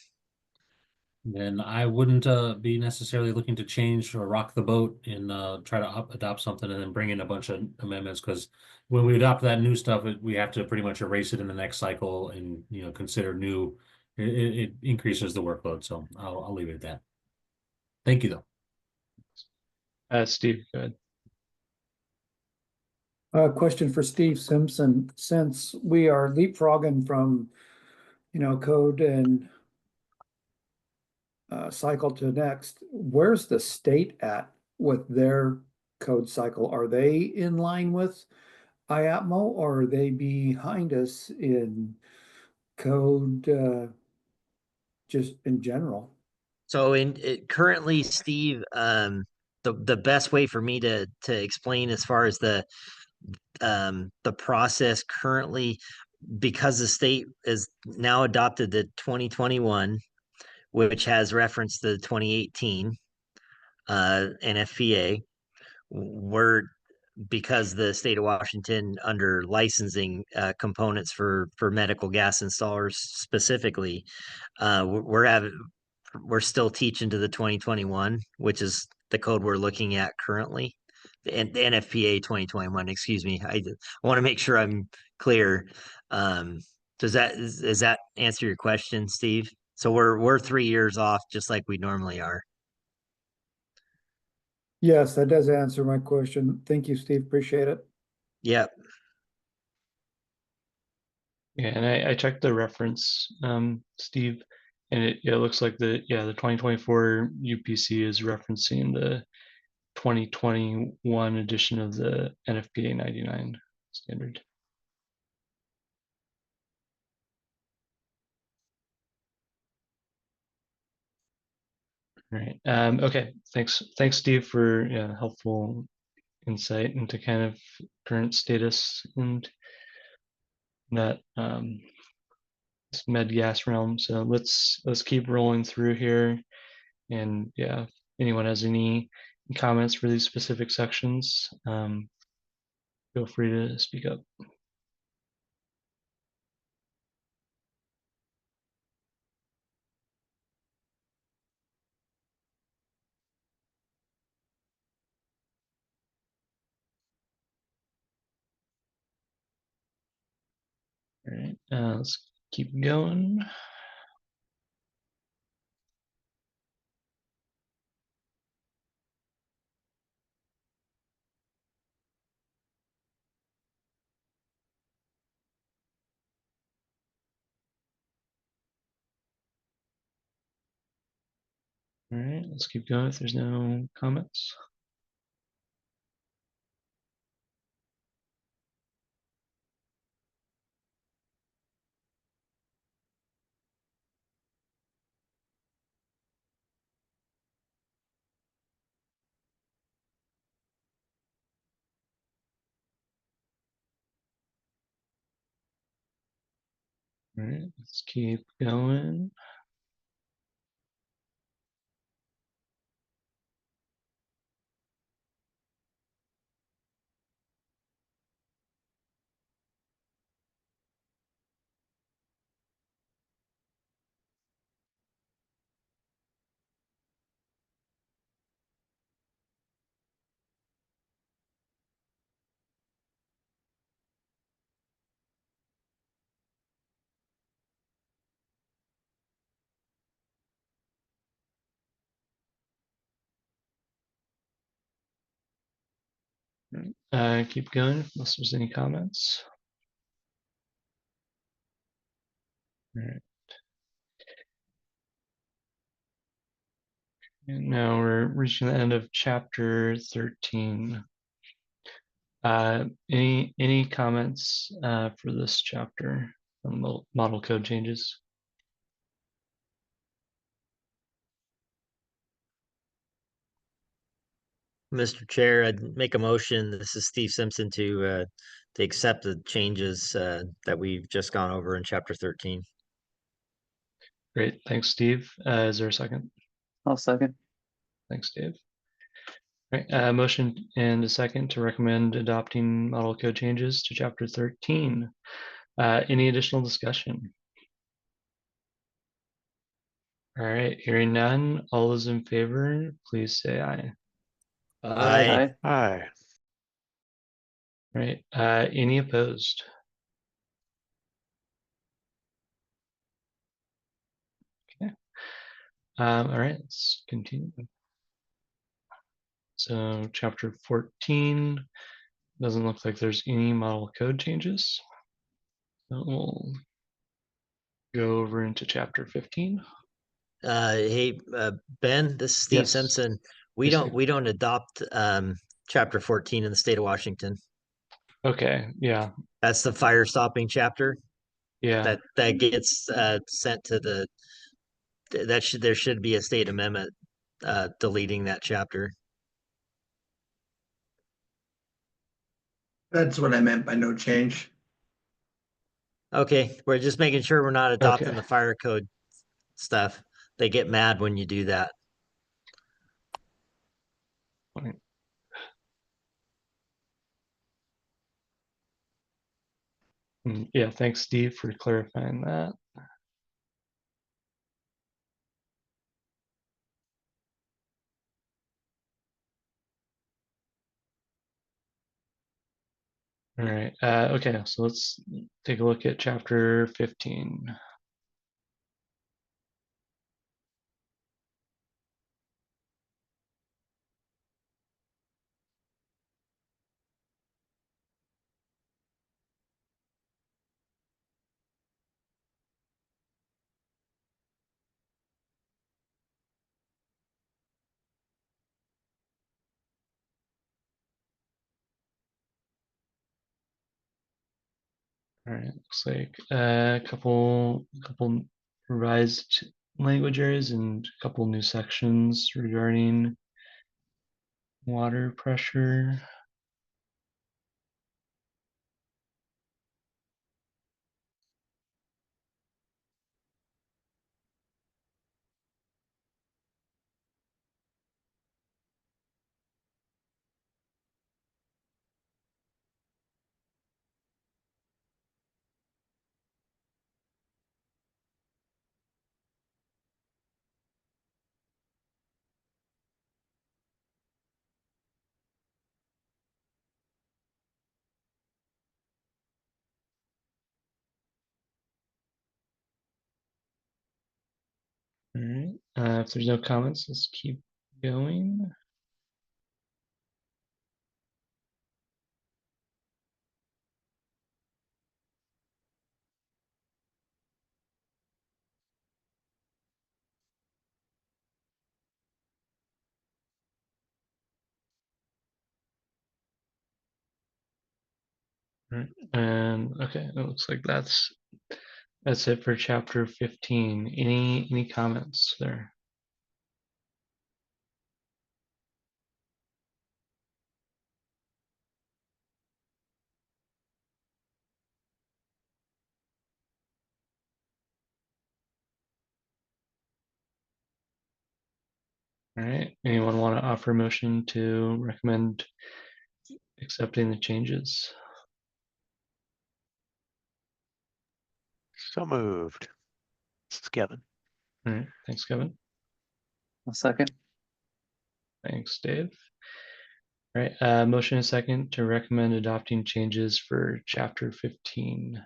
Then I wouldn't be necessarily looking to change or rock the boat and try to adopt something and then bring in a bunch of amendments, because when we adopt that new stuff, we have to pretty much erase it in the next cycle and consider new. It increases the workload, so I'll leave it at that. Thank you, though. Steve, go ahead. Question for Steve Simpson. Since we are leapfrogging from, code and cycle to next, where's the state at with their code cycle? Are they in line with IAPMO, or are they behind us in code just in general? So currently, Steve, the best way for me to explain as far as the process currently, because the state is now adopted the 2021, which has reference to the 2018 NFPA. We're because the state of Washington under licensing components for medical gas installers specifically, we're still teaching to the 2021, which is the code we're looking at currently. The NFPA 2021, excuse me. I want to make sure I'm clear. Does that answer your question, Steve? So we're 3 years off, just like we normally are. Yes, that does answer my question. Thank you, Steve. Appreciate it. Yep. Yeah, and I checked the reference, Steve, and it looks like the 2024 UPC is referencing the 2021 edition of the NFPA 99 standard. All right. Okay. Thanks, Steve, for helpful insight into kind of current status and that this med gas realm. So let's keep rolling through here. And yeah, if anyone has any comments for these specific sections, feel free to speak up. All right, let's keep going. All right, let's keep going if there's no comments. All right, let's keep going. All right, keep going unless there's any comments. All right. And now we're reaching the end of chapter 13. Any comments for this chapter on the model code changes? Mr. Chair, I'd make a motion. This is Steve Simpson to accept the changes that we've just gone over in chapter 13. Great, thanks, Steve. Is there a second? I'll second. Thanks, Dave. All right, motion and a second to recommend adopting model code changes to chapter 13. Any additional discussion? All right, hearing none, all those in favor, please say aye. Aye. Aye. All right, any opposed? Okay. All right, let's continue. So chapter 14, doesn't look like there's any model code changes. So we'll go over into chapter 15. Hey, Ben, this is Steve Yes. Simpson. We Yes, don't Steve. we don't adopt chapter 14 in the state of Washington. Okay, yeah, That's the fire stopping chapter yeah. that gets sent to there should be a state amendment deleting that chapter. That's what I meant by no change. Okay, we're just making sure we're not adopting Okay. the fire code stuff. They get mad when you do that. Fine. Yeah, thanks, Steve, for clarifying that. All right. Okay, so let's take a look at chapter 15. All right, looks like a couple revised language areas and a couple new sections regarding water pressure. All right, if there's no comments, let's keep going. All right, and okay, it looks like that's it for chapter 15. Any comments there? All right, anyone want to offer a motion to recommend accepting the changes? So moved. This is Kevin. All right, thanks, Kevin. A second. Thanks, Dave. All right, motion and second to recommend adopting changes for chapter 15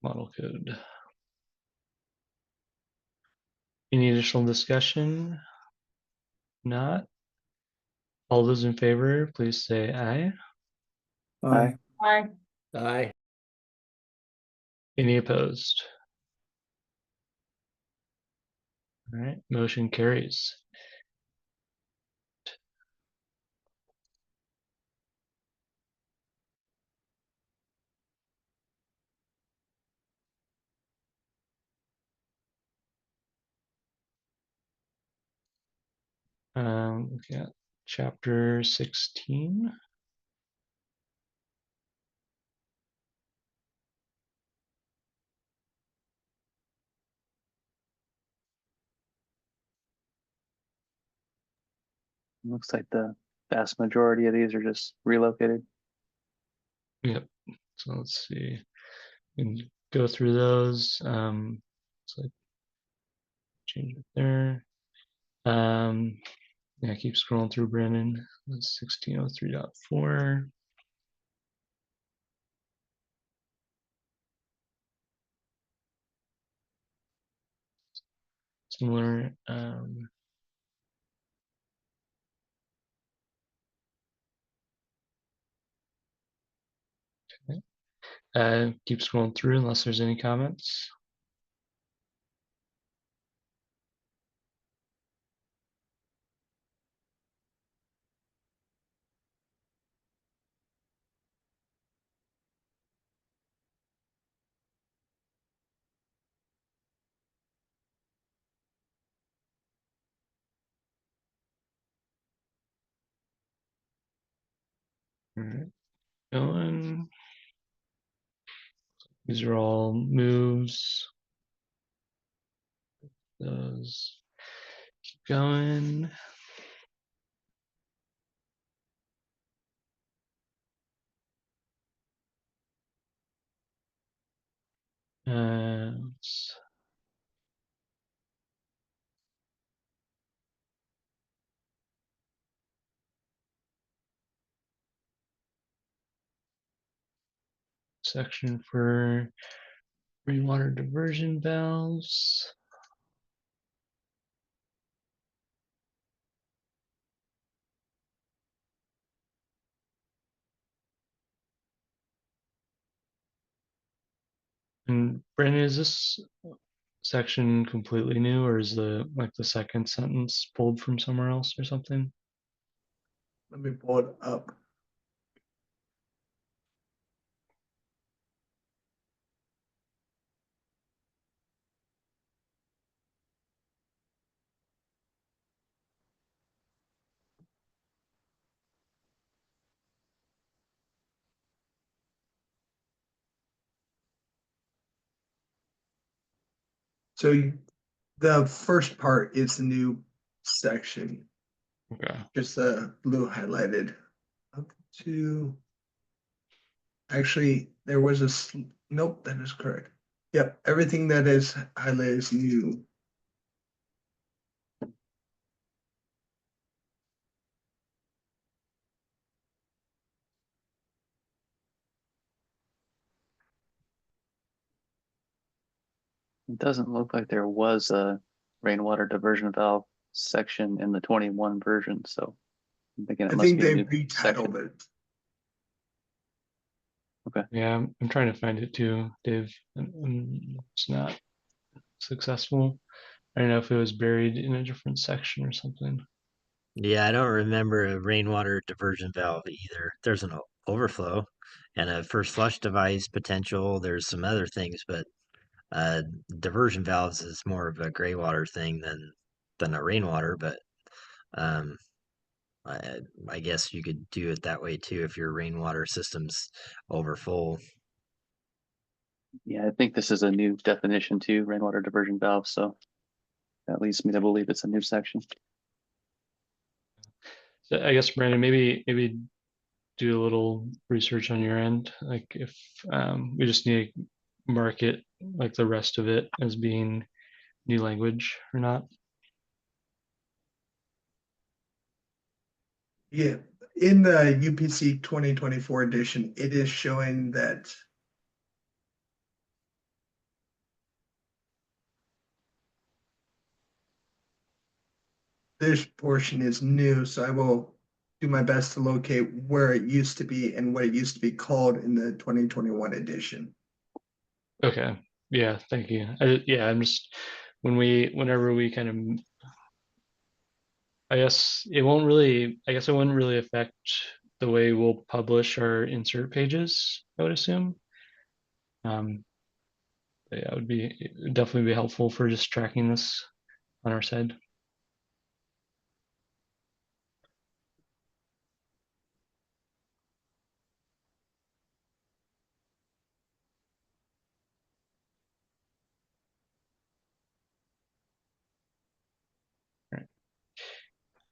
model code. Any additional discussion? Not. All those in favor, please say aye. Aye. Aye. Aye. Any opposed? All right, motion carries. Look at chapter 16. Looks like the vast majority of these are just relocated. Yep. So let's see. We can go through those. So change it there. Yeah, keep scrolling through, Brandon. 1603.4. Similar. Okay. Keep scrolling through unless there's any comments. right, going. These are all moves. Those keep going. And section for rainwater diversion valves. And Brandon, is this section completely new, or is the second sentence pulled from somewhere else or something? Let me pull it up. So the first part is the new section, Okay. just the blue highlighted up to. Actually, there was nope, that is correct. Yep, everything that is highlighted is new. It doesn't look like there was a rainwater diversion valve section in the 21 version, so I'm thinking it I must think be a they new retitled section. it. Yeah, I'm trying to find it too, Dave. And it's not successful. I don't know if it was buried in a different section or something. Yeah, I don't remember a rainwater diversion valve either. There's an overflow and a first flush device potential. There's some other things, but diversion valves is more of a gray water thing than a rainwater. But um, I guess you could do it that way too if your rainwater system's overfull. Yeah, I think this is a new definition too, rainwater diversion valve, so that leads me to believe it's a new section. So I guess Brandon, maybe do a little research on your end. Like if we just need to mark it like the rest of it as being new language or not. Yeah, in the UPC 2024 edition, it is showing that this portion is new, so I will do my best to locate where it used to be and what it used to be called in the 2021 edition. Okay. Yeah, thank you. Yeah, I'm just whenever we kind of, I guess it wouldn't really affect the way we'll publish our insert pages, I would assume. But yeah, it would definitely be helpful for just tracking this on our side.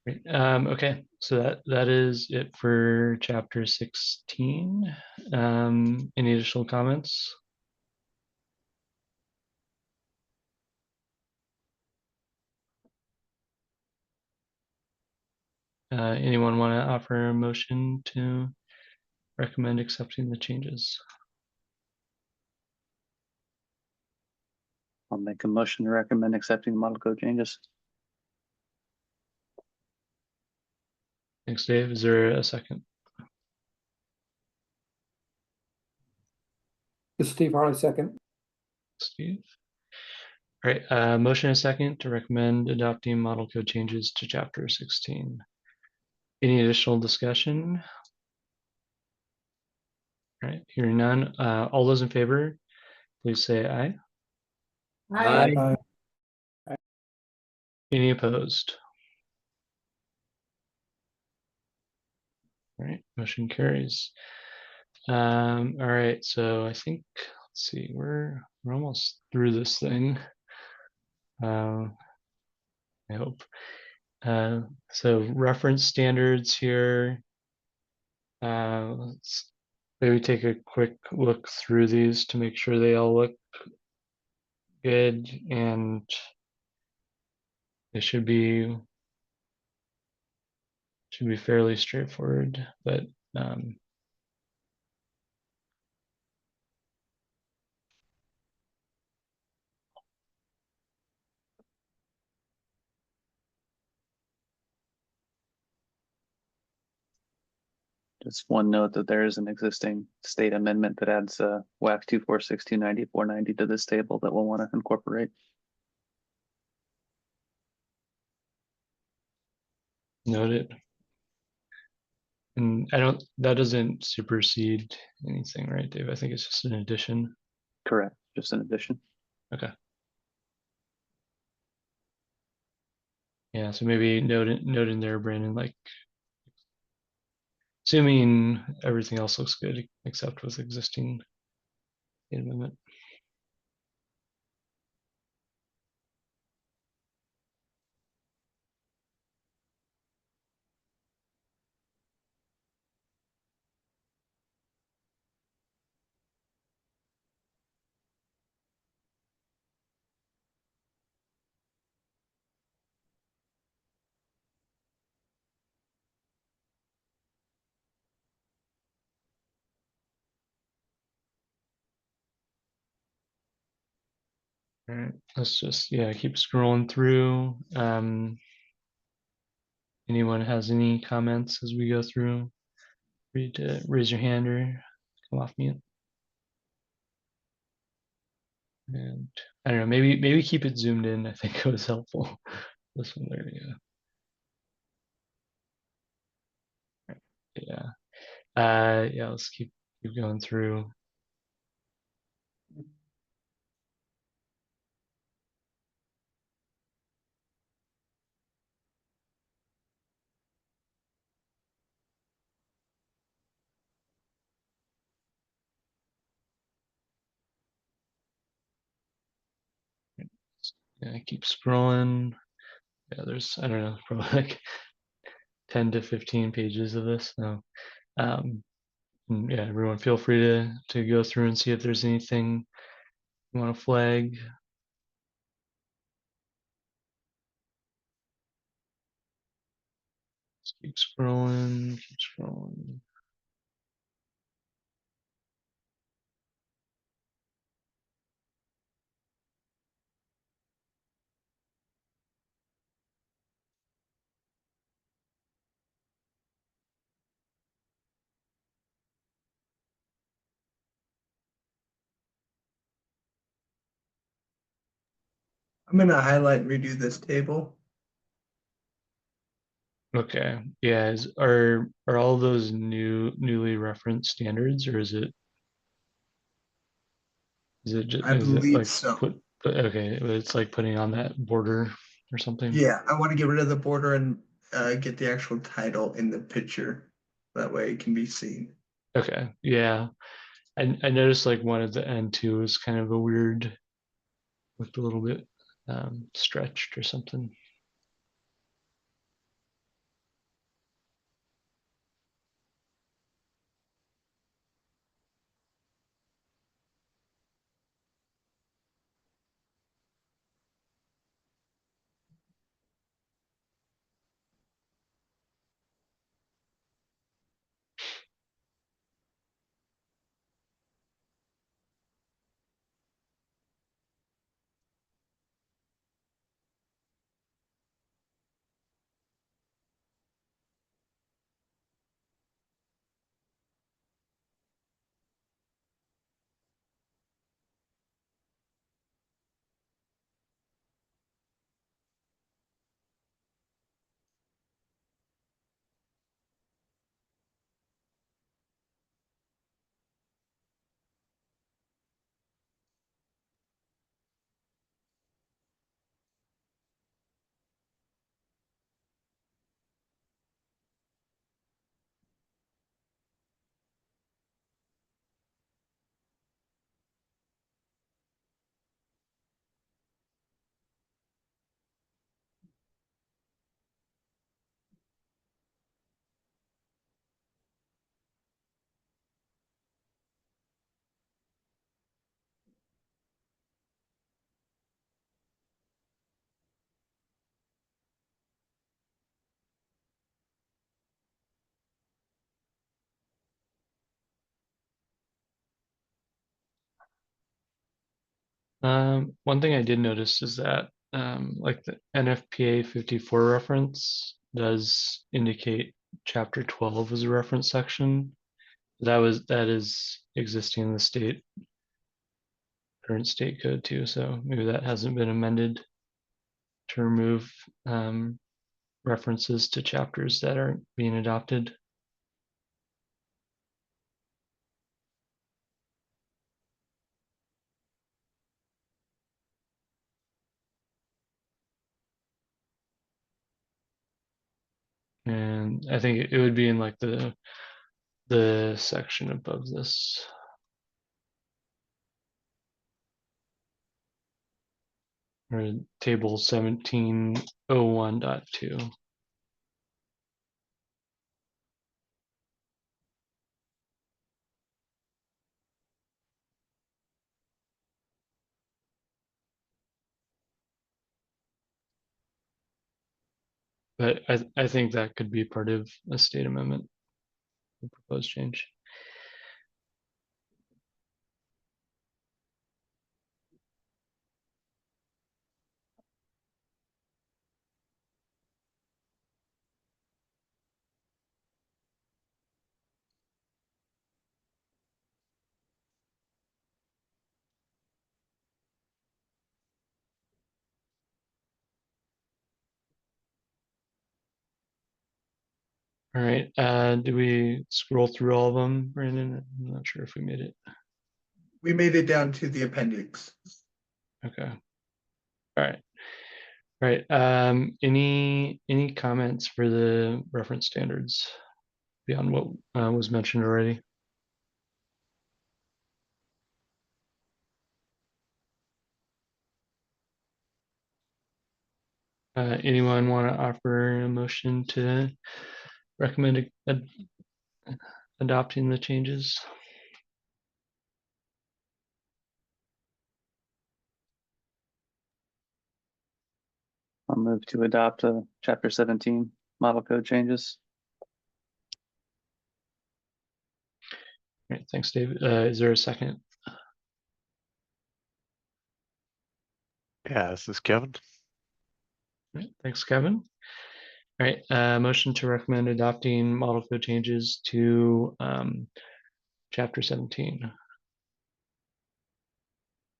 Great. Okay, so that is it for chapter 16. Any additional comments? Anyone want to offer a motion to recommend accepting the changes? I'll make a motion to recommend accepting the model code changes. Thanks, Dave. Is there a second? This is Steve Harley, second. Steve. All right, motion and second to recommend adopting model code changes to chapter 16. Any additional discussion? All right, hearing none. All those in favor, please say aye. Aye. Any opposed? All right, motion carries. All right, so I think, let's see, we're almost through this thing. I hope. So reference standards here. Let's maybe take a quick look through these to make sure they all look good, and they should be fairly straightforward, but Just one note that there is an existing state amendment that adds WAC 246, 290, 490 to this table that we'll want to incorporate. noted. And that doesn't supersede anything, right, Dave? I think it's just an addition. Correct, just an addition. Okay. Yeah, so maybe note in there, Brandon, like assuming everything else looks good except with existing amendment. All right, let's just, keep scrolling through. Anyone has any comments as we go through? Free to raise your hand or come off mute. And I don't know, maybe keep it zoomed in. I think it was helpful. This one, there we go. Yeah. Yeah, let's keep going through. Yeah, keep scrolling. Yeah, there's, I don't know, probably like 10 to 15 pages of this. So yeah, everyone feel free to go through and see if there's anything you want to flag. Just keep scrolling, keep scrolling. I'm gonna highlight and redo this table. Okay, yeah, are all those newly referenced standards, or I is it believe like so. okay, it's like putting on that border or something? Yeah, I want to get rid of the border and get the actual title in the picture. That way it can be seen. Okay, yeah. I noticed like one at the end too was kind of a weird, looked a little bit stretched or something. One thing I did notice is that like the NFPA 54 reference does indicate chapter 12 as a reference section. That is existing in the current state code too, so maybe that hasn't been amended to remove references to chapters that aren't being adopted. And I think it would be in like the section above this. Or table 1701.2. But I think that could be part of a state amendment, the proposed change. All right, do we scroll through all of them, Brandon? I'm not sure if we made it. We made it down to the appendix. Okay. All right. All right. Any comments for the reference standards beyond what was mentioned already? Anyone want to offer a motion to recommend adopting the changes? I'll move to adopt chapter 17 model code changes. All right, thanks, Dave. Is there a second? Yeah, this is Kevin. All right, thanks, Kevin. All right, motion to recommend adopting model code changes to chapter 17.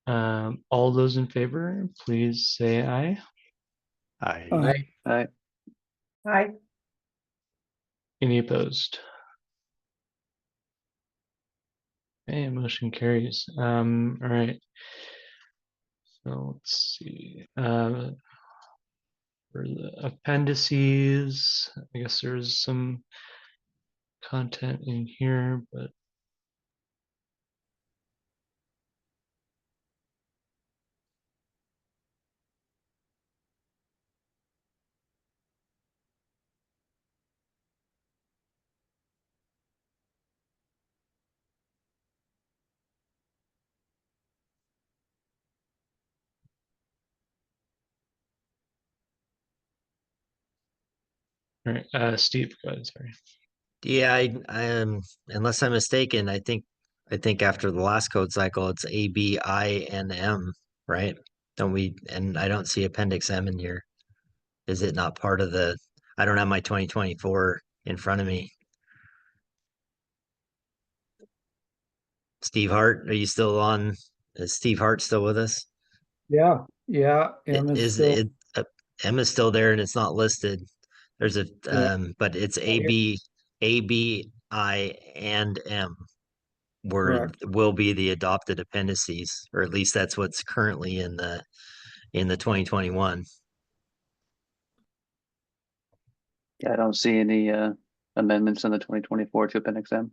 All those in favor, please say aye. Aye. Aye. Hi. Any opposed? Okay, motion carries. All right. So let's see. For the appendices, I guess there's some content in here, but all right, Steve, go ahead, sorry. Yeah, I am, unless I'm mistaken, I think after the last code cycle, it's A, B, I, and M, right? Don't we, and I don't see appendix M in here. Is it not part of the, I don't have my 2024 in front of me. Steve Hart, are you still on? Is Steve Hart still with us? Yeah, M is Is still, it, M is still there and it's not listed. There's a, Yeah. but it's A, B, I, and M. Correct. Will be the adopted appendices, or at least that's what's currently in the 2021. Yeah, I don't see any amendments in the 2024 to appendix M.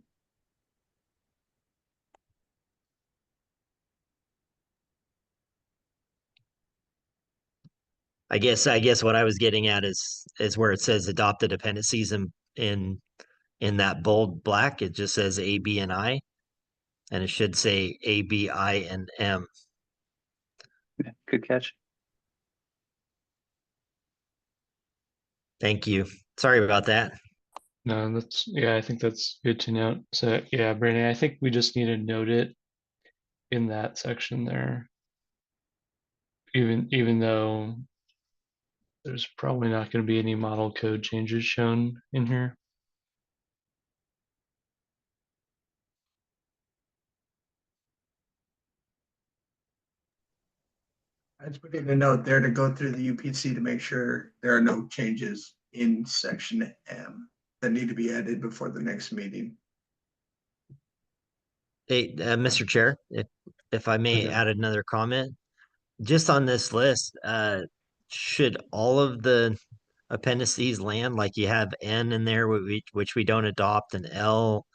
I guess what I was getting at is where it says adopted appendices in that bold black, it just says A, B, and I, and it should say A, B, I, and M. Yeah, good catch. Thank you. Sorry about that. No, yeah, I think that's good to note. So yeah, Brandon, I think we just need to note it in that section there. even though there's probably not going to be any model code changes shown in here. I just put in a note there to go through the UPC to make sure there are no changes in section M that need to be added before the next meeting. Hey, Mr. Chair, if I may Okay. add another comment, just on this list, should all of the appendices land, like you have N in there, which we don't adopt, and L,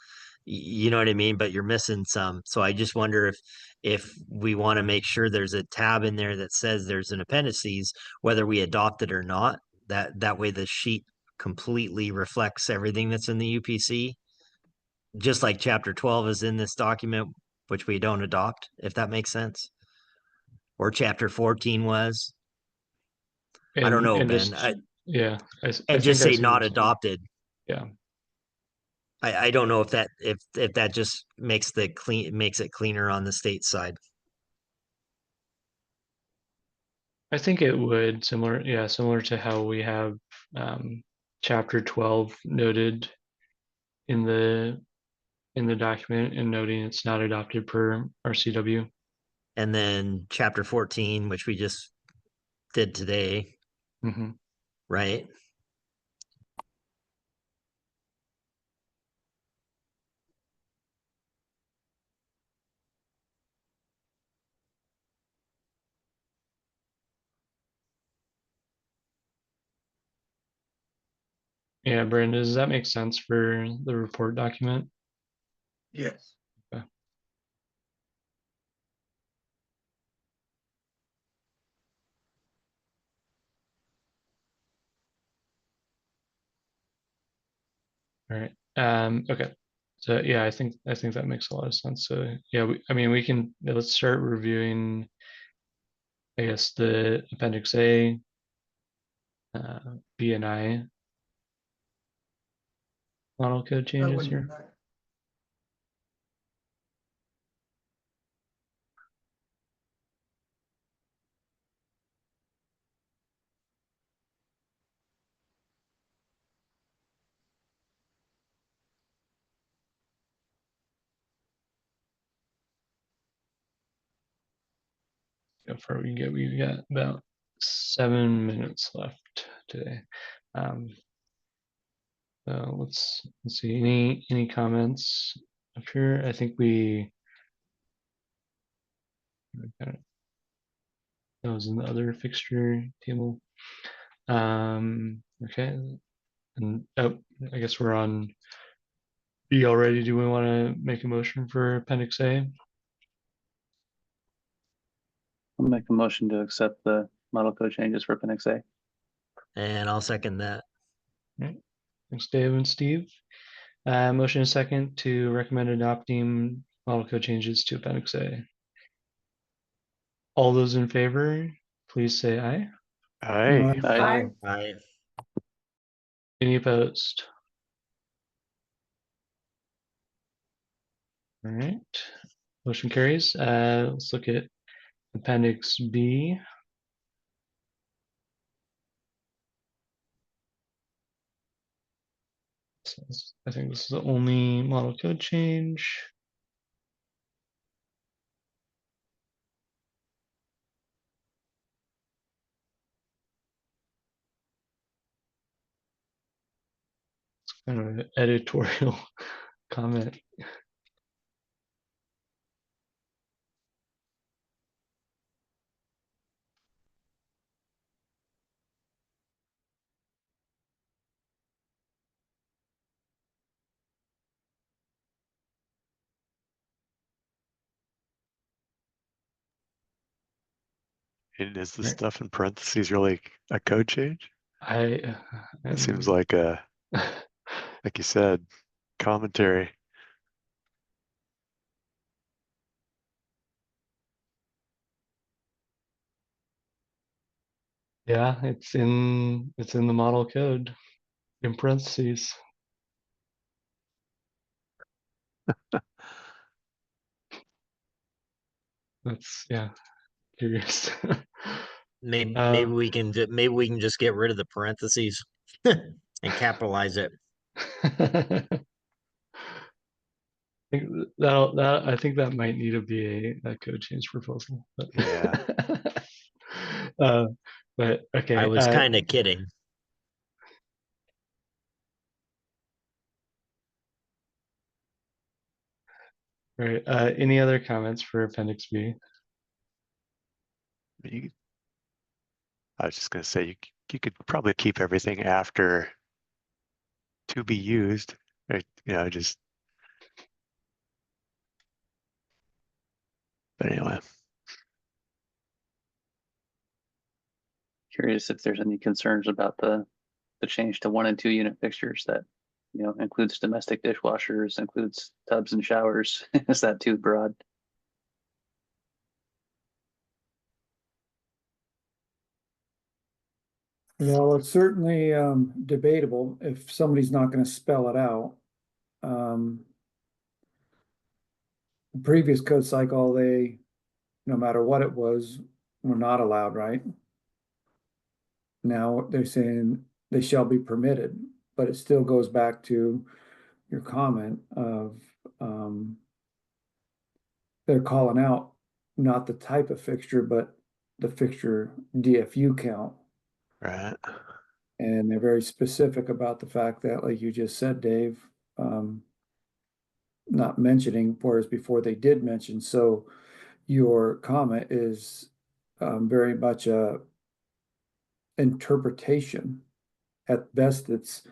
you know what I mean, but you're missing some. So I just wonder if we want to make sure there's a tab in there that says there's an appendices, whether we adopt it or not. That way the sheet completely reflects everything that's in the UPC, just like chapter 12 is in this document, which we don't adopt, if that makes sense. Or chapter 14 was. I don't know, And Ben. just, yeah, I And think just I say see what not you're saying. adopted. Yeah. I don't know if that just makes it cleaner on the state side. I think it would similar to how we have chapter 12 noted in the document and noting it's not adopted per RCW. And then chapter 14, which we just did today, right? Yeah, Brandon, does that make sense for the report document? Yes. Okay. All right. Okay. So yeah, I think that makes a lot of sense. So yeah, I mean, let's start reviewing, I guess, the Appendix A, B and I model code changes here. How far we get? We've got about 7 minutes left today. So let's see. Any comments up here? I think that was in the other fixture table. Okay, and I guess we're on B already. Do we want to make a motion for Appendix A? I'll make a motion to accept the model code changes for Appendix A. And I'll second that. All right. Thanks, Dave and Steve. Motion and second to recommend adopting model code changes to Appendix A. All those in favor, please say aye. Aye. Aye. Aye. Any opposed? All right, motion carries. Let's look at Appendix B. I think this is the only model code change. It's kind of an editorial comment. And is the Right. stuff in parentheses really a code change? It seems like like you said, commentary. yeah, it's in the model code in parentheses. That's curious. Maybe we can maybe we can just get rid of the parentheses and capitalize it. I think that might need to be a code change proposal. But Yeah. but okay. I was kind of kidding. Right. Any other comments for Appendix B? I was just going to say you could probably keep everything after to be used, right? Just. But anyway, Curious if there's any concerns about the change to 1 and 2 unit fixtures that, includes domestic dishwashers, includes tubs and showers. Is that too broad? Well, it's certainly debatable if somebody's not going to spell it out. The previous code cycle, no matter what it was, were not allowed, right? Now they're saying they shall be permitted, but it still goes back to your comment of they're calling out not the type of fixture, but the fixture DFU count. right. And they're very specific about the fact that, like you just said, Dave, not mentioning, whereas before they did mention. So your comment is very much a interpretation. At best, it's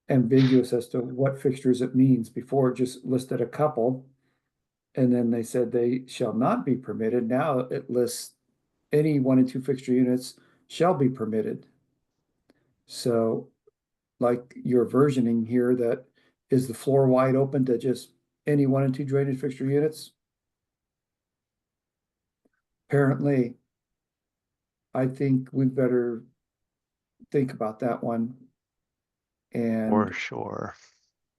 ambiguous as to what fixtures it means. Before it just listed a couple, and then they said they shall not be permitted. Now it lists any 1 and 2 fixture units shall be permitted. So, like your versioning here, that is the floor wide open to just any 1 and 2 drainage fixture units? Apparently, I think we better think about that one For and sure.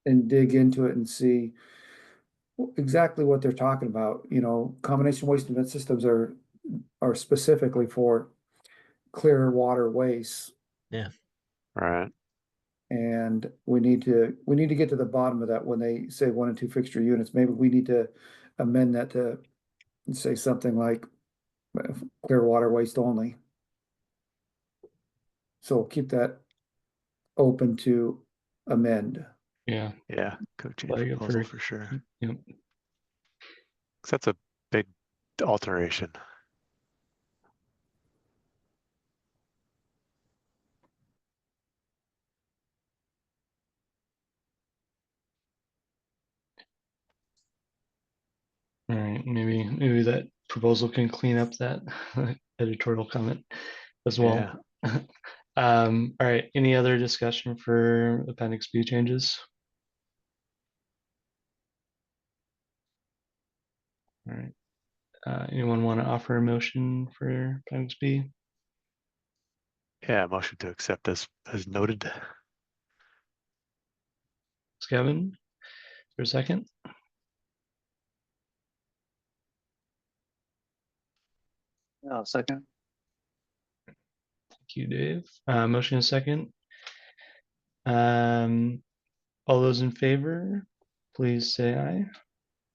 dig into it and see exactly what they're talking about. Combination waste and vent systems are specifically for clear water waste. Yeah. Right. And we need to get to the bottom of that when they say 1 and 2 fixture units. Maybe we need to amend that to say something like clear water waste only. So we'll keep that open to amend. Yeah. Yeah. Code change Flag it proposal for sure. Yep. 'Cause that's a big alteration. All right. Maybe that proposal can clean up that editorial comment as well. Yeah. All right. Any other discussion for Appendix B changes? All right. Anyone want to offer a motion for Appendix B? Yeah. Motion to accept as noted. Kevin, for a second. Second. Thank you, Dave. Motion is second. All those in favor, please say aye.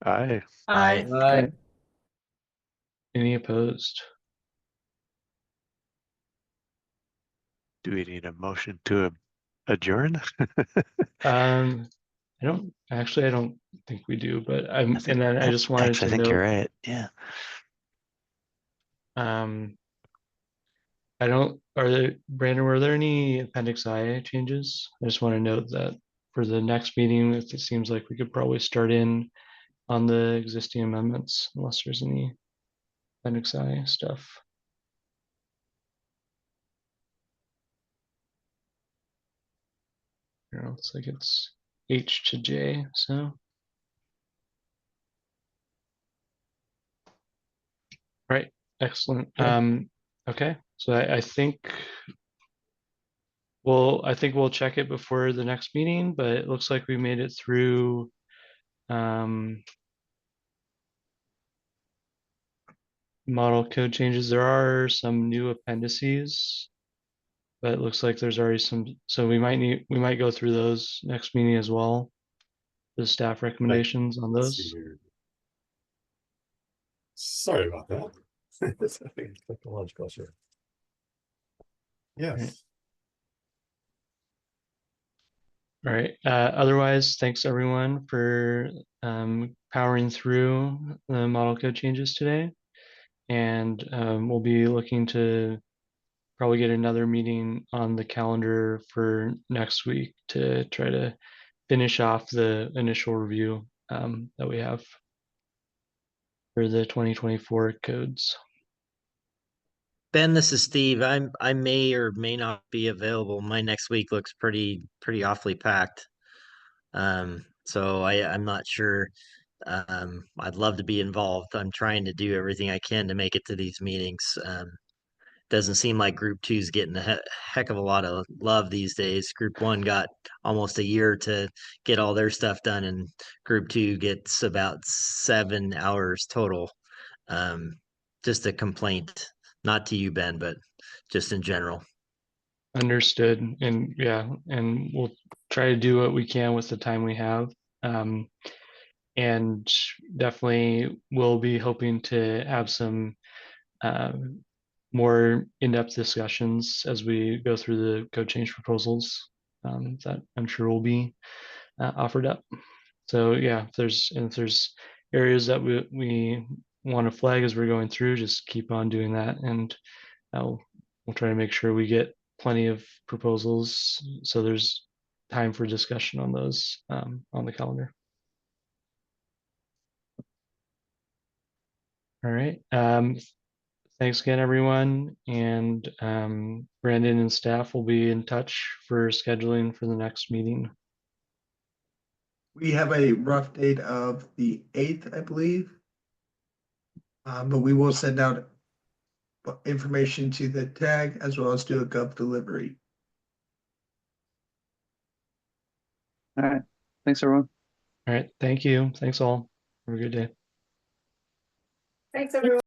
Aye. Aye. Any opposed? Do we need a motion to adjourn? I don't think we do, but I just wanted Actually, I to think you're note, right. Yeah. Brandon, were there any Appendix I changes? I just want to note that for the next meeting, it seems like we could probably start in on the existing amendments unless there's any Appendix I stuff. Looks like it's H to J, so. Right, excellent. Okay, so I think we'll check it before the next meeting, but it looks like we made it through model code changes. There are some new appendices, but it looks like there's already some, so we might go through those next meeting as well. The staff recommendations on Let's see those. here. Sorry about that. It's a technological issue. Right. Yes. All right. Otherwise, thanks everyone for powering through the model code changes today. And we'll be looking to probably get another meeting on the calendar for next week to try to finish off the initial review that we have for the 2024 codes. Ben, this is Steve. I may or may not be available. My next week looks pretty awfully packed. So I'm not sure. I'd love to be involved. I'm trying to do everything I can to make it to these meetings. Doesn't seem like Group 2 is getting a heck of a lot of love these days. Group 1 got almost a year to get all their stuff done, and Group 2 gets about 7 hours total. Just a complaint, not to you, Ben, but just in general. Understood. And yeah, and we'll try to do what we can with the time we have. And definitely we'll be hoping to have some more in-depth discussions as we go through the code change proposals that I'm sure will be offered up. So yeah, if there's areas that we want to flag as we're going through, just keep on doing that, and we'll try to make sure we get plenty of proposals so there's time for discussion on those on the calendar. All right. Thanks again, everyone. And Brandon and staff will be in touch for scheduling for the next meeting. We have a rough date of the 8th, I believe. But we will send out information to the tag as well as do a gov delivery. All right. Thanks, everyone. All right. Thank you. Thanks all. Have a good day. Thanks, everyone.